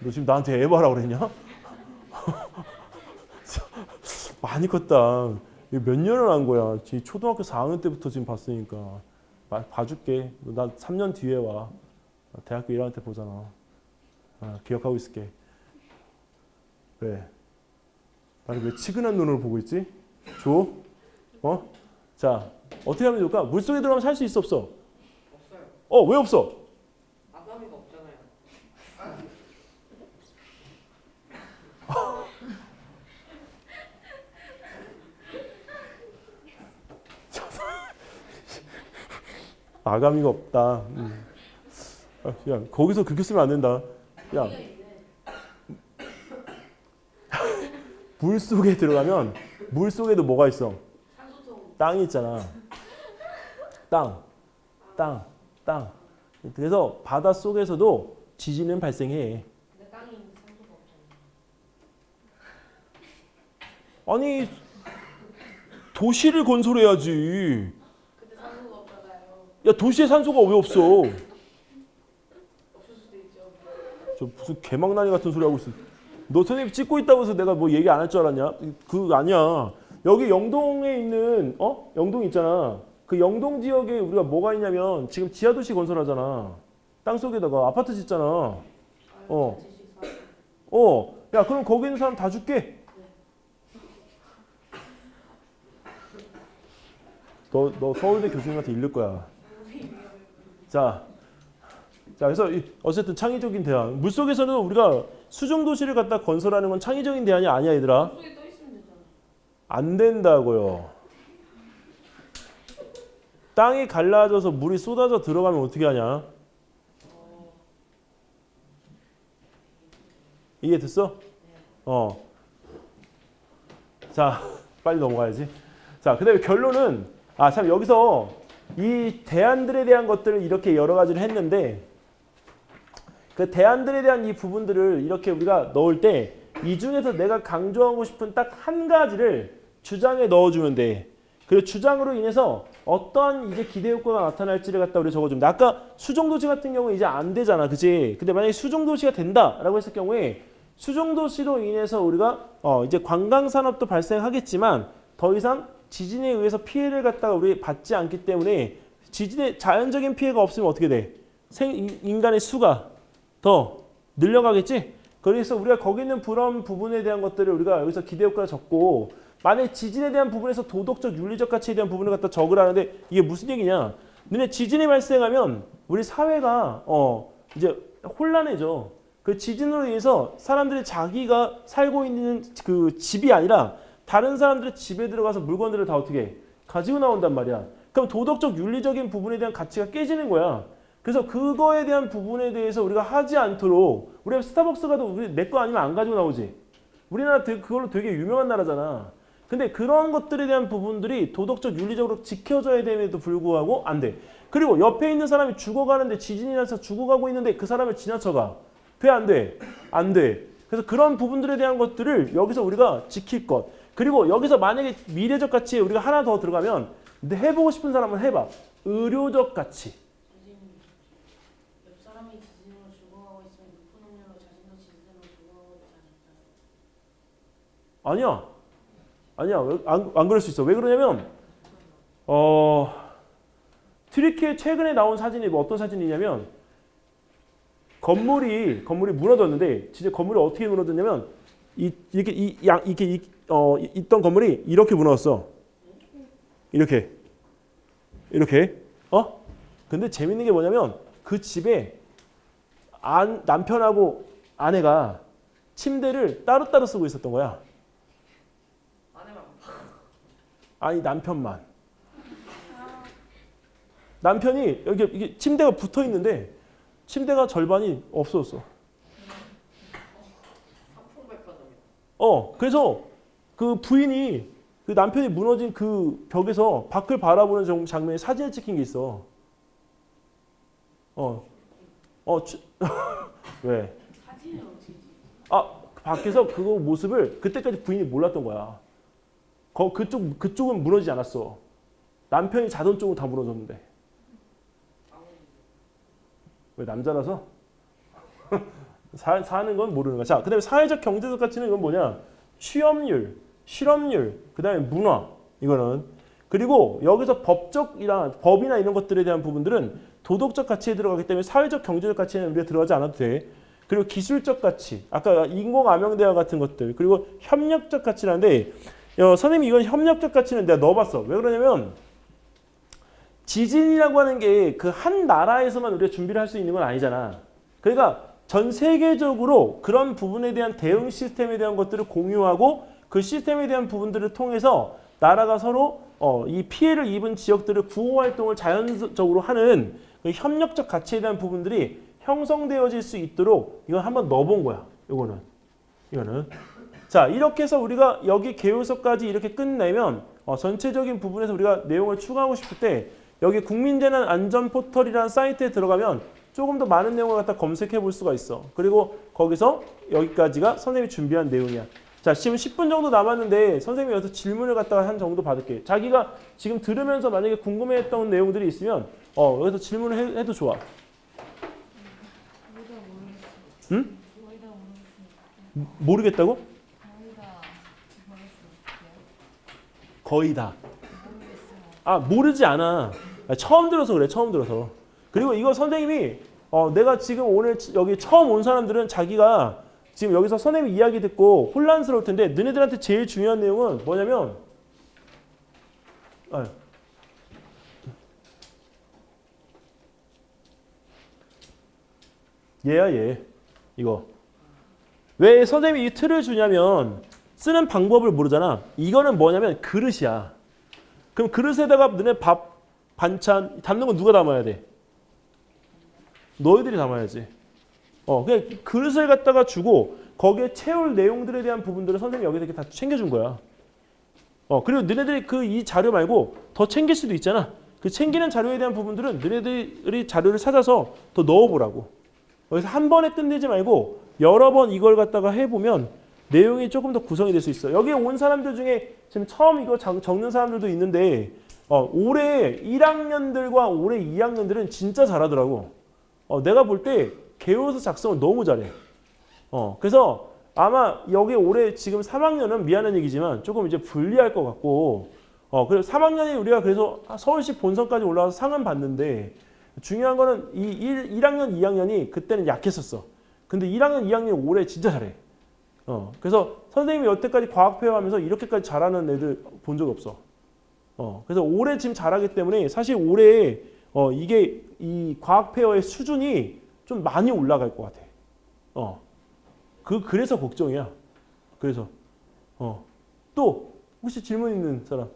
너 지금 나한테 에바라고 그랬냐? 많이 컸다. 이거 몇 년을 한 거야. 지금 초등학교 4학년 때부터 지금 봤으니까. 봐줄게. 나 3년 뒤에 와. 대학교 1학년 때 보잖아. 기억하고 있을게. 왜? 나를 왜 치근한 눈으로 보고 있지? 줘? 자, 어떻게 하면 좋을까? 물속에 들어가면 살 수 있어 없어? 없어요. 왜 없어? 아가미가 없잖아요. 아가미가 없다. 야, 거기서 그렇게 쓰면 안 된다. 야, 물 속에 들어가면 물 속에도 뭐가 있어? 땅이 있잖아. 땅. 그래서 바다 속에서도 지진은 발생해. 근데 땅에 있는 산소가 없잖아요. 아니 도시를 건설해야지. 근데 산소가 없잖아요. 야 도시에 산소가 왜 없어? 없을 수도 있죠. 저 무슨 개망나니 같은 소리 하고 있어. 너 선생님 찍고 있다고 해서 내가 뭐 얘기 안 할 줄 알았냐? 그거 아니야. 여기 영동에 있는 영동 있잖아. 그 영동 지역에 우리가 뭐가 있냐면 지금 지하도시 건설하잖아. 땅속에다가 아파트 짓잖아. 야 그럼 거기 있는 사람 다 줄게. 너 서울대 교수님한테 잃을 거야. 자, 그래서 어쨌든 창의적인 대안. 물속에서는 우리가 수중 도시를 갖다 건설하는 건 창의적인 대안이 아니야, 얘들아. 물속에 떠 있으면 되잖아. 안 된다고요. 땅이 갈라져서 물이 쏟아져 들어가면 어떻게 하냐? 이해됐어? 자, 빨리 넘어가야지. 자, 그다음에 결론은 참 여기서 이 대안들에 대한 것들을 이렇게 여러 가지를 했는데 그 대안들에 대한 이 부분들을 이렇게 우리가 넣을 때 이 중에서 내가 강조하고 싶은 딱 한 가지를 주장에 넣어주면 돼. 그리고 주장으로 인해서 어떠한 이제 기대 효과가 나타날지를 갖다 우리 적어주면 돼. 아까 수종도시 같은 경우에 이제 안 되잖아, 그치? 근데 만약에 수종도시가 된다라고 했을 경우에 수종도시로 인해서 우리가 이제 관광산업도 발생하겠지만 더 이상 지진에 의해서 피해를 갖다가 우리 받지 않기 때문에 지진의 자연적인 피해가 없으면 어떻게 돼? 인간의 수가 더 늘려가겠지? 그래서 우리가 거기 있는 그런 부분에 대한 것들을 우리가 여기서 기대 효과를 적고 만약에 지진에 대한 부분에서 도덕적, 윤리적 가치에 대한 부분을 갖다 적으라는데 이게 무슨 얘기냐? 너네 지진이 발생하면 우리 사회가 이제 혼란해져. 그 지진으로 인해서 사람들이 자기가 살고 있는 그 집이 아니라 다른 사람들의 집에 들어가서 물건들을 다 어떻게 해? 가지고 나온단 말이야. 그럼 도덕적, 윤리적인 부분에 대한 가치가 깨지는 거야. 그래서 그거에 대한 부분에 대해서 우리가 하지 않도록 우리가 스타벅스 가도 우리 내 거 아니면 안 가지고 나오지. 우리나라 그걸로 되게 유명한 나라잖아. 근데 그런 것들에 대한 부분들이 도덕적, 윤리적으로 지켜져야 됨에도 불구하고 안 돼. 그리고 옆에 있는 사람이 죽어가는데 지진이 나서 죽어가고 있는데 그 사람을 지나쳐가. 돼? 안 돼? 안 돼. 그래서 그런 부분들에 대한 것들을 여기서 우리가 지킬 것. 그리고 여기서 만약에 미래적 가치에 우리가 하나 더 들어가면 해보고 싶은 사람은 해봐. 의료적 가치. 옆 사람이 지진으로 죽어가고 있으면 높은 확률로 자신도 지진으로 죽어가고 있지 않을까? 아니야. 안 그럴 수 있어. 왜 그러냐면 트리키에 최근에 나온 사진이 뭐 어떤 사진이냐면 건물이 무너졌는데 진짜 건물이 어떻게 무너졌냐면 있던 건물이 이렇게 무너졌어. 이렇게. 근데 재밌는 게 뭐냐면 그 집에 남편하고 아내가 침대를 따로따로 쓰고 있었던 거야. 아내만 아니 남편만. 남편이 여기 이게 침대가 붙어 있는데 침대가 절반이 없어졌어. 삼풍백화점이다. 그래서 그 부인이 그 남편이 무너진 그 벽에서 밖을 바라보는 장면에 사진을 찍힌 게 있어. 왜? 사진을 어떻게 찍지? 밖에서 그거 모습을 그때까지 부인이 몰랐던 거야. 그쪽은 무너지지 않았어. 남편이 자던 쪽은 다 무너졌는데. 왜 남자라서? 사는 건 모르는 거야. 자, 그다음에 사회적 경제적 가치는 이건 뭐냐? 취업률, 실업률, 그다음에 문화 이거는 그리고 여기서 법이나 이런 것들에 대한 부분들은 도덕적 가치에 들어가기 때문에 사회적 경제적 가치에는 우리가 들어가지 않아도 돼. 그리고 기술적 가치, 아까 인공암용대화 같은 것들, 그리고 협력적 가치라는데 선생님이 이건 협력적 가치는 내가 넣어봤어. 왜 그러냐면 지진이라고 하는 게 그 한 나라에서만 우리가 준비를 할 수 있는 건 아니잖아. 그러니까 전 세계적으로 그런 부분에 대한 대응 시스템에 대한 것들을 공유하고 그 시스템에 대한 부분들을 통해서 나라가 서로 이 피해를 입은 지역들을 구호 활동을 자연적으로 하는 그 협력적 가치에 대한 부분들이 형성되어질 수 있도록 이건 한번 넣어본 거야. 이거는. 자, 이렇게 해서 우리가 여기 개요서까지 이렇게 끝내면 전체적인 부분에서 우리가 내용을 추가하고 싶을 때 여기 국민재난 안전 포털이라는 사이트에 들어가면 조금 더 많은 내용을 갖다 검색해 볼 수가 있어. 그리고 거기서 여기까지가 선생님이 준비한 내용이야. 자, 지금 10분 정도 남았는데 선생님이 여기서 질문을 갖다가 한 정도 받을게. 자기가 지금 들으면서 만약에 궁금해했던 내용들이 있으면 여기서 질문을 해도 좋아. 응? 모르겠다고? 거의 다. 모르지 않아. 처음 들어서 그래. 처음 들어서. 그리고 이거 선생님이 내가 지금 오늘 여기 처음 온 사람들은 자기가 지금 여기서 선생님 이야기 듣고 혼란스러울 텐데 너네들한테 제일 중요한 내용은 뭐냐면 얘야 얘. 이거. 왜 선생님이 이 틀을 주냐면 쓰는 방법을 모르잖아. 이거는 뭐냐면 그릇이야. 그럼 그릇에다가 너네 밥, 반찬 담는 건 누가 담아야 돼? 너희들이 담아야지. 그냥 그릇을 갖다가 주고 거기에 채울 내용들에 대한 부분들을 선생님이 여기서 이렇게 다 챙겨준 거야. 그리고 너네들이 이 자료 말고 더 챙길 수도 있잖아. 그 챙기는 자료에 대한 부분들은 너네들이 자료를 찾아서 더 넣어보라고. 그래서 한 번에 끝내지 말고 여러 번 이걸 갖다가 해보면 내용이 조금 더 구성이 될 수 있어. 여기에 온 사람들 중에 지금 처음 이거 적는 사람들도 있는데 올해 1학년들과 올해 2학년들은 진짜 잘하더라고. 내가 볼 때 개요서 작성을 너무 잘해. 그래서 아마 여기 올해 지금 3학년은 미안한 얘기지만 조금 이제 불리할 것 같고 그래서 3학년이 우리가 그래서 서울시 본선까지 올라와서 상은 받는데 중요한 거는 이 1학년, 2학년이 그때는 약했었어. 근데 1학년, 2학년이 올해 진짜 잘해. 그래서 선생님이 여태까지 과학페어 하면서 이렇게까지 잘하는 애들 본 적 없어. 그래서 올해 지금 잘하기 때문에 사실 올해 이게 이 과학페어의 수준이 좀 많이 올라갈 것 같아. 그래서 걱정이야. 그래서 또 혹시 질문 있는 사람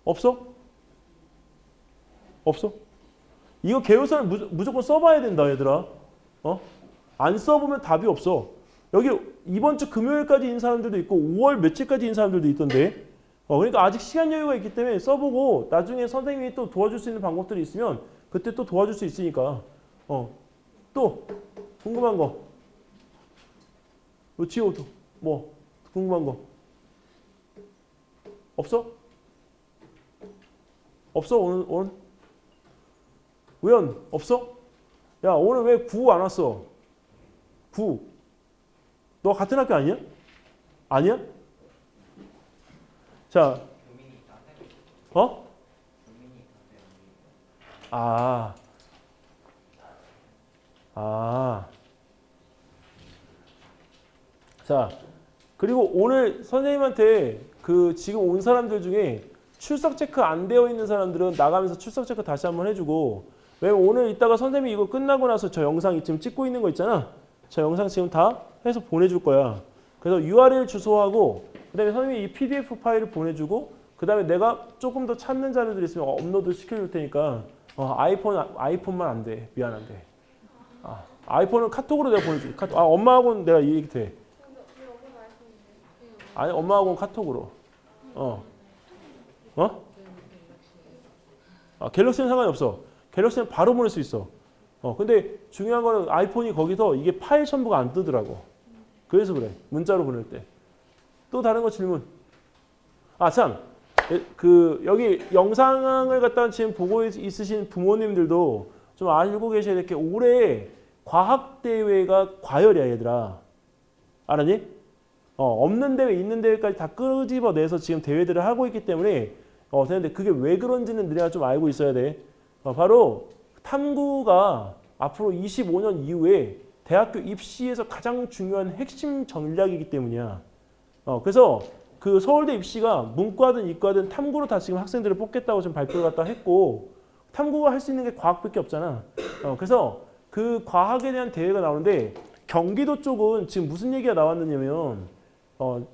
없어? 없어? 이거 개요서를 무조건 써봐야 된다, 얘들아. 안 써보면 답이 없어. 여기 이번 주 금요일까지 인 사람들도 있고 5월 며칠까지 인 사람들도 있던데. 그러니까 아직 시간 여유가 있기 때문에 써보고 나중에 선생님이 또 도와줄 수 있는 방법들이 있으면 그때 또 도와줄 수 있으니까. 또 궁금한 거. 지호도 뭐 궁금한 거 없어? 없어 오늘? 우연 없어? 야 오늘 왜 9 안 왔어? 9. 너 같은 학교 아니야? 아니야? 자, 자, 그리고 오늘 선생님한테 그 지금 온 사람들 중에 출석 체크 안 되어 있는 사람들은 나가면서 출석 체크 다시 한번 해주고, 왜냐면 오늘 이따가 선생님이 이거 끝나고 나서 저 영상 지금 찍고 있는 거 있잖아. 저 영상 지금 다 해서 보내줄 거야. 그래서 URL 주소하고 그다음에 선생님이 이 PDF 파일을 보내주고 그다음에 내가 조금 더 찾는 자료들 있으면 업로드 시켜줄 테니까 아이폰만 안 돼. 미안한데. 아이폰은 카톡으로 내가 보내줄게. 카톡. 엄마하고는 내가 얘기 돼. 아니 엄마하고는 카톡으로. 갤럭시는 상관이 없어. 갤럭시는 바로 보낼 수 있어. 근데 중요한 거는 아이폰이 거기서 이게 파일 첨부가 안 뜨더라고. 그래서 그래. 문자로 보낼 때. 또 다른 거 질문. 참. 여기 영상을 갖다 지금 보고 있으신 부모님들도 좀 알고 계셔야 될 게 올해 과학대회가 과열이야, 얘들아. 알았니? 없는 대회, 있는 대회까지 다 끄집어내서 지금 대회들을 하고 있기 때문에 되는데 그게 왜 그런지는 너네가 좀 알고 있어야 돼. 바로 탐구가 앞으로 25년 이후에 대학교 입시에서 가장 중요한 핵심 전략이기 때문이야. 그래서 그 서울대 입시가 문과든 이과든 탐구로 다 지금 학생들을 뽑겠다고 지금 발표를 갖다 했고, 탐구가 할 수 있는 게 과학밖에 없잖아. 그래서 그 과학에 대한 대회가 나오는데 경기도 쪽은 지금 무슨 얘기가 나왔느냐면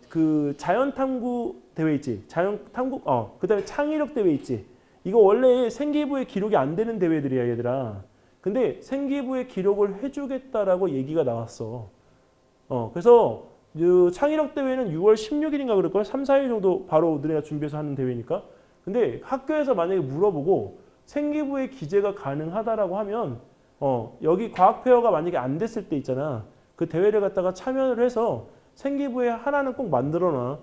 그 자연탐구 대회 있지. 자연탐구 그다음에 창의력 대회 있지. 이거 원래 생기부에 기록이 안 되는 대회들이야, 얘들아. 근데 생기부에 기록을 해주겠다라고 얘기가 나왔어. 그래서 그 창의력 대회는 6월 16일인가 그럴걸? 3, 4일 정도 바로 너네가 준비해서 하는 대회니까. 근데 학교에서 만약에 물어보고 생기부에 기재가 가능하다라고 하면 여기 과학페어가 만약에 안 됐을 때 있잖아. 그 대회를 갖다가 참여를 해서 생기부에 하나는 꼭 만들어놔.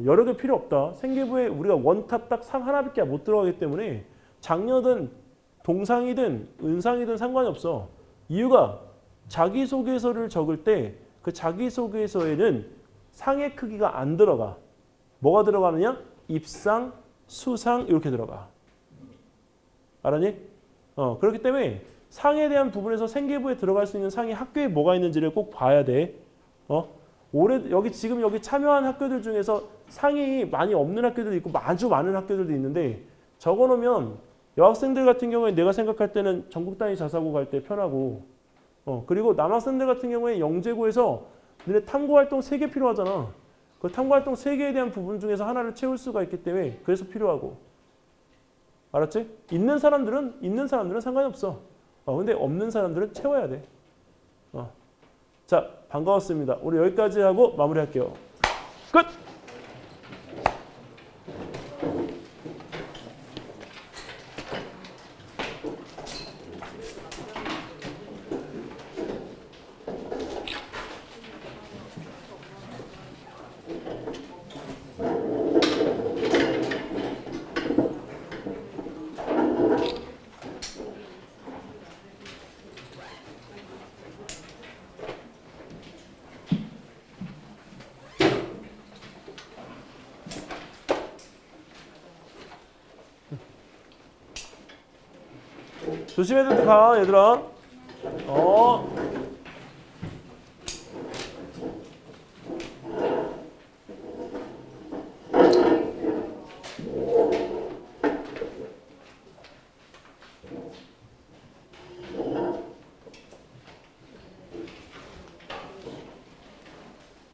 여러 개 필요 없다. 생기부에 우리가 원탑 딱 상 하나밖에 못 들어가기 때문에 장려든 동상이든 은상이든 상관이 없어. 이유가 자기소개서를 적을 때 그 자기소개서에는 상의 크기가 안 들어가. 뭐가 들어가느냐? 입상, 수상 이렇게 들어가. 알았니? 그렇기 때문에 상에 대한 부분에서 생계부에 들어갈 수 있는 상이 학교에 뭐가 있는지를 꼭 봐야 돼. 올해 지금 여기 참여한 학교들 중에서 상이 많이 없는 학교들도 있고 아주 많은 학교들도 있는데 적어놓으면 여학생들 같은 경우에 내가 생각할 때는 전국 단위 자사고 갈 때 편하고 그리고 남학생들 같은 경우에 영재고에서 너네 탐구활동 3개 필요하잖아. 그 탐구활동 3개에 대한 부분 중에서 하나를 채울 수가 있기 때문에 그래서 필요하고. 알았지? 있는 사람들은 상관이 없어. 근데 없는 사람들은 채워야 돼. 자, 반가웠습니다. 우리 여기까지 하고 마무리할게요. 끝! 조심해서 가, 얘들아.